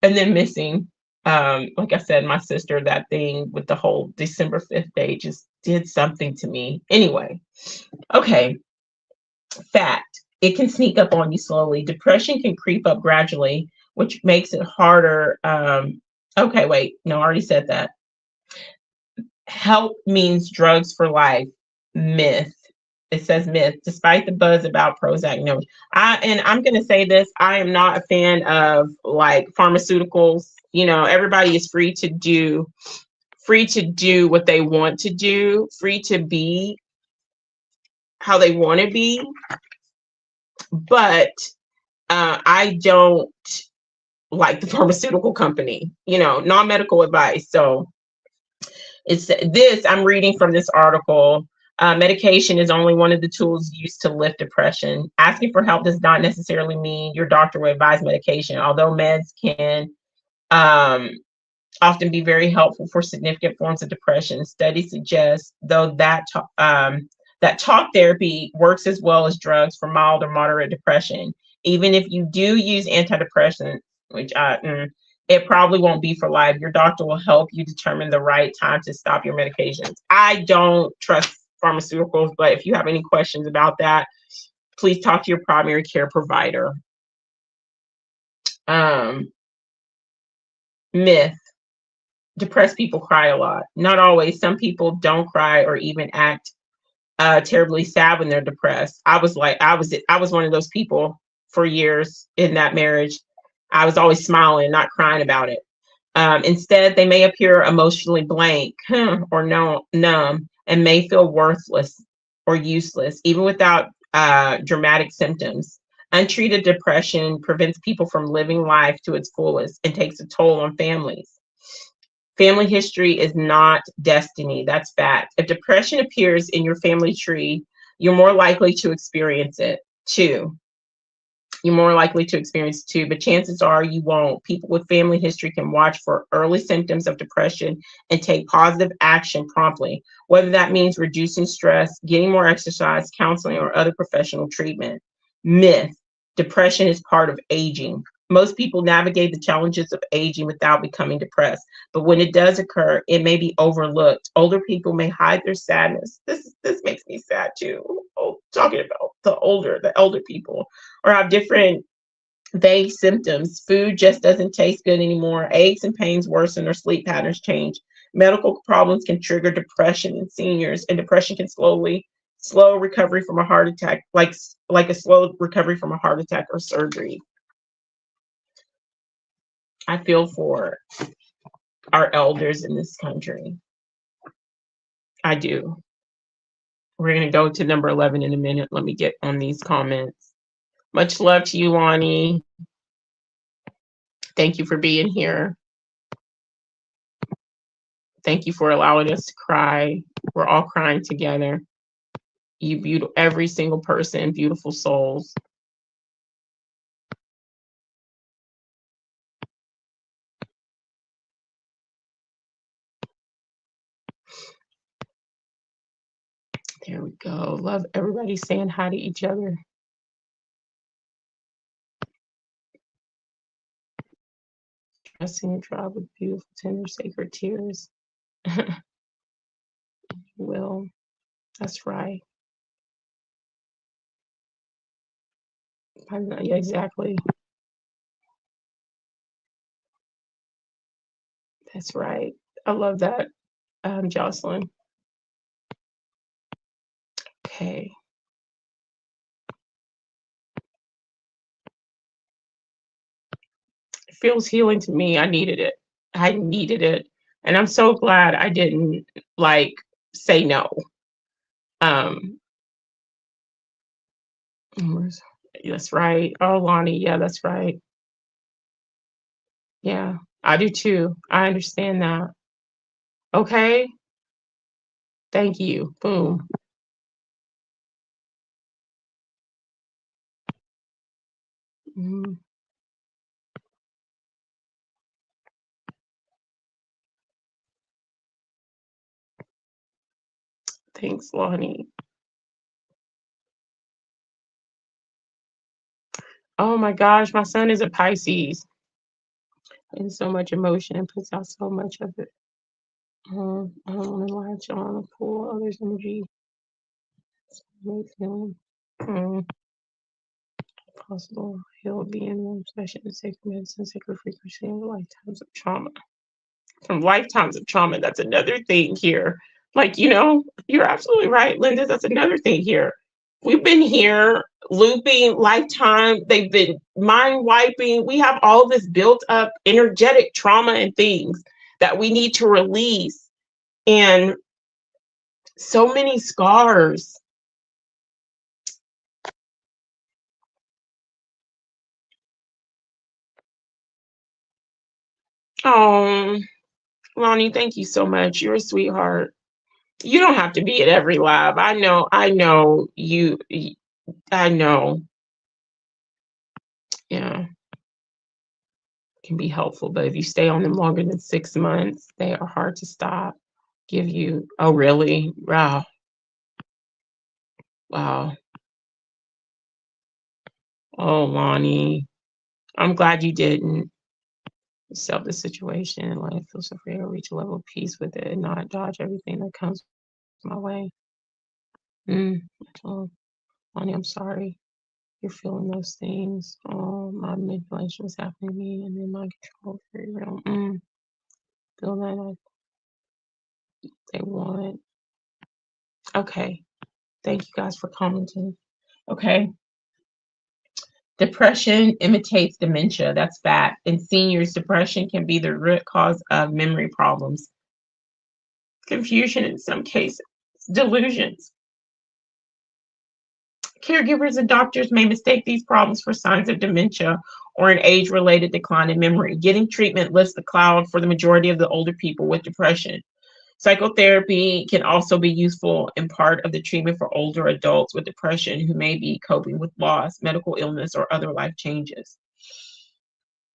then missing, like I said, my sister, that thing with the whole December 5th date just did something to me. Anyway, okay. Fact, it can sneak up on you slowly. Depression can creep up gradually, which makes it harder. Okay, wait, no, I already said that. Help means drugs for life. Myth. It says myth. Despite the buzz about Prozac, no. I'm gonna say this. I am not a fan of like pharmaceuticals. Everybody is free to do what they want to do, free to be how they want to be. But I don't like the pharmaceutical company, non-medical advice. So I'm reading from this article. Medication is only one of the tools used to lift depression. Asking for help does not necessarily mean your doctor will advise medication, although meds can often be very helpful for significant forms of depression. Studies suggest, though, that talk therapy works as well as drugs for mild or moderate depression. Even if you do use antidepressants, which it probably won't be for life. Your doctor will help you determine the right time to stop your medications. I don't trust pharmaceuticals, but if you have any questions about that, please talk to your primary care provider. Myth. Depressed people cry a lot. Not always. Some people don't cry or even act terribly sad when they're depressed. I was one of those people for years in that marriage. I was always smiling, not crying about it. Instead, they may appear emotionally blank or numb, and may feel worthless or useless, even without dramatic symptoms. Untreated depression prevents people from living life to its fullest and takes a toll on families. Family history is not destiny. That's fact. If depression appears in your family tree, you're more likely to experience it too. you're more likely to experience it too, but chances are you won't. People with family history can watch for early symptoms of depression and take positive action promptly, whether that means reducing stress, getting more exercise, counseling, or other professional treatment. Myth: depression is part of aging. Most people navigate the challenges of aging without becoming depressed, but when it does occur, it may be overlooked. Older people may hide their sadness. This makes me sad too. Oh, talking about the elder people, or have different vague symptoms. Food just doesn't taste good anymore. Aches and pains worsen, or sleep patterns change. Medical problems can trigger depression in seniors, and depression can slow recovery from a heart attack, like a slow recovery from a heart attack or surgery. I feel for our elders in this country. I do. We're going to go to number 11 in a minute. Let me get on these comments. Much love to you, Lonnie. Thank you for being here. Thank you for allowing us to cry. We're all crying together. You beautiful, every single person, beautiful souls. There we go. Love everybody saying hi to each other. Dressing a drop with beautiful, tender, sacred tears. Will. That's right. Yeah, exactly. That's right. I love that, Jocelyn. Okay. It feels healing to me. I needed it. I needed it. And I'm so glad I didn't say no. That's right. Oh, Lonnie. Yeah, that's right. Yeah, I do too. I understand that. Okay. Thank you. Boom. Mm. Thanks, Lonnie. Oh my gosh, my son is a Pisces. And so much emotion and puts out so much of it. I don't want to latch on and pull others' energy. Feeling possible. He'll be in one session, sacred medicine, sacred frequency, and lifetimes of trauma. From lifetimes of trauma, that's another thing here. You're absolutely right, Linda. That's another thing here. We've been here looping lifetime. They've been mind wiping. We have all this built up energetic trauma and things that we need to release. And so many scars. Oh, Lonnie, thank you so much. You're a sweetheart. You don't have to be at every lab. I know you. I know. Yeah, can be helpful, but if you stay on them longer than 6 months, they are hard to stop. Give you. Oh, really? Wow. Wow. Oh, Lonnie, I'm glad you didn't accept the situation. I feel so free to reach a level of peace with it and not dodge everything that comes my way. Oh, Lonnie, I'm sorry. You're feeling those things. Oh, my manipulation was happening to me, and then my control very real. Feel that they want. Okay. Thank you guys for commenting. Okay. Depression imitates dementia. That's fact. In seniors, depression can be the root cause of memory problems, confusion in some cases, delusions. Caregivers and doctors may mistake these problems for signs of dementia or an age-related decline in memory. Getting treatment lifts the cloud for the majority of the older people with depression. Psychotherapy can also be useful in part of the treatment for older adults with depression who may be coping with loss, medical illness, or other life changes.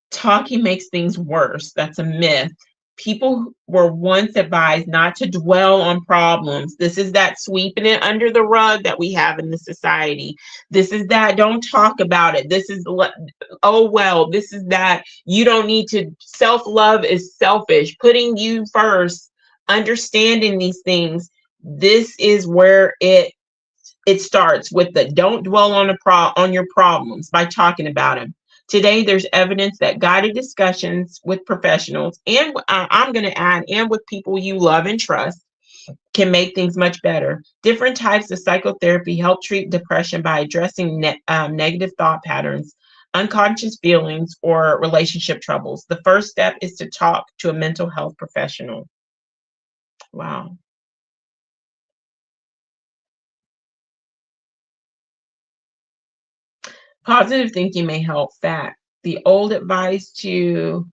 Talking makes things worse. That's a myth. People were once advised not to dwell on problems. This is that sweeping it under the rug that we have in the society. This is that don't talk about it. This is, oh, well, this is that you don't need to, self-love is selfish. Putting you first, understanding these things. This is where it starts with the don't dwell on on your problems by talking about them. Today, there's evidence that guided discussions with professionals, and I'm going to add, and with people you love and trust, can make things much better. Different types of psychotherapy help treat depression by addressing negative thought patterns, unconscious feelings, or relationship troubles. The first step is to talk to a mental health professional. Wow. Positive thinking may help. Fact. The old advice to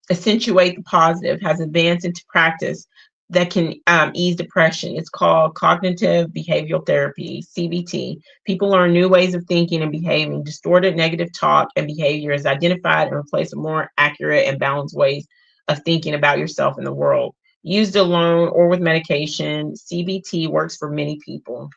accentuate the positive has advanced into practice that can ease depression. It's called cognitive behavioral therapy, CBT. People learn new ways of thinking and behaving. Distorted negative talk and behavior is identified and replaced with more accurate and balanced ways of thinking about yourself and the world. Used alone or with medication, CBT works for many people.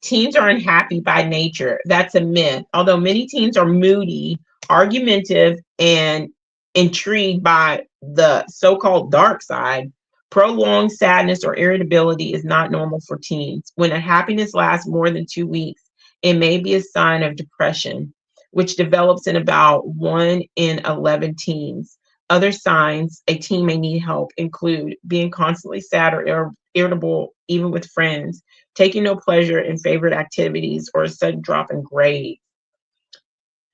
Teens are unhappy by nature. That's a myth. Although many teens are moody, argumentative, and intrigued by the so-called dark side, prolonged sadness or irritability is not normal for teens. When unhappiness lasts more than 2 weeks, it may be a sign of depression, which develops in about 1 in 11 teens. Other signs a teen may need help include being constantly sad or irritable, even with friends, taking no pleasure in favorite activities, or a sudden drop in grades.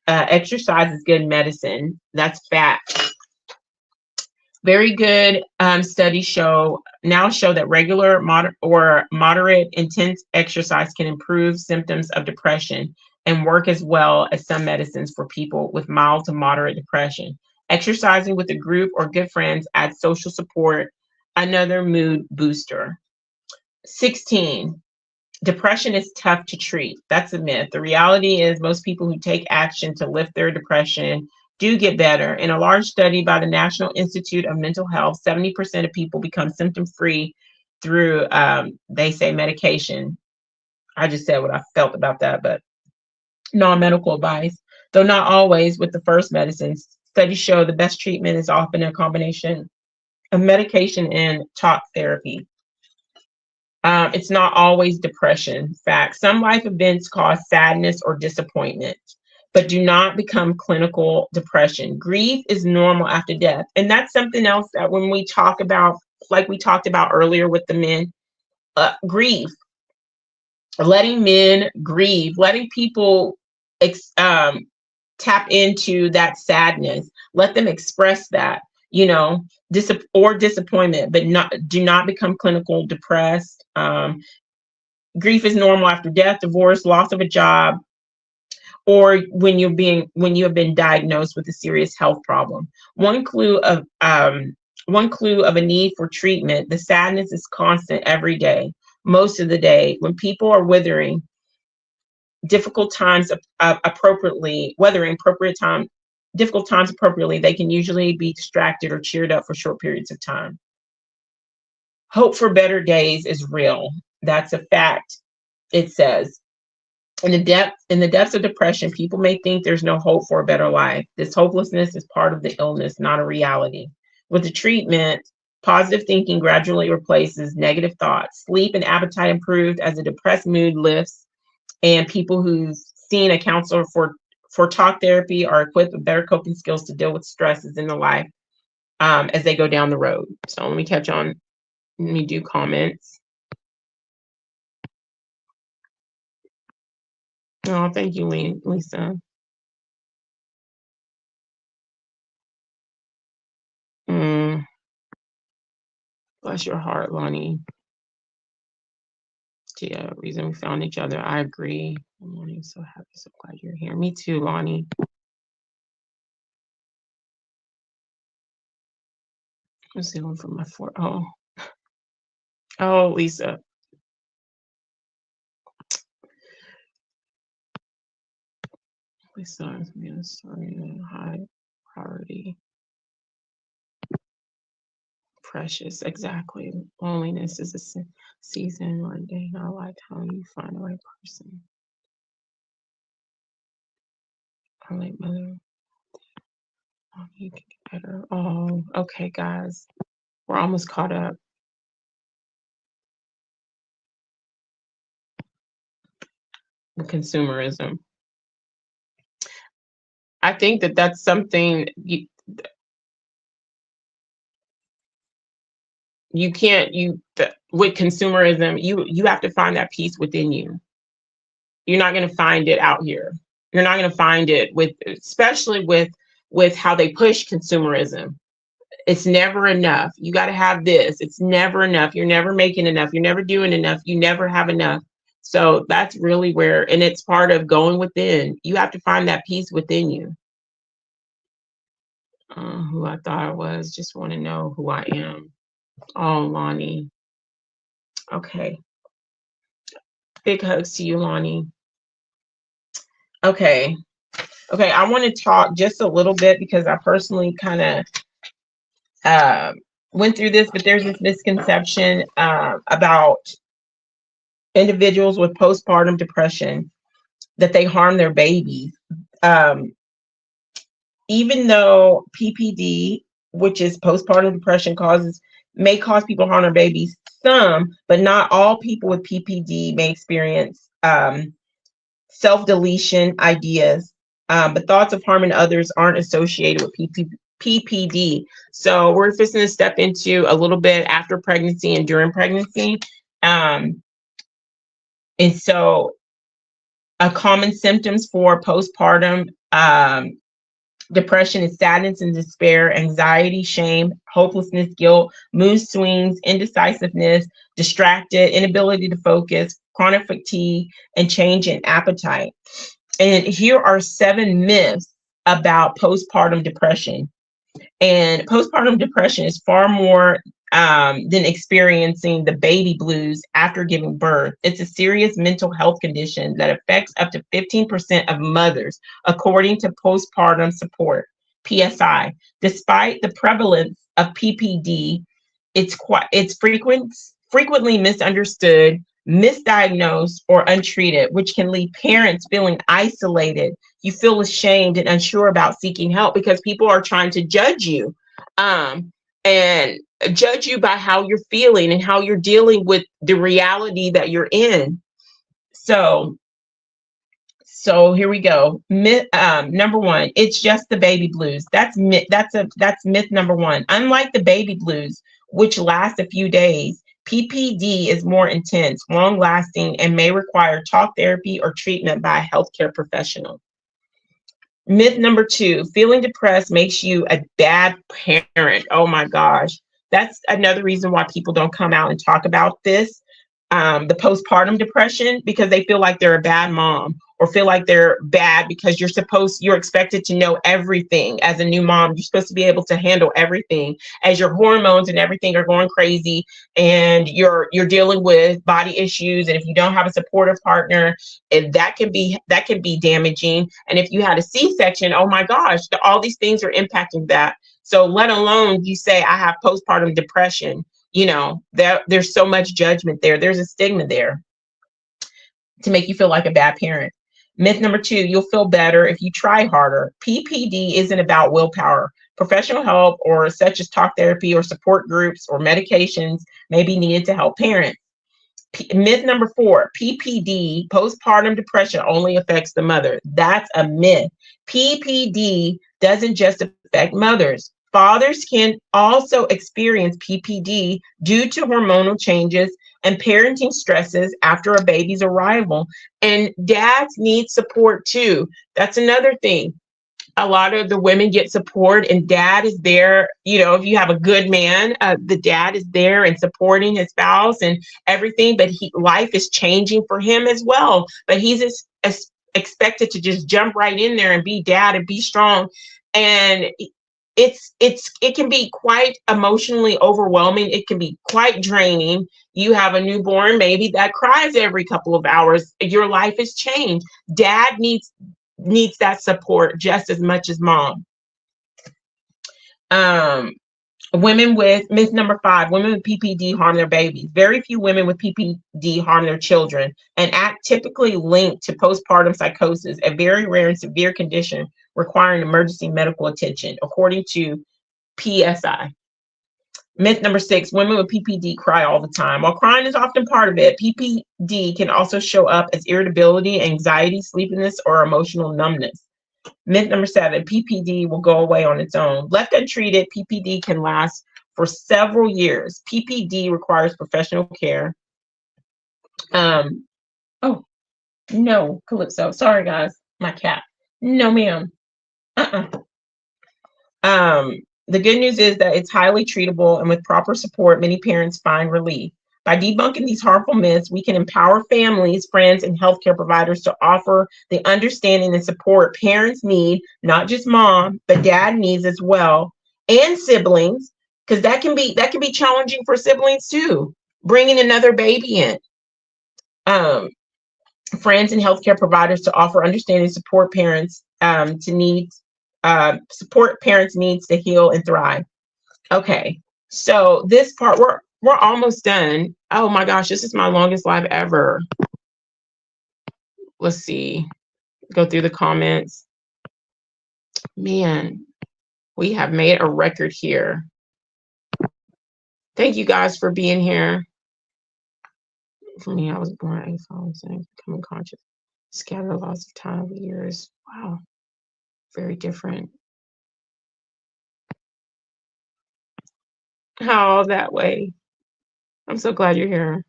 Exercise is good medicine. That's fact. Very good studies now show that regular moderate intense exercise can improve symptoms of depression and work as well as some medicines for people with mild to moderate depression. Exercising with a group or good friends adds social support, another mood booster. 16. Depression is tough to treat. That's a myth. The reality is most people who take action to lift their depression do get better. In a large study by the National Institute of Mental Health, 70% of people become symptom-free through, they say, medication. I just said what I felt about that, but non-medical advice, though not always with the first medicines. Studies show the best treatment is often a combination of medication and talk therapy. It's not always depression. In fact, some life events cause sadness or disappointment, but do not become clinical depression. Grief is normal after death. And that's something else that when we talk about, like we talked about earlier with the men, grief, letting men grieve, letting people tap into that sadness, let them express that, disappointment, but do not become clinical depressed. Grief is normal after death, divorce, loss of a job, or when you have been diagnosed with a serious health problem. One clue of a need for treatment: the sadness is constant every day, most of the day. When people are weathering difficult times appropriately, they can usually be distracted or cheered up for short periods of time. Hope for better days is real. That's a fact. It says, in the depths of depression, people may think there's no hope for a better life. This hopelessness is part of the illness, not a reality. With the treatment, positive thinking gradually replaces negative thoughts. Sleep and appetite improved as the depressed mood lifts, and people who've seen a counselor for talk therapy are equipped with better coping skills to deal with stresses in their life as they go down the road. So let me do comments. Oh, thank you, Lisa. Bless your heart, Lonnie. Yeah, reason we found each other. I agree. Good morning. So happy. So glad you're here. Me too, Lonnie. Let's see one from my four. Oh, Lisa. Lisa, sorry, high priority. Precious, exactly. Loneliness is a season or a day, not a lifetime. You find the right person. I like mother. Oh, you can get better. Oh, okay, guys. We're almost caught up. The consumerism. I think that that's something you can't with consumerism. You have to find that peace within you. You're not going to find it out here. You're not going to find it especially with how they push consumerism. It's never enough. You got to have this. It's never enough. You're never making enough. You're never doing enough. You never have enough. So that's really where, and it's part of going within. You have to find that peace within you. Who I thought I was, just want to know who I am. Oh, Lonnie. Okay. Big hugs to you, Lonnie. Okay. Okay, I want to talk just a little bit because I personally kind of went through this, but there's this misconception about individuals with postpartum depression that they harm their babies. Even though PPD, which is postpartum depression, may cause people to harm their babies, some, but not all people with PPD may experience self-deletion ideas, but thoughts of harming others aren't associated with PPD. So we're just going to step into a little bit after pregnancy and during pregnancy. And so common symptoms for postpartum depression is sadness and despair, anxiety, shame, hopelessness, guilt, mood swings, indecisiveness, distracted, inability to focus, chronic fatigue, and change in appetite. And here are 7 myths about postpartum depression. And postpartum depression is far more than experiencing the baby blues after giving birth. It's a serious mental health condition that affects up to 15% of mothers, according to Postpartum Support, PSI. Despite the prevalence of PPD, it's frequently misunderstood, misdiagnosed, or untreated, which can leave parents feeling isolated. You feel ashamed and unsure about seeking help because people are trying to judge you, and judge you by how you're feeling and how you're dealing with the reality that you're in. So here we go. Myth number 1, it's just the baby blues. That's myth number 1. Unlike the baby blues, which last a few days, PPD is more intense, long-lasting, and may require talk therapy or treatment by a healthcare professional. Myth number 2, feeling depressed makes you a bad parent. Oh my gosh. That's another reason why people don't come out and talk about this, the postpartum depression, because they feel like they're a bad mom or feel like they're bad because you're expected to know everything as a new mom. You're supposed to be able to handle everything as your hormones and everything are going crazy and you're dealing with body issues. And if you don't have a supportive partner, and that can be damaging. And if you had a C-section, oh my gosh, all these things are impacting that. So let alone you say I have postpartum depression, there's so much judgment there. There's a stigma there to make you feel like a bad parent. Myth number 2, you'll feel better if you try harder. PPD isn't about willpower. Professional help or such as talk therapy or support groups or medications may be needed to help parents. Myth number 4, PPD, postpartum depression, only affects the mother. That's a myth. PPD doesn't just affect mothers. Fathers can also experience PPD due to hormonal changes and parenting stresses after a baby's arrival. And dads need support too. That's another thing. A lot of the women get support and dad is there. If you have a good man, the dad is there and supporting his spouse and everything, but life is changing for him as well. But he's expected to just jump right in there and be dad and be strong. And it can be quite emotionally overwhelming. It can be quite draining. You have a newborn baby that cries every couple of hours. Your life has changed. Dad needs that support just as much as mom. Women with myth number 5, women with PPD harm their babies. Very few women with PPD harm their children, an act typically linked to postpartum psychosis, a very rare and severe condition requiring emergency medical attention, according to PSI. Myth number 6, women with PPD cry all the time. While crying is often part of it, PPD can also show up as irritability, anxiety, sleepiness, or emotional numbness. Myth number 7, PPD will go away on its own. Left untreated, PPD can last for several years. PPD requires professional care. Oh, no, Calypso. Sorry, guys. My cat. No, ma'am. The good news is that it's highly treatable, and with proper support, many parents find relief. By debunking these harmful myths, we can empower families, friends, and healthcare providers to offer the understanding and support parents need, not just mom, but dad needs as well, and siblings, because that can be challenging for siblings too, bringing another baby in. Friends and healthcare providers to offer understanding, support parents support parents' needs to heal and thrive. Okay, so this part we're almost done. Oh my gosh, this is my longest live ever. Let's see, go through the comments. Man, we have made a record here. Thank you guys for being here. For me, I was born at 8 saying becoming conscious, scattered lots of time over years. Wow, very different. How that way? I'm so glad you're here.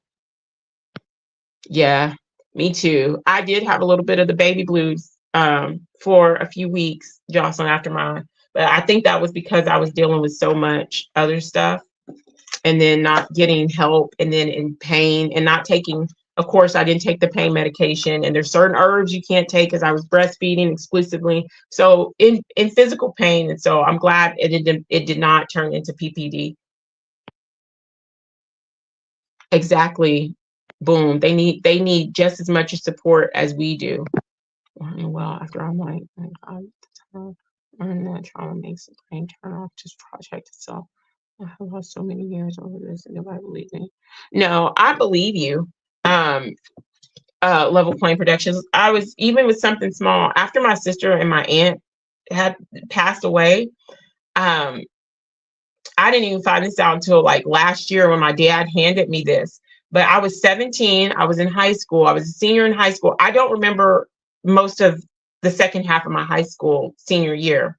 Yeah, me too. I did have a little bit of the baby blues for a few weeks, Jocelyn, after mine. But I think that was because I was dealing with so much other stuff and then not getting help and then in pain and not taking, of course, I didn't take the pain medication, and there's certain herbs you can't take because I was breastfeeding exclusively. So in physical pain. And so I'm glad it did not turn into PPD. Exactly. Boom. They need just as much support as we do. Well, after I'm like, that trauma makes the brain turn off, just project itself. I have lost so many years over this, and nobody believes me. No, I believe you. Level Plane Productions. I was, even with something small, after my sister and my aunt had passed away, I didn't even find this out until like last year when my dad handed me this. But I was 17. I was in high school. I was a senior in high school. I don't remember most of the second half of my high school senior year.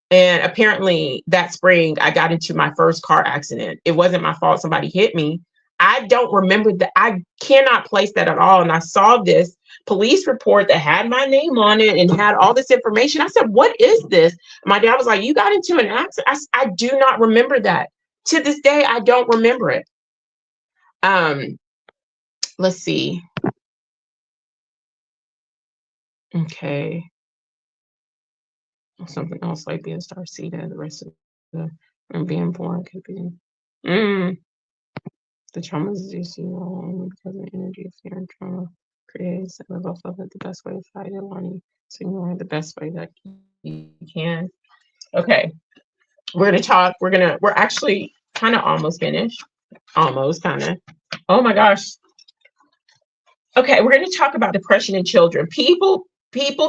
And apparently that spring, I got into my first car accident. It wasn't my fault. Somebody hit me. I don't remember that. I cannot place that at all. And I saw this police report that had my name on it and had all this information. I said, what is this? My dad was like, you got into an accident? I do not remember that. To this day, I don't remember it. Let's see. Okay. Something else like being star seeded, the rest of the and being born could be. The traumas you see only because of the energy of fear and trauma creates, and above all, the best way to fight it, learning signaling the best way that you can. Okay, we're gonna talk. We're actually kind of almost finished. Almost kind of. Oh my gosh. Okay, we're gonna talk about depression in children. People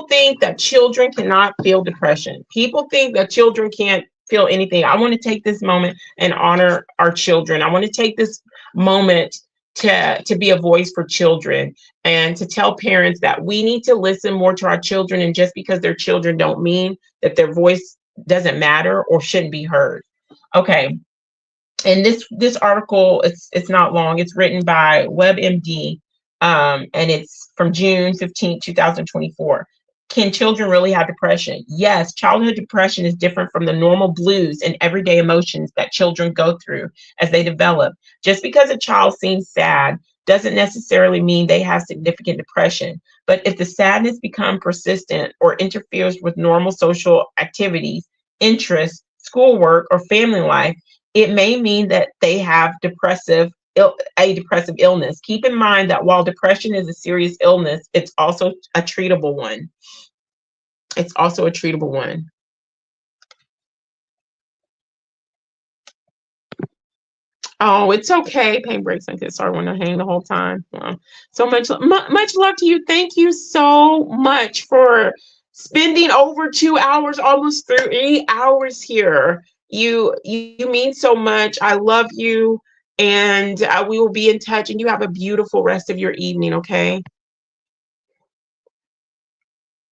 think that children cannot feel depression. People think that children can't feel anything. I want to take this moment and honor our children. I want to take this moment to be a voice for children and to tell parents that we need to listen more to our children, and just because they're children don't mean that their voice doesn't matter or shouldn't be heard. Okay. And this article, it's not long. It's written by WebMD, and it's from June 15, 2024. Can children really have depression? Yes, childhood depression is different from the normal blues and everyday emotions that children go through as they develop. Just because a child seems sad doesn't necessarily mean they have significant depression. But if the sadness becomes persistent or interferes with normal social activities, interests, schoolwork, or family life, it may mean that they have a depressive illness. Keep in mind that while depression is a serious illness, it's also a treatable one. It's also a treatable one. Oh, it's okay. Pain breaks like this. Sorry, when I hang the whole time. So much love to you. Thank you so much for spending over 2 hours, almost 3 hours here. You mean so much. I love you, and we will be in touch. And you have a beautiful rest of your evening. Okay.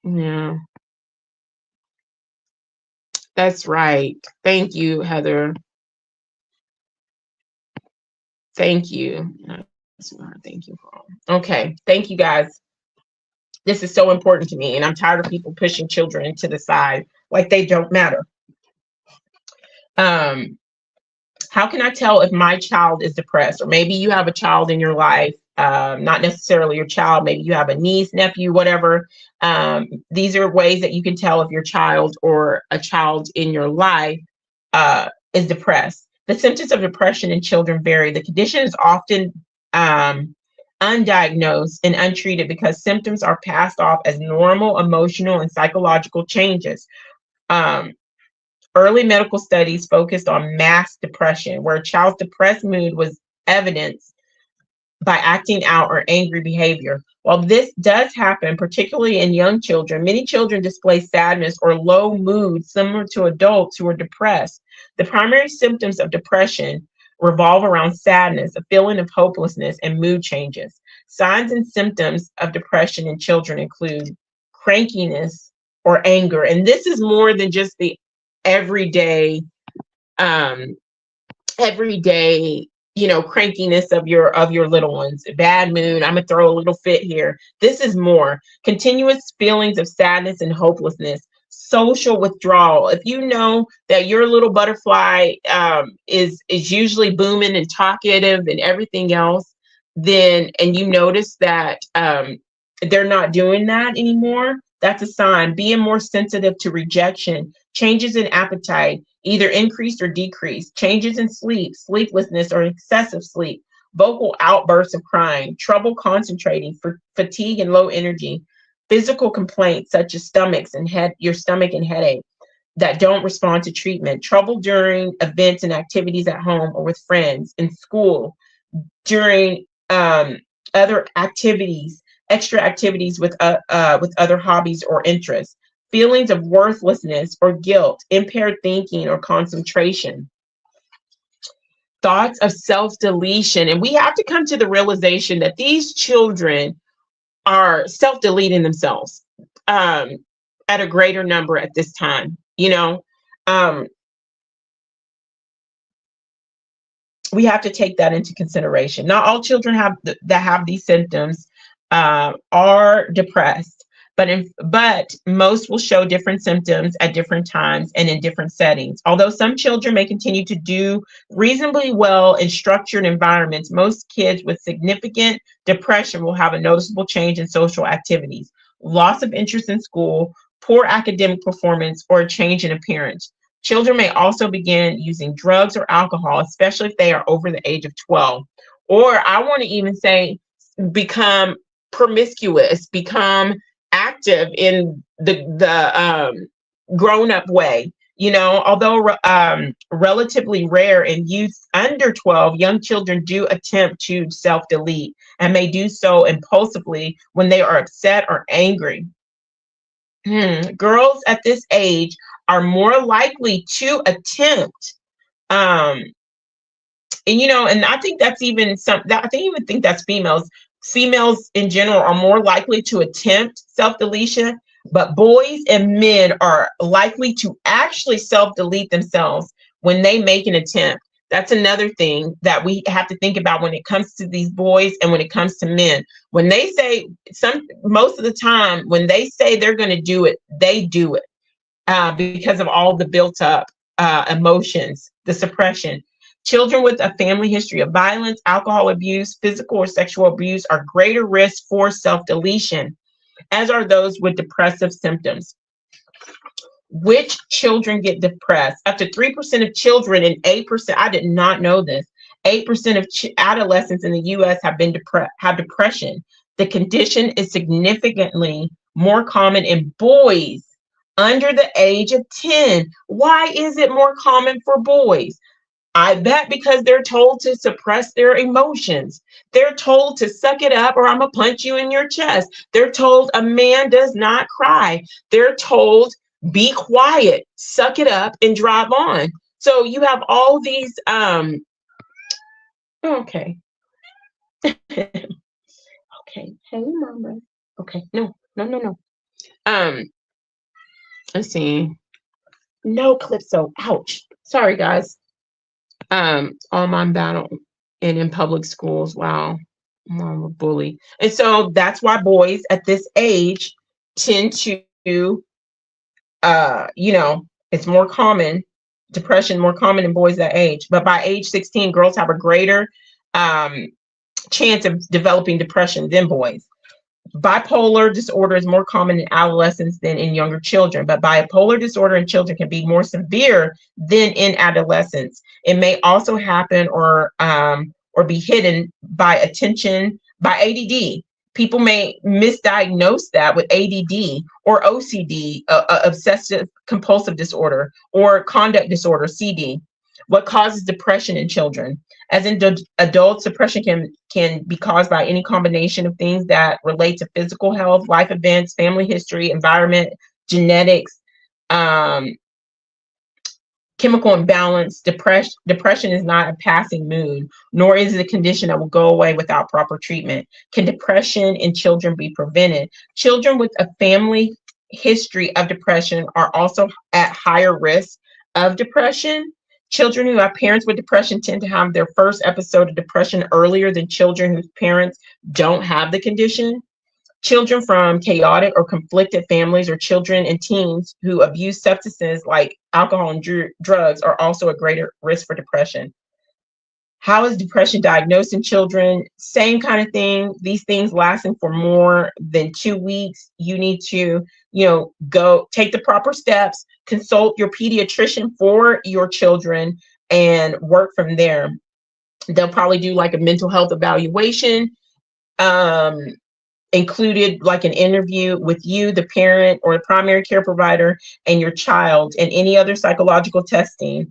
Yeah, that's right. Thank you, Heather. Thank you. Thank you. Okay. Thank you, guys. This is so important to me, and I'm tired of people pushing children to the side like they don't matter. How can I tell if my child is depressed? Or maybe you have a child in your life, not necessarily your child, maybe you have a niece, nephew, whatever. These are ways that you can tell if your child or a child in your life is depressed. The symptoms of depression in children vary. The condition is often undiagnosed and untreated because symptoms are passed off as normal emotional and psychological changes. Early medical studies focused on mass depression, where a child's depressed mood was evidenced by acting out or angry behavior. While this does happen, particularly in young children, many children display sadness or low mood similar to adults who are depressed. The primary symptoms of depression revolve around sadness, a feeling of hopelessness, and mood changes. Signs and symptoms of depression in children include crankiness or anger. And this is more than just the everyday crankiness of your little ones. Bad mood, I'm gonna throw a little fit here. This is more continuous feelings of sadness and hopelessness, social withdrawal. If you know that your little butterfly is usually booming and talkative and everything else, then and you notice that they're not doing that anymore, that's a sign. Being more sensitive to rejection, changes in appetite, either increased or decreased, changes in sleep, sleeplessness or excessive sleep, vocal outbursts of crying, trouble concentrating, fatigue and low energy, physical complaints such as your stomach and headache that don't respond to treatment, trouble during events and activities at home or with friends, in school, during other activities, extra activities with other hobbies or interests, feelings of worthlessness or guilt, impaired thinking or concentration, thoughts of self-deletion. And we have to come to the realization that these children are self-deleting themselves at a greater number at this time. We have to take that into consideration. Not all children that have these symptoms are depressed, but most will show different symptoms at different times and in different settings. Although some children may continue to do reasonably well in structured environments, most kids with significant depression will have a noticeable change in social activities, loss of interest in school, poor academic performance, or a change in appearance. Children may also begin using drugs or alcohol, especially if they are over the age of 12. Or I want to even say become promiscuous, become active in the grown-up way. Although relatively rare in youth under 12, young children do attempt to self-delete and may do so impulsively when they are upset or angry. Girls at this age are more likely to attempt, and I think that's even think that's females. Females in general are more likely to attempt self-deletion, but boys and men are likely to actually self-delete themselves when they make an attempt. That's another thing that we have to think about when it comes to these boys and when it comes to men. When they say most of the time, when they say they're going to do it, they do it because of all the built up emotions, the suppression. Children with a family history of violence, alcohol abuse, physical or sexual abuse are greater risk for self-deletion, as are those with depressive symptoms. Which children get depressed? Up to 3% of children and 8%, I did not know this, 8% of adolescents in the US have depression. The condition is significantly more common in boys under the age of 10. Why is it more common for boys? I bet because they're told to suppress their emotions. They're told to suck it up or I'm gonna punch you in your chest. They're told a man does not cry. They're told be quiet, suck it up and drive on. So you have all these okay. Okay. Hey mama. Okay. No. Let's see. No Calypso. Ouch. Sorry guys. Online battle and in public schools. Wow. I'm a bully. And so that's why boys at this age tend to it's more common, depression more common in boys that age. But by age 16, girls have a greater chance of developing depression than boys. Bipolar disorder is more common in adolescents than in younger children, but bipolar disorder in children can be more severe than in adolescents. It may also happen or be hidden by ADD. People may misdiagnose that with ADD or OCD, obsessive compulsive disorder, or conduct disorder, CD. What causes depression in children? As in adults, depression can be caused by any combination of things that relate to physical health, life events, family history, environment, genetics, chemical imbalance. Depression is not a passing mood, nor is it a condition that will go away without proper treatment. Can depression in children be prevented? Children with a family history of depression are also at higher risk of depression. Children who have parents with depression tend to have their first episode of depression earlier than children whose parents don't have the condition. Children from chaotic or conflicted families or children and teens who abuse substances like alcohol and drugs are also at greater risk for depression. How is depression diagnosed in children? Same kind of thing. These things lasting for more than 2 weeks. You need to, go take the proper steps, consult your pediatrician for your children, and work from there. They'll probably do like a mental health evaluation, included like an interview with you, the parent or the primary care provider, and your child, and any other psychological testing.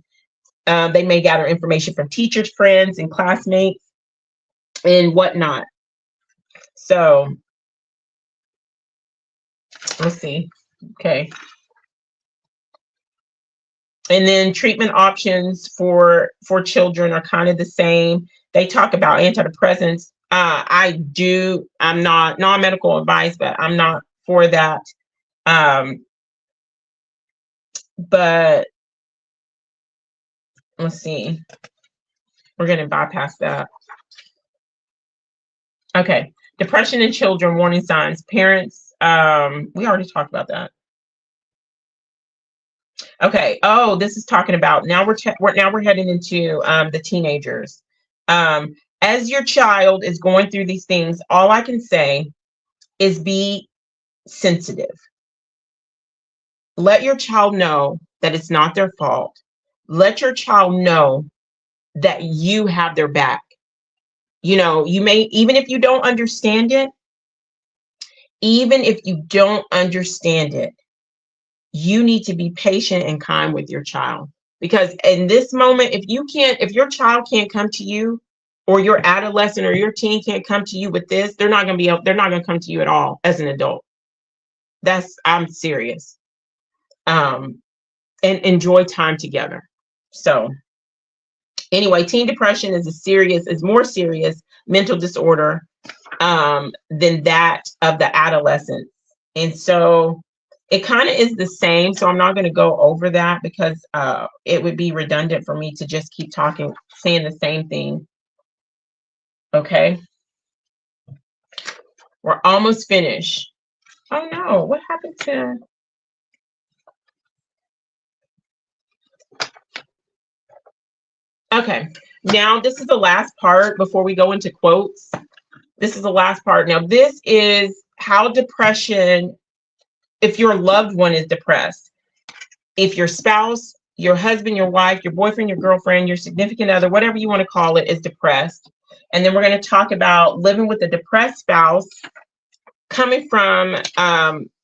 They may gather information from teachers, friends, and classmates, and whatnot. So let's see. Okay. And then treatment options for children are kind of the same. They talk about antidepressants. I'm not non-medical advice, but I'm not for that. But let's see. We're going to bypass that. Okay. Depression in children, warning signs. Parents, we already talked about that. Okay. Oh, this is talking about now we're heading into the teenagers. As your child is going through these things, all I can say is be sensitive. Let your child know that it's not their fault. Let your child know that you have their back. You may, even if you don't understand it, you need to be patient and kind with your child. Because in this moment, if your child can't come to you, or your adolescent or your teen can't come to you with this, they're not going to come to you at all as an adult. I'm serious. And enjoy time together. So anyway, teen depression is more serious mental disorder than that of the adolescents. And so it kind of is the same. So I'm not going to go over that because it would be redundant for me to just keep saying the same thing. Okay. We're almost finished. Oh no, what happened to... Okay, now this is the last part before we go into quotes. This is the last part. Now, this is how depression, if your loved one is depressed, if your spouse, your husband, your wife, your boyfriend, your girlfriend, your significant other, whatever you want to call it, is depressed. And then we're going to talk about living with a depressed spouse, coming from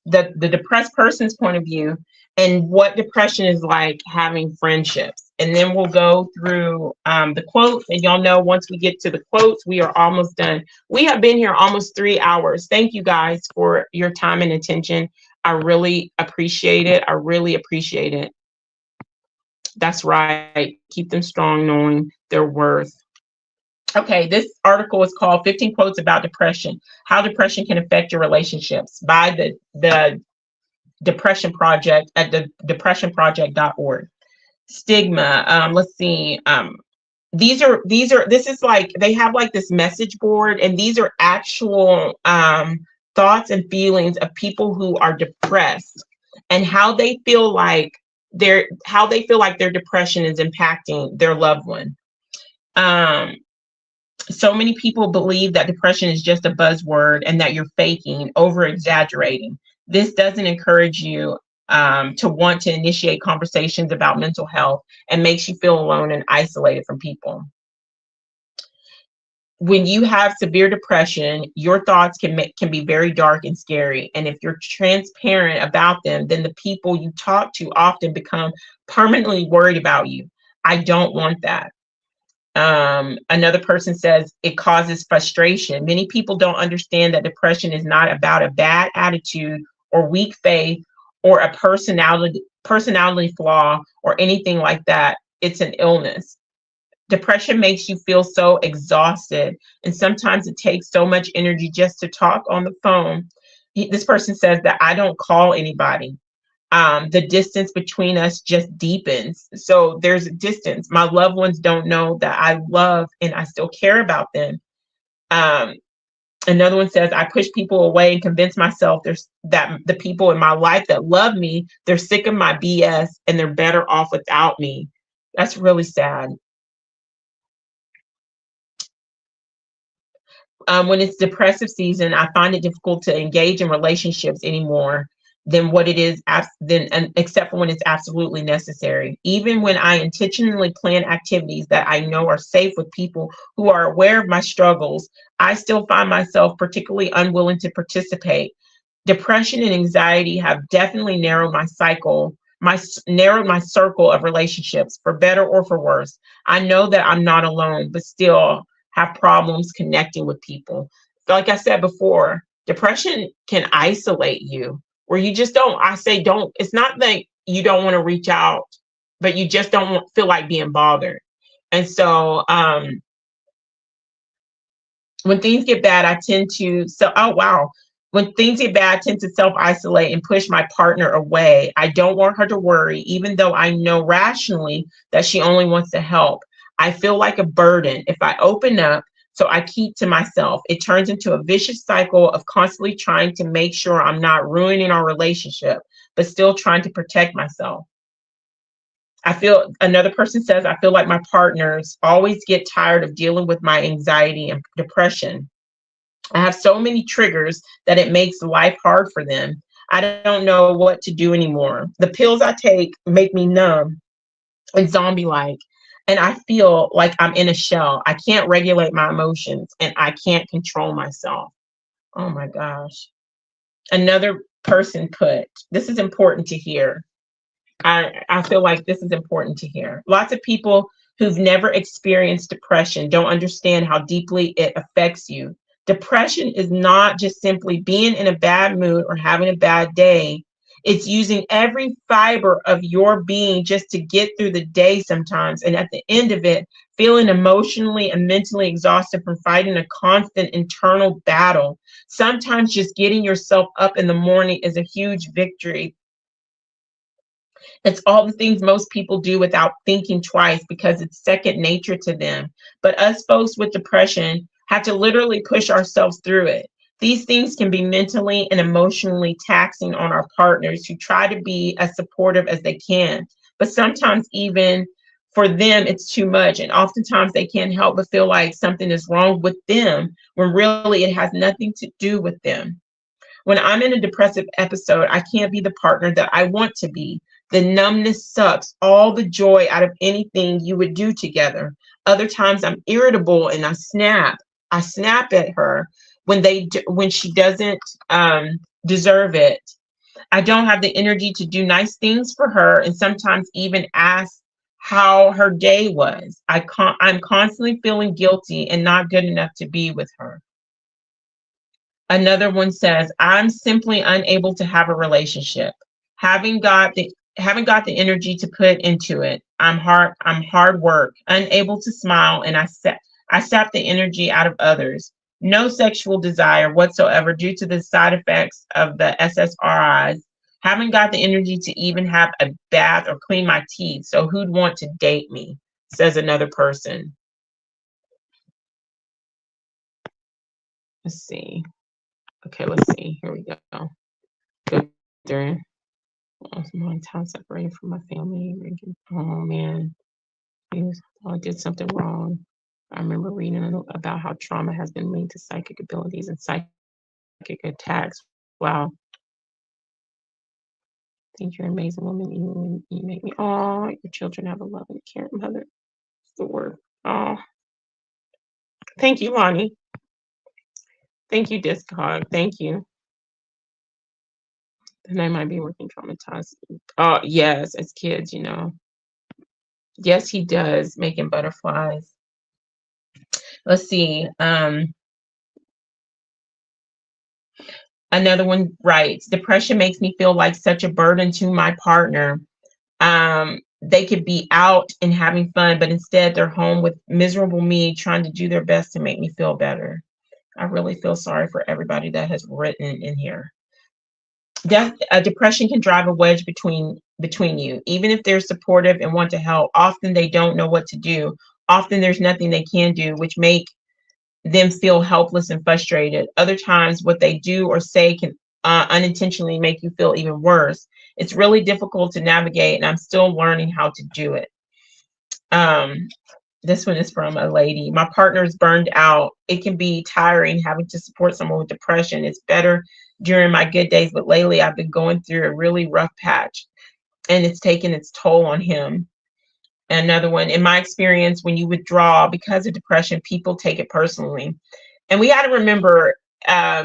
the depressed person's point of view, and what depression is like having friendships. And then we'll go through the quotes. And y'all know once we get to the quotes, we are almost done. We have been here almost 3 hours. Thank you guys for your time and attention. I really appreciate it. I really appreciate it. That's right. Keep them strong, knowing their worth. Okay, this article is called 15 Quotes About Depression, How Depression Can Affect Your Relationships by the Depression Project at the depressionproject.org. Stigma. Let's see. This is like, they have like this message board, and these are actual thoughts and feelings of people who are depressed, and how they feel like their depression is impacting their loved one. So many people believe that depression is just a buzzword and that you're faking, over exaggerating. This doesn't encourage you to want to initiate conversations about mental health, and makes you feel alone and isolated from people. When you have severe depression, your thoughts can be very dark and scary. And if you're transparent about them, then the people you talk to often become permanently worried about you. I don't want that. Another person says it causes frustration. Many people don't understand that depression is not about a bad attitude or weak faith or a personality flaw or anything like that. It's an illness. Depression makes you feel so exhausted, and sometimes it takes so much energy just to talk on the phone. This person says that I don't call anybody. The distance between us just deepens. So there's a distance. My loved ones don't know that I love and I still care about them. Another one says, I push people away and convince myself that the people in my life that love me, they're sick of my BS and they're better off without me. That's really sad. When it's depressive season, I find it difficult to engage in relationships anymore than what it is, except for when it's absolutely necessary. Even when I intentionally plan activities that I know are safe with people who are aware of my struggles, I still find myself particularly unwilling to participate. Depression and anxiety have definitely narrowed my circle of relationships, for better or for worse. I know that I'm not alone, but still have problems connecting with people. Like I said before, depression can isolate you, where you just it's not that you don't want to reach out, but you just don't feel like being bothered. And so when things get bad, when things get bad, I tend to self-isolate and push my partner away. I don't want her to worry, even though I know rationally that she only wants to help. I feel like a burden if I open up, so I keep to myself. It turns into a vicious cycle of constantly trying to make sure I'm not ruining our relationship, but still trying to protect myself. Another person says, I feel like my partners always get tired of dealing with my anxiety and depression. I have so many triggers that it makes life hard for them. I don't know what to do anymore. The pills I take make me numb and zombie-like, and I feel like I'm in a shell. I can't regulate my emotions, and I can't control myself. Oh my gosh. Another person put, this is important to hear. I feel like this is important to hear. Lots of people who've never experienced depression don't understand how deeply it affects you. Depression is not just simply being in a bad mood or having a bad day. It's using every fiber of your being just to get through the day sometimes. And at the end of it, feeling emotionally and mentally exhausted from fighting a constant internal battle. Sometimes just getting yourself up in the morning is a huge victory. It's all the things most people do without thinking twice because it's second nature to them. But us folks with depression have to literally push ourselves through it. These things can be mentally and emotionally taxing on our partners who try to be as supportive as they can. But sometimes even for them, it's too much. And oftentimes they can't help but feel like something is wrong with them when really it has nothing to do with them. When I'm in a depressive episode, I can't be the partner that I want to be. The numbness sucks all the joy out of anything you would do together. Other times I'm irritable and I snap. I snap at her when she doesn't deserve it. I don't have the energy to do nice things for her, and sometimes even ask how her day was. I'm constantly feeling guilty and not good enough to be with her. Another one says, I'm simply unable to have a relationship. Haven't got the energy to put into it. I'm hard work, unable to smile, and I sap the energy out of others. No sexual desire whatsoever due to the side effects of the SSRIs. Haven't got the energy to even have a bath or clean my teeth. So who'd want to date me? Says another person. Let's see. Okay, let's see. Here we go. Go through. My time separated from my family. Oh man, I did something wrong. I remember reading about how trauma has been linked to psychic abilities and psychic attacks. Wow. I think you're an amazing woman. You make me. Oh, your children have a loving, caring mother. It's the word. Oh, thank you, Lonnie. Thank you, Discog. Thank you. And I might be working traumatized. Oh, yes, as kids, you know. Yes, he does, making butterflies. Let's see. Another one writes, depression makes me feel like such a burden to my partner. They could be out and having fun, but instead they're home with miserable me trying to do their best to make me feel better. I really feel sorry for everybody that has written in here. Depression can drive a wedge between you. Even if they're supportive and want to help, often they don't know what to do. Often there's nothing they can do, which make them feel helpless and frustrated. Other times what they do or say can unintentionally make you feel even worse. It's really difficult to navigate, and I'm still learning how to do it. This one is from a lady. My partner's burned out. It can be tiring having to support someone with depression. It's better during my good days, but lately I've been going through a really rough patch, and it's taken its toll on him. Another one, in my experience, when you withdraw because of depression, people take it personally. And we got to remember,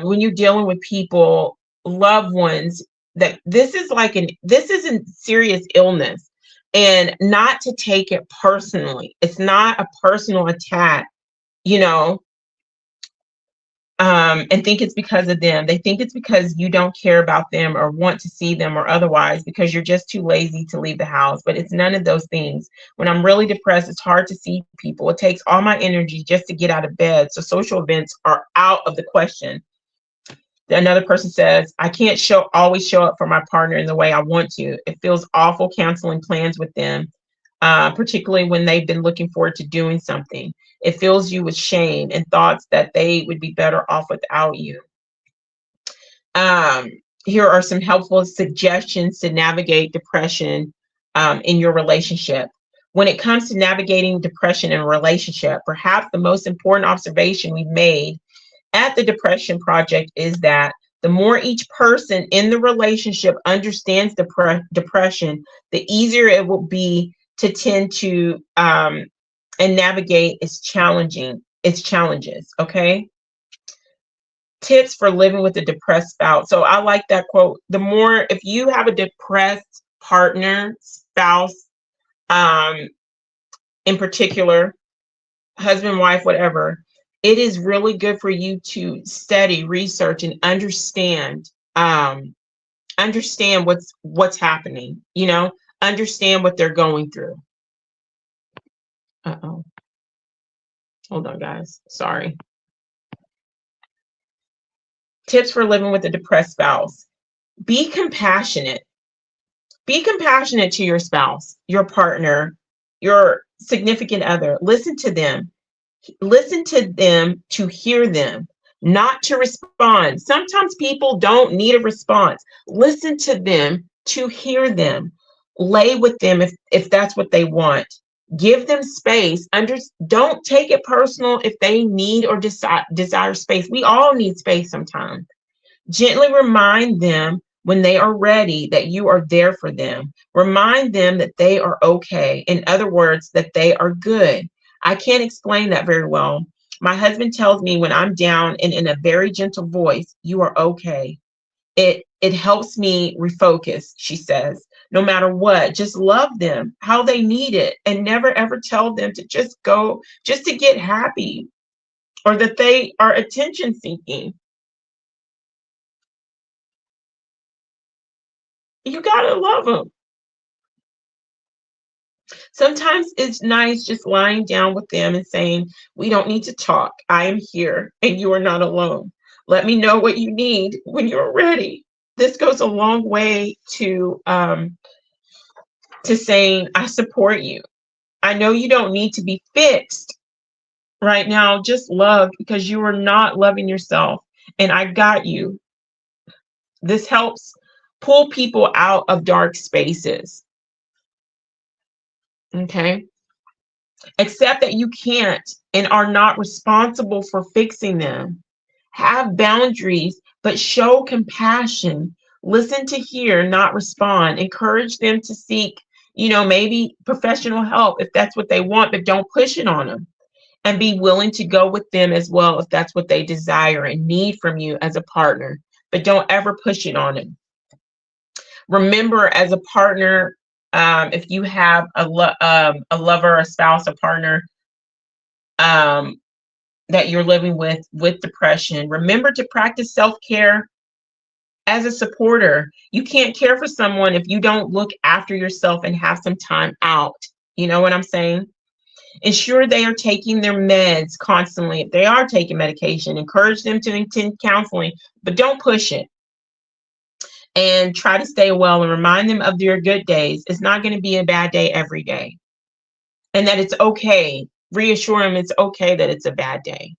when you're dealing with people, loved ones, that this isn't serious illness, and not to take it personally. It's not a personal attack, you know, and think it's because of them. They think it's because you don't care about them or want to see them or otherwise, because you're just too lazy to leave the house. But it's none of those things. When I'm really depressed, it's hard to see people. It takes all my energy just to get out of bed. So social events are out of the question. Another person says, I can't always show up for my partner in the way I want to. It feels awful canceling plans with them, particularly when they've been looking forward to doing something. It fills you with shame and thoughts that they would be better off without you. Here are some helpful suggestions to navigate depression in your relationship. When it comes to navigating depression in a relationship, perhaps the most important observation we've made at the Depression Project is that the more each person in the relationship understands depression, the easier it will be to tend to and navigate its challenges. Okay. Tips for living with a depressed spouse. So I like that quote. If you have a depressed partner, spouse, in particular, husband, wife, whatever, it is really good for you to study, research, and understand what's happening, understand what they're going through. Uh-oh. Hold on, guys. Sorry. Tips for living with a depressed spouse. Be compassionate. Be compassionate to your spouse, your partner, your significant other. Listen to them. Listen to them to hear them, not to respond. Sometimes people don't need a response. Listen to them to hear them. Lay with them if that's what they want. Give them space. Don't take it personal if they need or desire space. We all need space sometimes. Gently remind them when they are ready, that you are there for them. Remind them that they are okay. In other words, that they are good. I can't explain that very well. My husband tells me when I'm down and in a very gentle voice, you are okay. It helps me refocus, she says. No matter what, just love them how they need it and never ever tell them to just go just to get happy or that they are attention seeking. You gotta love them. Sometimes it's nice just lying down with them and saying, we don't need to talk. I am here and you are not alone. Let me know what you need when you're ready. This goes a long way to saying, I support you. I know you don't need to be fixed right now. Just love because you are not loving yourself. And I got you. This helps pull people out of dark spaces. Okay. Accept that you can't and are not responsible for fixing them. Have boundaries, but show compassion. Listen to hear, not respond. Encourage them to seek, maybe professional help if that's what they want, but don't push it on them. And be willing to go with them as well if that's what they desire and need from you as a partner, but don't ever push it on them. Remember, as a partner, if you have a lover, a spouse, a partner that you're living with depression, remember to practice self-care as a supporter. You can't care for someone if you don't look after yourself and have some time out. You know what I'm saying? Ensure they are taking their meds constantly. If they are taking medication, encourage them to attend counseling, but don't push it. And try to stay well and remind them of their good days. It's not going to be a bad day every day. And that it's okay. Reassure them it's okay that it's a bad day.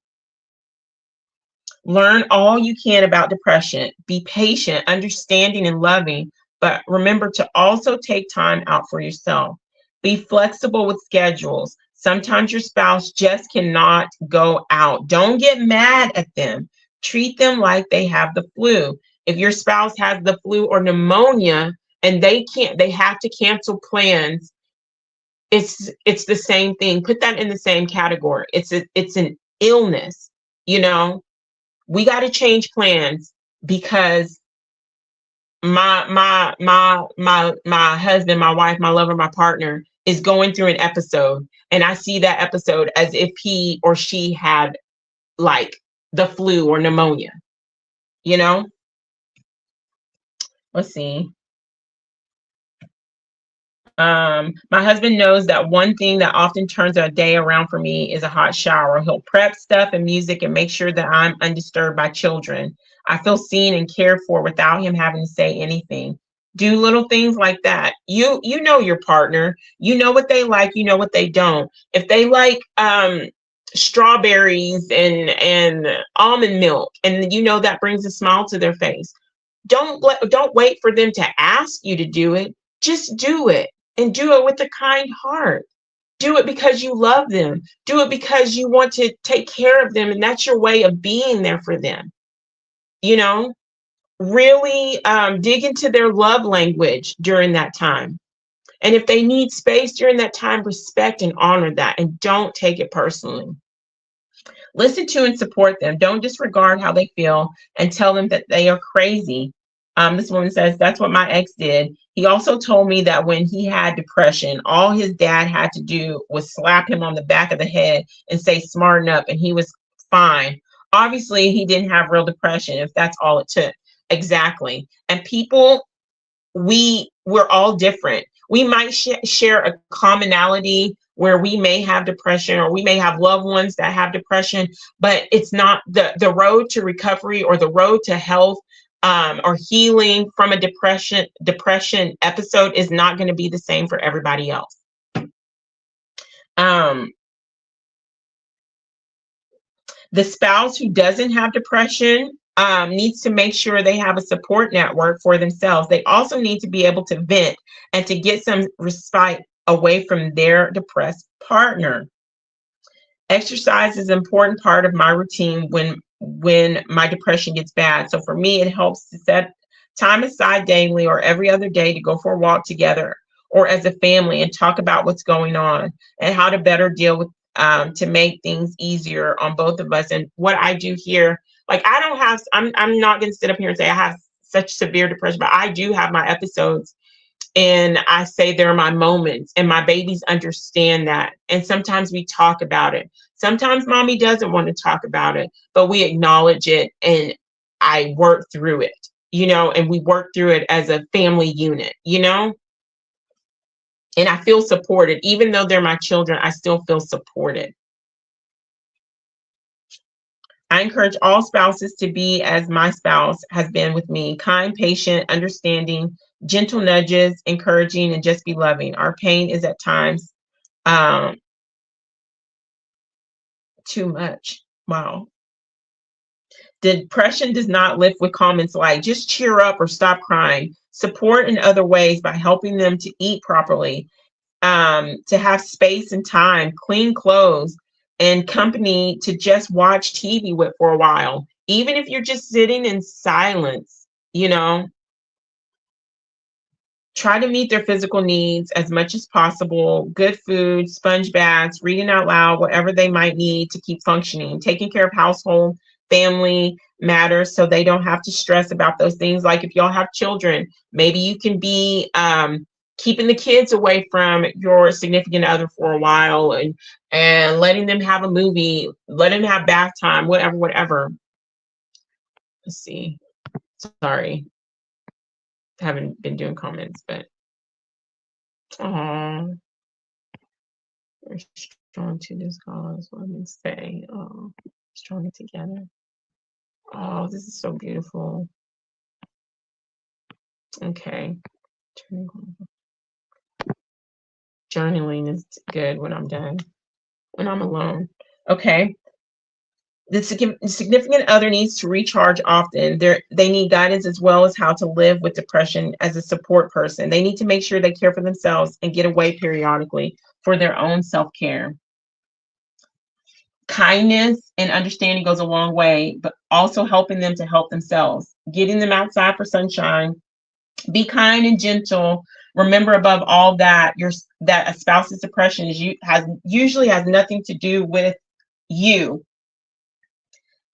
Learn all you can about depression. Be patient, understanding, and loving, but remember to also take time out for yourself. Be flexible with schedules. Sometimes your spouse just cannot go out. Don't get mad at them. Treat them like they have the flu. If your spouse has the flu or pneumonia and they have to cancel plans, it's the same thing. Put that in the same category. It's an illness. We got to change plans because my husband, my wife, my lover, my partner is going through an episode, and I see that episode as if he or she had like the flu or pneumonia. Let's see. My husband knows that one thing that often turns a day around for me is a hot shower. He'll prep stuff and music and make sure that I'm undisturbed by children. I feel seen and cared for without him having to say anything. Do little things like that. You know your partner. You know what they like. You know what they don't. If they like strawberries and almond milk, and that brings a smile to their face, don't wait for them to ask you to do it. Just do it. And do it with a kind heart. Do it because you love them. Do it because you want to take care of them. And that's your way of being there for them. Really dig into their love language during that time. And if they need space during that time, respect and honor that. And don't take it personally. Listen to and support them. Don't disregard how they feel and tell them that they are crazy. This woman says, that's what my ex did. He also told me that when he had depression, all his dad had to do was slap him on the back of the head and say, smarten up, and he was fine. Obviously, he didn't have real depression if that's all it took. Exactly. And people, we're all different. We might share a commonality where we may have depression or we may have loved ones that have depression, but it's not the road to recovery or the road to health or healing from a depression episode is not going to be the same for everybody else. The spouse who doesn't have depression needs to make sure they have a support network for themselves. They also need to be able to vent and to get some respite away from their depressed partner. Exercise is an important part of my routine when my depression gets bad. So for me, it helps time aside daily or every other day to go for a walk together or as a family and talk about what's going on and how to better deal with to make things easier on both of us. And what I do here, like I don't have, I'm not going to sit up here and say I have such severe depression, but I do have my episodes. And I say they're my moments, and my babies understand that. And sometimes we talk about it. Sometimes mommy doesn't want to talk about it, but we acknowledge it and I work through it, and we work through it as a family unit, and I feel supported. Even though they're my children, I still feel supported. I encourage all spouses to be as my spouse has been with me: kind, patient, understanding, gentle nudges, encouraging, and just be loving. Our pain is at times too much. Wow. Depression does not lift with comments like just cheer up or stop crying. Support in other ways by helping them to eat properly, to have space and time, clean clothes, and company to just watch TV with for a while. Even if you're just sitting in silence, try to meet their physical needs as much as possible. Good food, sponge baths, reading out loud, whatever they might need to keep functioning. Taking care of household, family matters so they don't have to stress about those things. Like if y'all have children, maybe you can be keeping the kids away from your significant other for a while and letting them have a movie, letting them have bath time, whatever. Let's see. Sorry. Haven't been doing comments, but we're strong to this cause. What did it say? Stronger together. Oh, this is so beautiful. Okay. Journaling is good when I'm done, when I'm alone. Okay. The significant other needs to recharge often. They need guidance as well as how to live with depression as a support person. They need to make sure they care for themselves and get away periodically for their own self-care. Kindness and understanding goes a long way, but also helping them to help themselves. Getting them outside for sunshine. Be kind and gentle. Remember above all that that a spouse's depression usually has nothing to do with you.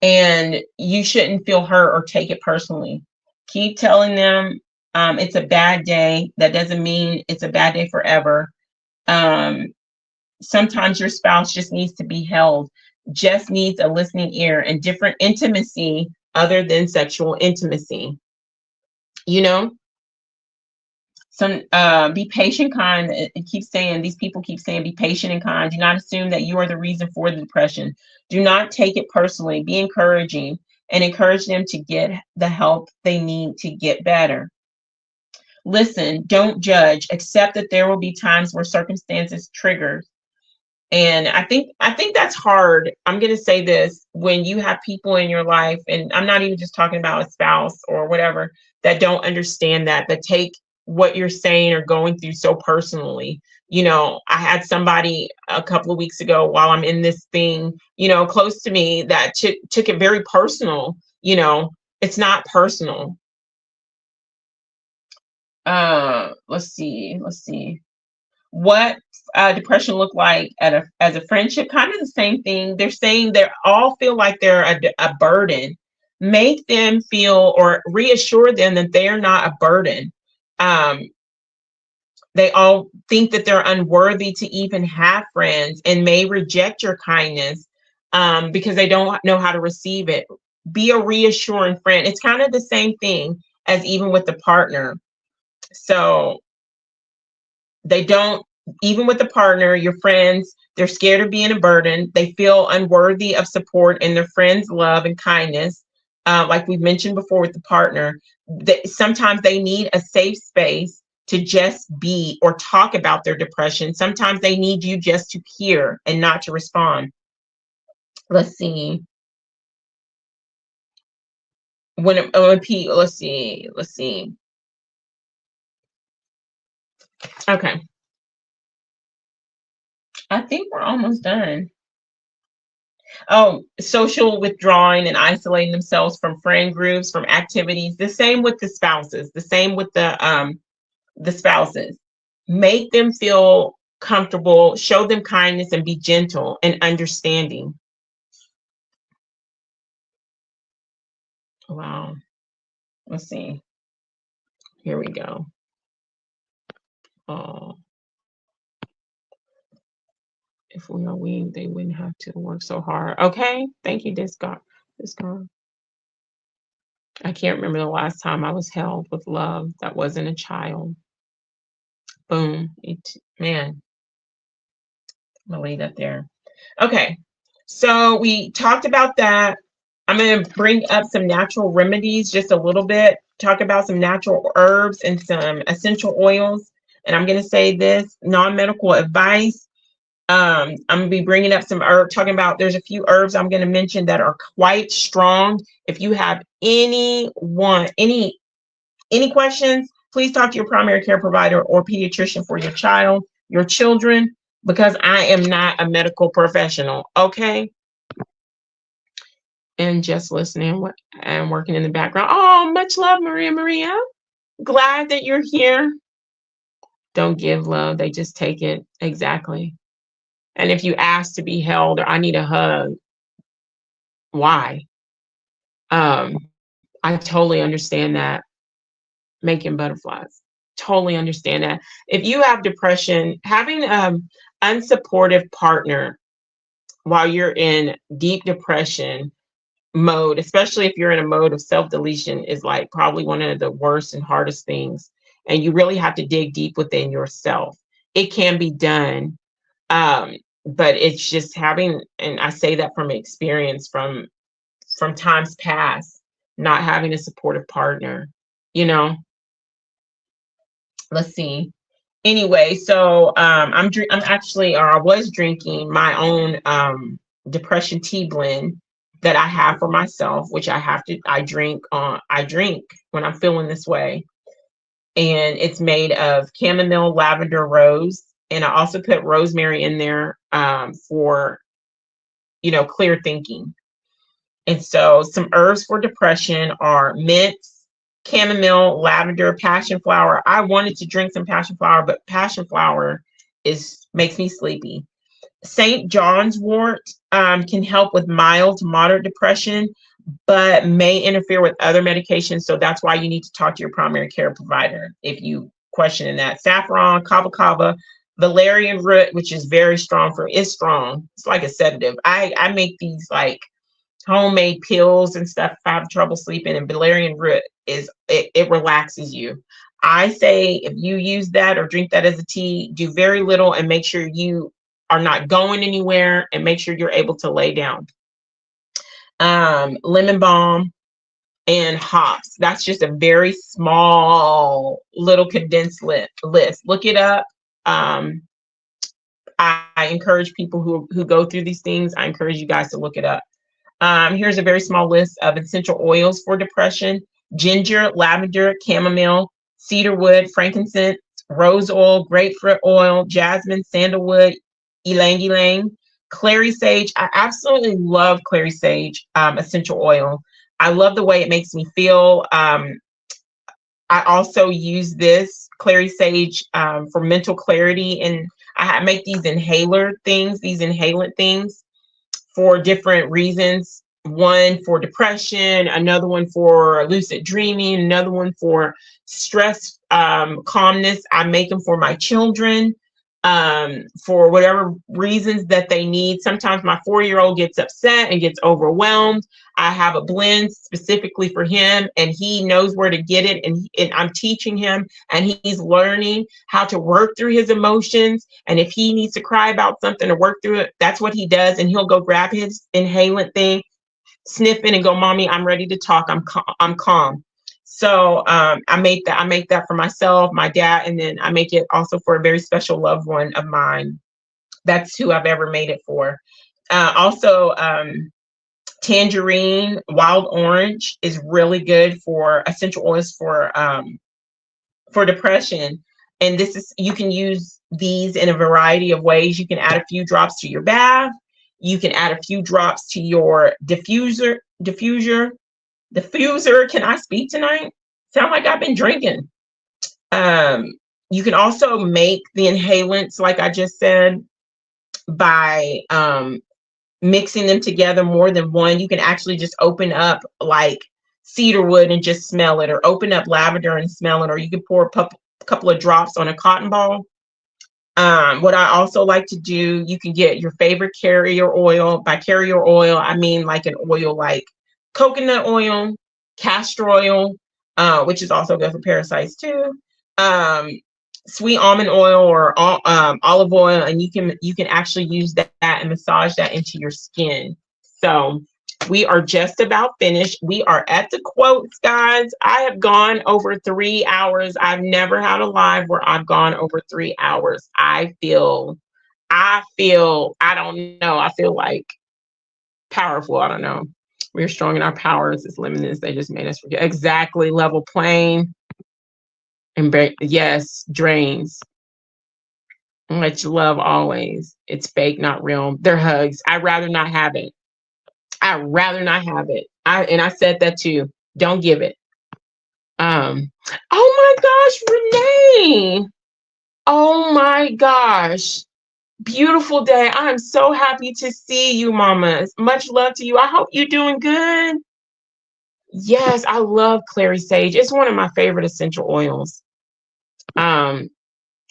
And you shouldn't feel hurt or take it personally. Keep telling them it's a bad day. That doesn't mean it's a bad day forever. Sometimes your spouse just needs to be held, just needs a listening ear and different intimacy other than sexual intimacy. Be patient, kind. These people keep saying, be patient and kind. Do not assume that you are the reason for the depression. Do not take it personally. Be encouraging and encourage them to get the help they need to get better. Listen, don't judge. Accept that there will be times where circumstances trigger. And I think that's hard. I'm going to say this: when you have people in your life, and I'm not even just talking about a spouse or whatever, that don't understand that take what you're saying or going through so personally. I had somebody a couple of weeks ago while I'm in this thing, close to me, that took it very personal. It's not personal. Let's see. What depression look like as a friendship? Kind of the same thing. They're saying they all feel like they're a burden. Make them feel or reassure them that they are not a burden. They all think that they're unworthy to even have friends and may reject your kindness because they don't know how to receive it. Be a reassuring friend. It's kind of the same thing as even with the partner. So they don't, even with the partner, your friends, they're scared of being a burden. They feel unworthy of support and their friends' love and kindness. Like we've mentioned before with the partner, sometimes they need a safe space to just be or talk about their depression. Sometimes they need you just to hear and not to respond. Let's see. Let's see. Okay. I think we're almost done. Oh, social withdrawing and isolating themselves from friend groups, from activities. The same with the spouses. The same with the spouses. Make them feel comfortable, show them kindness, and be gentle and understanding. Wow. Let's see. Here we go. Oh, if we are we, they wouldn't have to work so hard. Okay. Thank you, Discard. Discard. I can't remember the last time I was held with love that wasn't a child. Boom. Man, I'll leave that there. Okay. So we talked about that. I'm going to bring up some natural remedies just a little bit, talk about some natural herbs and some essential oils. And I'm going to say this, non-medical advice. I'm going to be bringing up some herbs, talking about there's a few herbs I'm going to mention that are quite strong. If you have any questions, please talk to your primary care provider or pediatrician for your child, your children, because I am not a medical professional. Okay. And just listening and working in the background. Oh, much love, Maria. Glad that you're here. Don't give love, they just take it. Exactly. And if you ask to be held or I need a hug, why? I totally understand that. Making butterflies. Totally understand that. If you have depression, having an unsupportive partner while you're in deep depression mode, especially if you're in a mode of self-deletion, is like probably one of the worst and hardest things. And you really have to dig deep within yourself. It can be done, but it's just having, and I say that from experience from times past, not having a supportive partner, you know. Let's see. Anyway, so I'm actually, or I was drinking my own depression tea blend that I have for myself, which I drink when I'm feeling this way. And it's made of chamomile, lavender, rose, and I also put rosemary in there for clear thinking. And so some herbs for depression are mint, chamomile, lavender, passion flower. I wanted to drink some passion flower, but passion flower makes me sleepy. St. John's wort can help with mild to moderate depression, but may interfere with other medications. So that's why you need to talk to your primary care provider if you question that. Saffron, kava kava, valerian root, which is very strong is strong. It's like a sedative. I make these like homemade pills and stuff if I have trouble sleeping, and valerian root it relaxes you. I say if you use that or drink that as a tea, do very little and make sure you are not going anywhere and make sure you're able to lay down. Lemon balm and hops. That's just a very small little condensed list. Look it up. I encourage people who go through these things, I encourage you guys to look it up. Here's a very small list of essential oils for depression: ginger, lavender, chamomile, cedarwood, frankincense, rose oil, grapefruit oil, jasmine, sandalwood, ylang ylang, clary sage. I absolutely love clary sage essential oil. I love the way it makes me feel. I also use this clary sage for mental clarity, and I make these inhalant things for different reasons. One for depression, another one for lucid dreaming, another one for stress calmness. I make them for my children for whatever reasons that they need. Sometimes my 4-year-old gets upset and gets overwhelmed. I have a blend specifically for him, and he knows where to get it. And I'm teaching him, and he's learning how to work through his emotions. And if he needs to cry about something or work through it, that's what he does. And he'll go grab his inhalant thing, sniff it, and go, "Mommy, I'm ready to talk. I'm calm." So I make that for myself, my dad, and then I make it also for a very special loved one of mine. That's who I've ever made it for. Also, tangerine, wild orange is really good for essential oils for depression. And you can use these in a variety of ways. You can add a few drops to your bath. You can add a few drops to your diffuser. Can I speak tonight? Sound like I've been drinking. You can also make the inhalants, like I just said, by mixing them together, more than one. You can actually just open up like cedarwood and just smell it, or open up lavender and smell it, or you can pour a couple of drops on a cotton ball. What I also like to do, you can get your favorite carrier oil. By carrier oil, I mean like an oil like coconut oil, castor oil, which is also good for parasites too. Sweet almond oil or olive oil, and you can actually use that and massage that into your skin. So we are just about finished. We are at the quotes, guys. I have gone over 3 hours. I've never had a live where I've gone over 3 hours. I feel, I don't know. I feel like powerful. I don't know. We're strong in our powers. It's limitless. They just made us forget. Exactly. Level plane. And yes, drains. Much love always. It's fake, not real. They're hugs. I'd rather not have it. I'd rather not have it. I said that too. Don't give it. Oh my gosh, Renee. Oh my gosh. Beautiful day. I am so happy to see you, mamas. Much love to you. I hope you're doing good. Yes, I love clary sage. It's one of my favorite essential oils.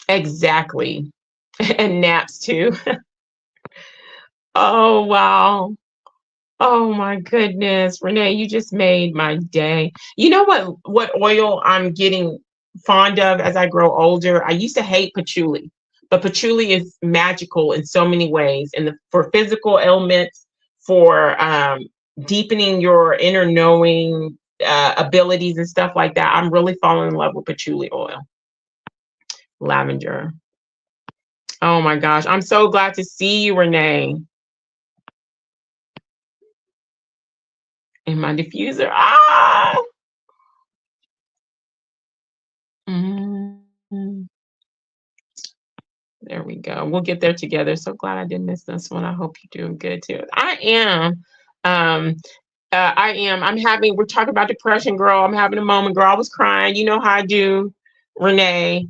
Exactly. And naps too. Oh wow. Oh my goodness, Renee, you just made my day. You know what oil I'm getting fond of as I grow older? I used to hate patchouli, but patchouli is magical in so many ways. And for physical ailments, for deepening your inner knowing abilities and stuff like that, I'm really falling in love with patchouli oil. Lavender. Oh my gosh, I'm so glad to see you, Renee. In my diffuser. Ah! Mm-hmm. There we go. We'll get there together. So glad I didn't miss this one. I hope you're doing good too. I am. We're talking about depression, girl. I'm having a moment, girl. I was crying. You know how I do, Renee.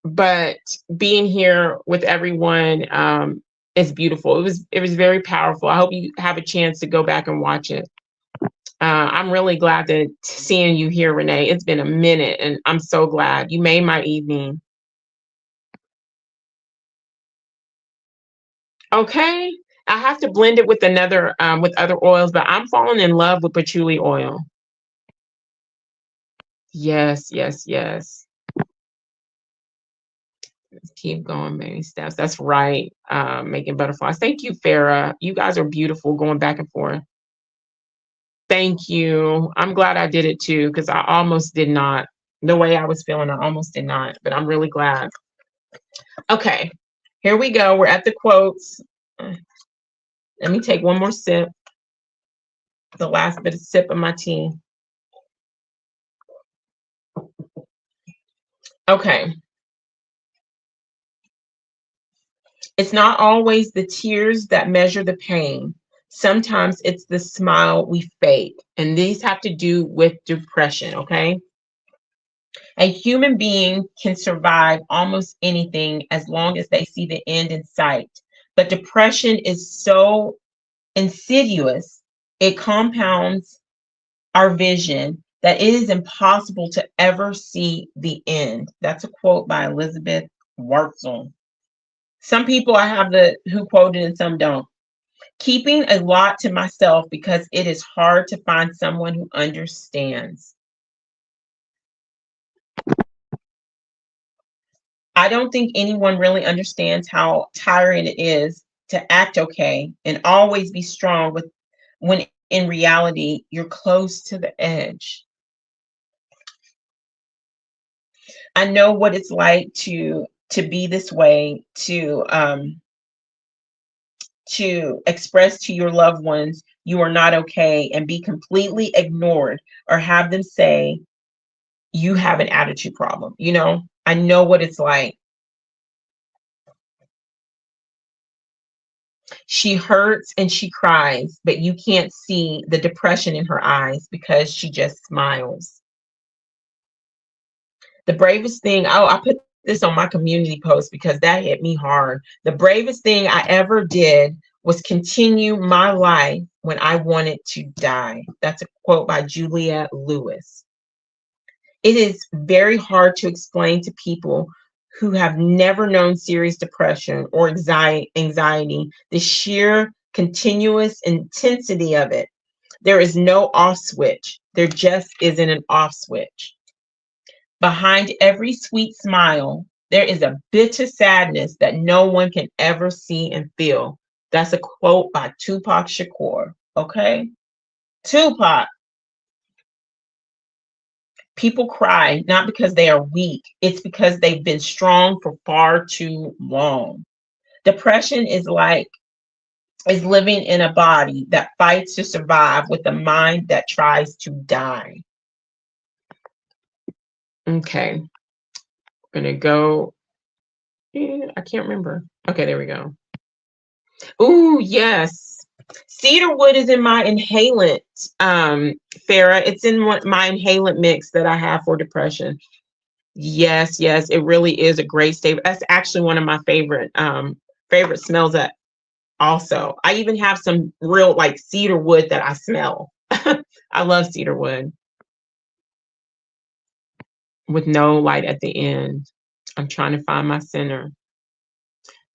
But being here with everyone is beautiful. It was very powerful. I hope you have a chance to go back and watch it. I'm really glad that seeing you here, Renee. It's been a minute, and I'm so glad you made my evening. Okay, I have to blend it with with other oils, but I'm falling in love with patchouli oil. Yes, yes, yes. Let's keep going, baby steps. That's right. Making butterflies. Thank you, Farah. You guys are beautiful, going back and forth. Thank you. I'm glad I did it too, because I almost did not. The way I was feeling, I almost did not, but I'm really glad. Okay, here we go. We're at the quotes. Let me take one more sip. The last bit of sip of my tea. Okay. It's not always the tears that measure the pain. Sometimes it's the smile we fake. And these have to do with depression, okay? A human being can survive almost anything as long as they see the end in sight. But depression is so insidious, it compounds our vision that it is impossible to ever see the end. That's a quote by Elizabeth Wartzel. Some people I have who quoted and some don't. Keeping a lot to myself because it is hard to find someone who understands. I don't think anyone really understands how tiring it is to act okay and always be strong when in reality you're close to the edge. I know what it's like to be this way, to express to your loved ones you are not okay and be completely ignored, or have them say you have an attitude problem. You know, I know what it's like. She hurts and she cries, but you can't see the depression in her eyes because she just smiles. The bravest thing, oh, I put this on my community post because that hit me hard. The bravest thing I ever did was continue my life when I wanted to die. That's a quote by Juliette Lewis. It is very hard to explain to people who have never known serious depression or anxiety the sheer continuous intensity of it. There is no off switch. There just isn't an off switch. Behind every sweet smile, there is a bitter sadness that no one can ever see and feel. That's a quote by Tupac Shakur. Okay? Tupac. People cry not because they are weak, it's because they've been strong for far too long. Depression is living in a body that fights to survive with a mind that tries to die. Okay. I'm going to go. I can't remember. Okay, there we go. Ooh, yes. Cedarwood is in my inhalant, Farah. It's in my inhalant mix that I have for depression. Yes, yes, it really is a great staple. That's actually one of my favorite smells that also. I even have some real like cedarwood that I smell. I love cedarwood with no light at the end. I'm trying to find my center.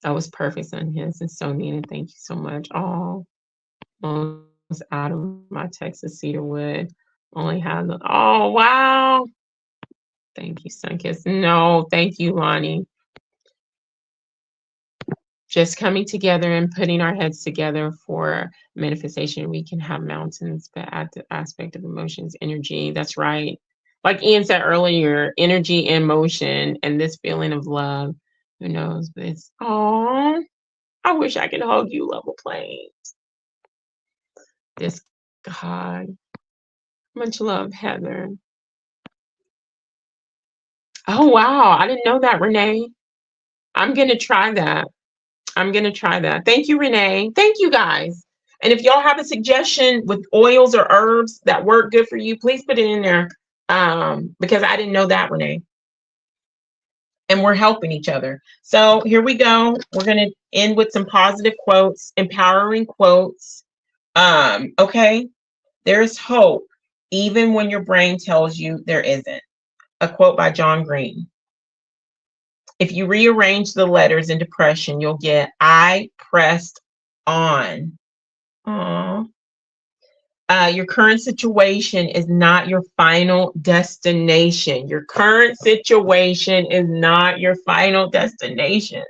That was perfect on his and so neat. Thank you so much. Oh, almost out of my Texas cedarwood. Only have the, oh wow. Thank you, Sunkiss. No, thank you, Lonnie. Just coming together and putting our heads together for manifestation. We can have mountains, but at the aspect of emotions, energy. That's right. Like Ian said earlier, energy and motion and this feeling of love. Who knows? But it's, oh, I wish I could hug you, level plane. This God. Much love, Heather. Oh, wow. I didn't know that, Renee. I'm going to try that. I'm going to try that. Thank you, Renee. Thank you, guys. And if y'all have a suggestion with oils or herbs that work good for you, please put it in there because I didn't know that, Renee. And we're helping each other. So here we go. We're going to end with some positive quotes, empowering quotes. Okay. There's hope, even when your brain tells you there isn't. A quote by John Green. If you rearrange the letters in depression, you'll get I pressed on. Aww. Your current situation is not your final destination. Your current situation is not your final destination.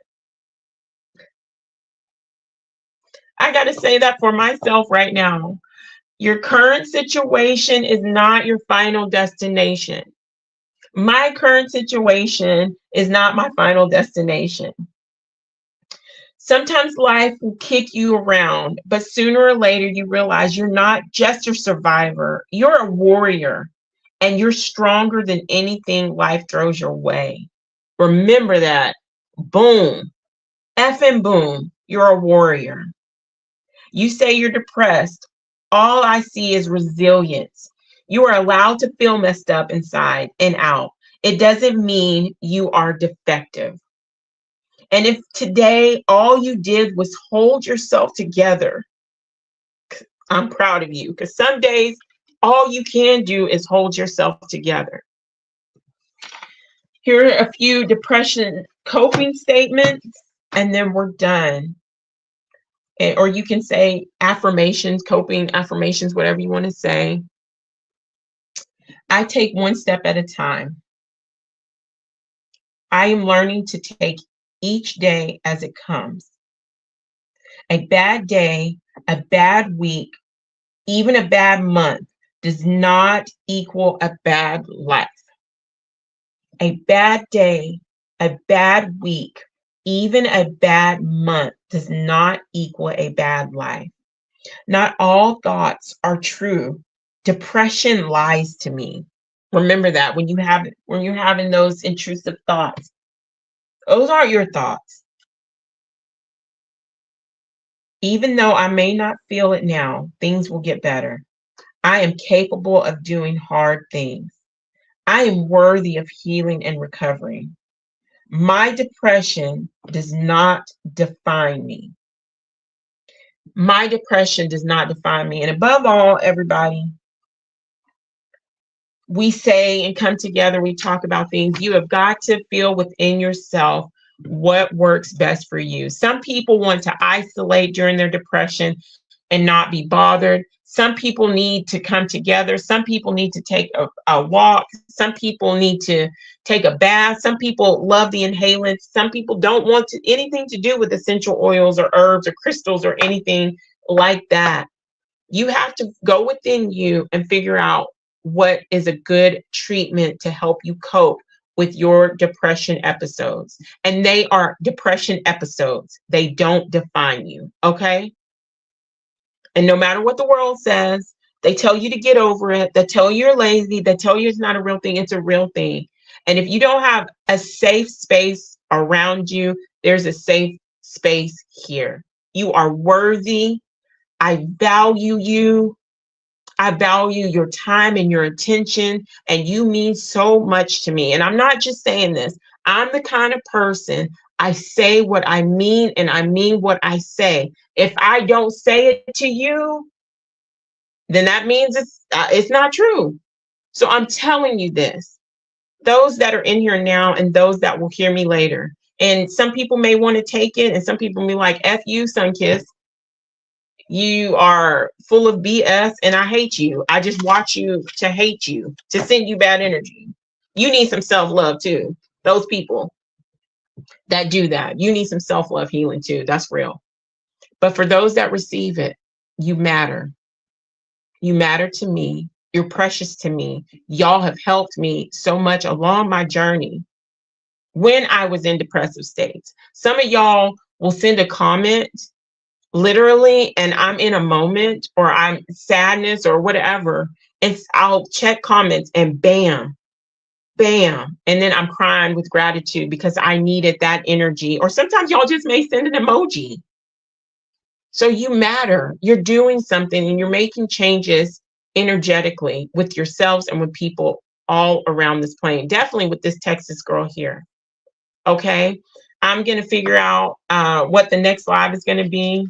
I got to say that for myself right now. Your current situation is not your final destination. My current situation is not my final destination. Sometimes life will kick you around, but sooner or later you realize you're not just a survivor, you're a warrior, and you're stronger than anything life throws your way. Remember that. Boom. Effing boom. You're a warrior. You say you're depressed. All I see is resilience. You are allowed to feel messed up inside and out. It doesn't mean you are defective. And if today all you did was hold yourself together, I'm proud of you, because some days all you can do is hold yourself together. Here are a few depression coping statements, and then we're done. Or you can say affirmations, coping affirmations, whatever you want to say. I take one step at a time. I am learning to take each day as it comes. A bad day, a bad week, even a bad month does not equal a bad life. A bad day, a bad week, even a bad month does not equal a bad life. Not all thoughts are true. Depression lies to me. Remember that when you're having those intrusive thoughts, those aren't your thoughts. Even though I may not feel it now, things will get better. I am capable of doing hard things. I am worthy of healing and recovery. My depression does not define me. My depression does not define me. And above all, everybody, we say and come together, we talk about things. You have got to feel within yourself what works best for you. Some people want to isolate during their depression and not be bothered. Some people need to come together. Some people need to take a walk. Some people need to take a bath. Some people love the inhalants. Some people don't want anything to do with essential oils or herbs or crystals or anything like that. You have to go within you and figure out what is a good treatment to help you cope with your depression episodes. And they are depression episodes. They don't define you, okay? And no matter what the world says, they tell you to get over it. They tell you you're lazy. They tell you it's not a real thing. It's a real thing. And if you don't have a safe space around you, there's a safe space here. You are worthy. I value you. I value your time and your attention, and you mean so much to me. And I'm not just saying this. I'm the kind of person, I say what I mean, and I mean what I say. If I don't say it to you, then that means it's not true. So I'm telling you this. Those that are in here now and those that will hear me later. And some people may want to take it, and some people may be like, F you, Sunkiss. You are full of BS and I hate you. I just want you to hate you, to send you bad energy. You need some self-love too. Those people that do that, you need some self-love healing too. That's real. But for those that receive it, you matter. You matter to me. You're precious to me. Y'all have helped me so much along my journey when I was in depressive states. Some of y'all will send a comment literally, and I'm in a moment or I'm sadness or whatever, I'll check comments and bam, bam. And then I'm crying with gratitude because I needed that energy. Or sometimes y'all just may send an emoji. So you matter. You're doing something and you're making changes energetically with yourselves and with people all around this plane. Definitely with this Texas girl here. Okay. I'm going to figure out what the next live is going to be.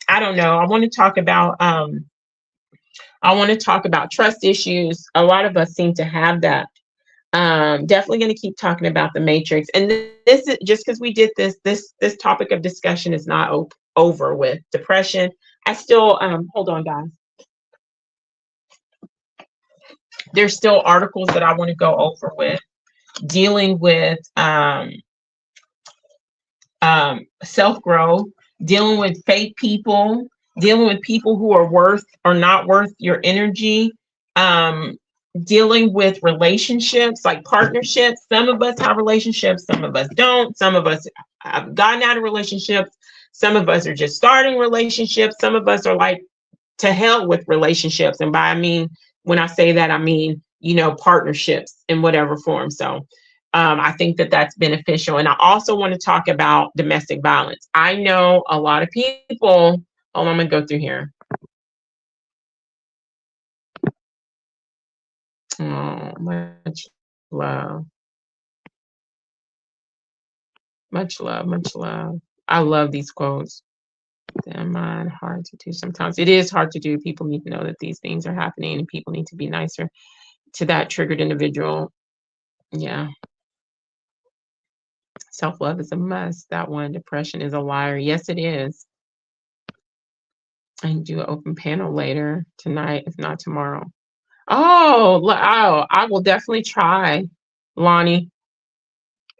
I don't know. I want to talk about trust issues. A lot of us seem to have that. Definitely going to keep talking about the matrix. And this is just because we did this topic of discussion is not over with depression. I still hold on, guys. There's still articles that I want to go over with dealing with self-growth, dealing with fake people, dealing with people who are worth or not worth your energy, dealing with relationships like partnerships. Some of us have relationships, some of us don't. Some of us have gotten out of relationships. Some of us are just starting relationships. Some of us are like, to hell with relationships. And when I say that, I mean, partnerships in whatever form. So I think that that's beneficial. And I also want to talk about domestic violence. I know a lot of people, I'm going to go through here. Oh, much love. Much love, much love. I love these quotes. Damn, man, hard to do sometimes. It is hard to do. People need to know that these things are happening and people need to be nicer to that triggered individual. Yeah. Self-love is a must. That one. Depression is a liar. Yes, it is. I can do an open panel later tonight, if not tomorrow. Oh, I will definitely try, Lonnie.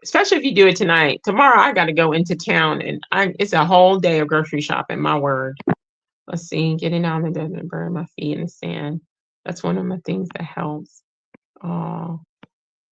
Especially if you do it tonight. Tomorrow I got to go into town and it's a whole day of grocery shopping, my word. Let's see, getting out in the desert and burying my feet in the sand. That's one of my things that helps. Oh,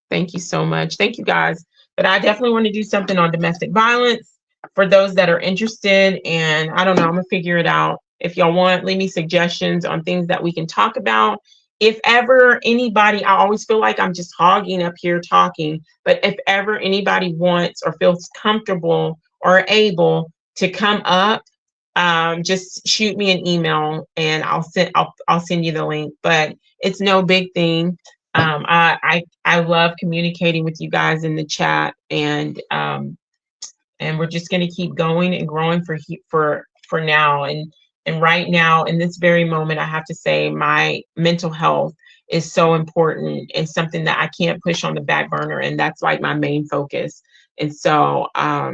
thank you so much. Thank you guys. But I definitely want to do something on domestic violence for those that are interested. And I don't know, I'm going to figure it out. If y'all want, leave me suggestions on things that we can talk about. If ever anybody, I always feel like I'm just hogging up here talking, but if ever anybody wants or feels comfortable or able to come up, just shoot me an email and I'll send you the link. But it's no big thing. I love communicating with you guys in the chat, and we're just going to keep going and growing for now. And right now, in this very moment, I have to say my mental health is so important and something that I can't push on the back burner, and that's like my main focus. And so I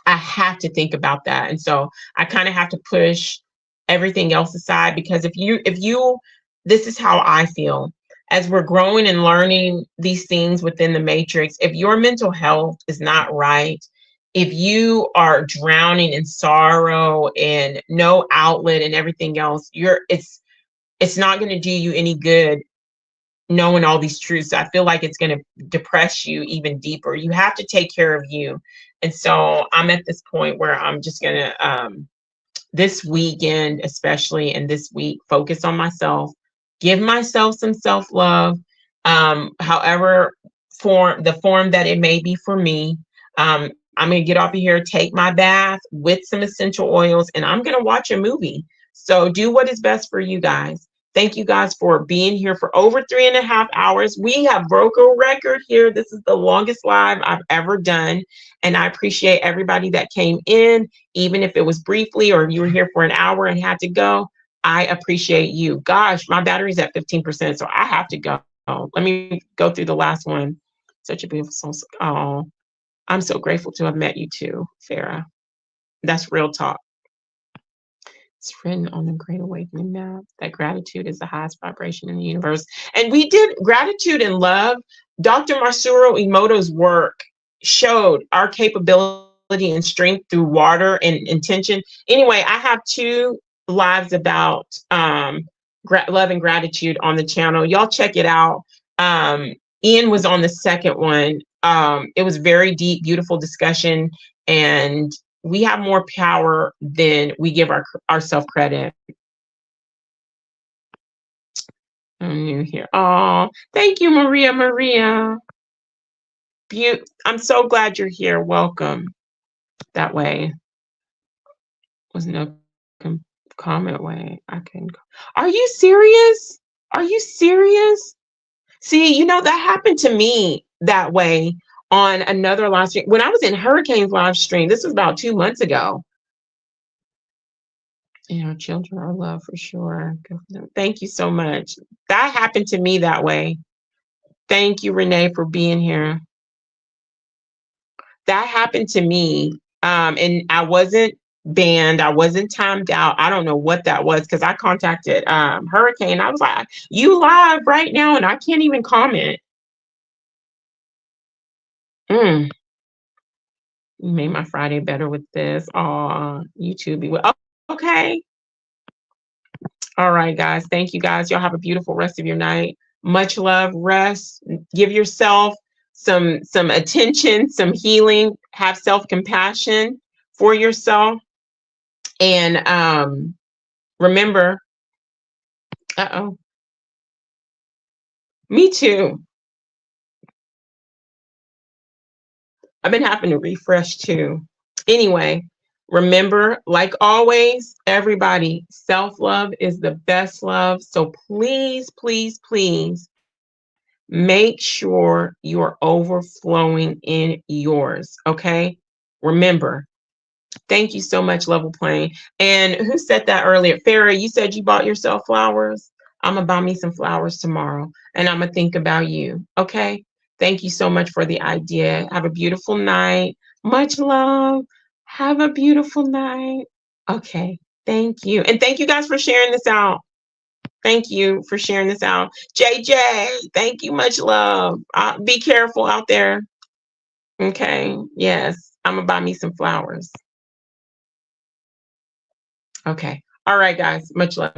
have to think about that. And so I kind of have to push everything else aside, because if you this is how I feel. As we're growing and learning these things within the matrix, if your mental health is not right, if you are drowning in sorrow and no outlet and everything else, it's not going to do you any good knowing all these truths. I feel like it's going to depress you even deeper. You have to take care of you. And so I'm at this point where I'm just going to, this weekend, especially, and this week, focus on myself, give myself some self-love, however the form that it may be for me. I'm going to get off of here, take my bath with some essential oils, and I'm going to watch a movie. So do what is best for you guys. Thank you guys for being here for over 3.5 hours. We have broke a record here. This is the longest live I've ever done. And I appreciate everybody that came in, even if it was briefly or you were here for an hour and had to go. I appreciate you. Gosh, my battery's at 15%, so I have to go. Let me go through the last one. Such a beautiful song. Oh, I'm so grateful to have met you too, Farah. That's real talk. It's written on the Great Awakening map that gratitude is the highest vibration in the universe. And we did gratitude and love. Dr. Masaru Emoto's work showed our capability and strength through water and intention. Anyway, I have 2 lives about love and gratitude on the channel. Y'all check it out. Ian was on the second one. It was very deep, beautiful discussion, and we have more power than we give ourselves credit. I'm new here. Oh, thank you, Maria. I'm so glad you're here. Welcome. That way was no comment way. I can go. Are you serious? Are you serious? See, that happened to me that way on another live stream. When I was in Hurricane's live stream, this was about 2 months ago. Children are loved for sure. Thank you so much. That happened to me that way. Thank you, Renee, for being here. That happened to me. And I wasn't banned. I wasn't timed out. I don't know what that was, because I contacted Hurricane. I was like, you live right now, and I can't even comment. You made my Friday better with this. Aw, YouTube. Okay. All right, guys. Thank you, guys. Y'all have a beautiful rest of your night. Much love. Rest. Give yourself some attention, some healing. Have self-compassion for yourself. And remember, me too. I've been having to refresh too. Anyway, remember, like always, everybody, self-love is the best love. So please, please, please make sure you're overflowing in yours. Okay? Remember. Thank you so much, Level Plane. And who said that earlier? Farah, you said you bought yourself flowers. I'm going to buy me some flowers tomorrow, and I'm going to think about you. Okay? Thank you so much for the idea. Have a beautiful night. Much love. Have a beautiful night. Okay. Thank you. And thank you guys for sharing this out. Thank you for sharing this out. JJ, thank you. Much love. Be careful out there. Okay. Yes. I'm going to buy me some flowers. Okay. All right, guys. Much love.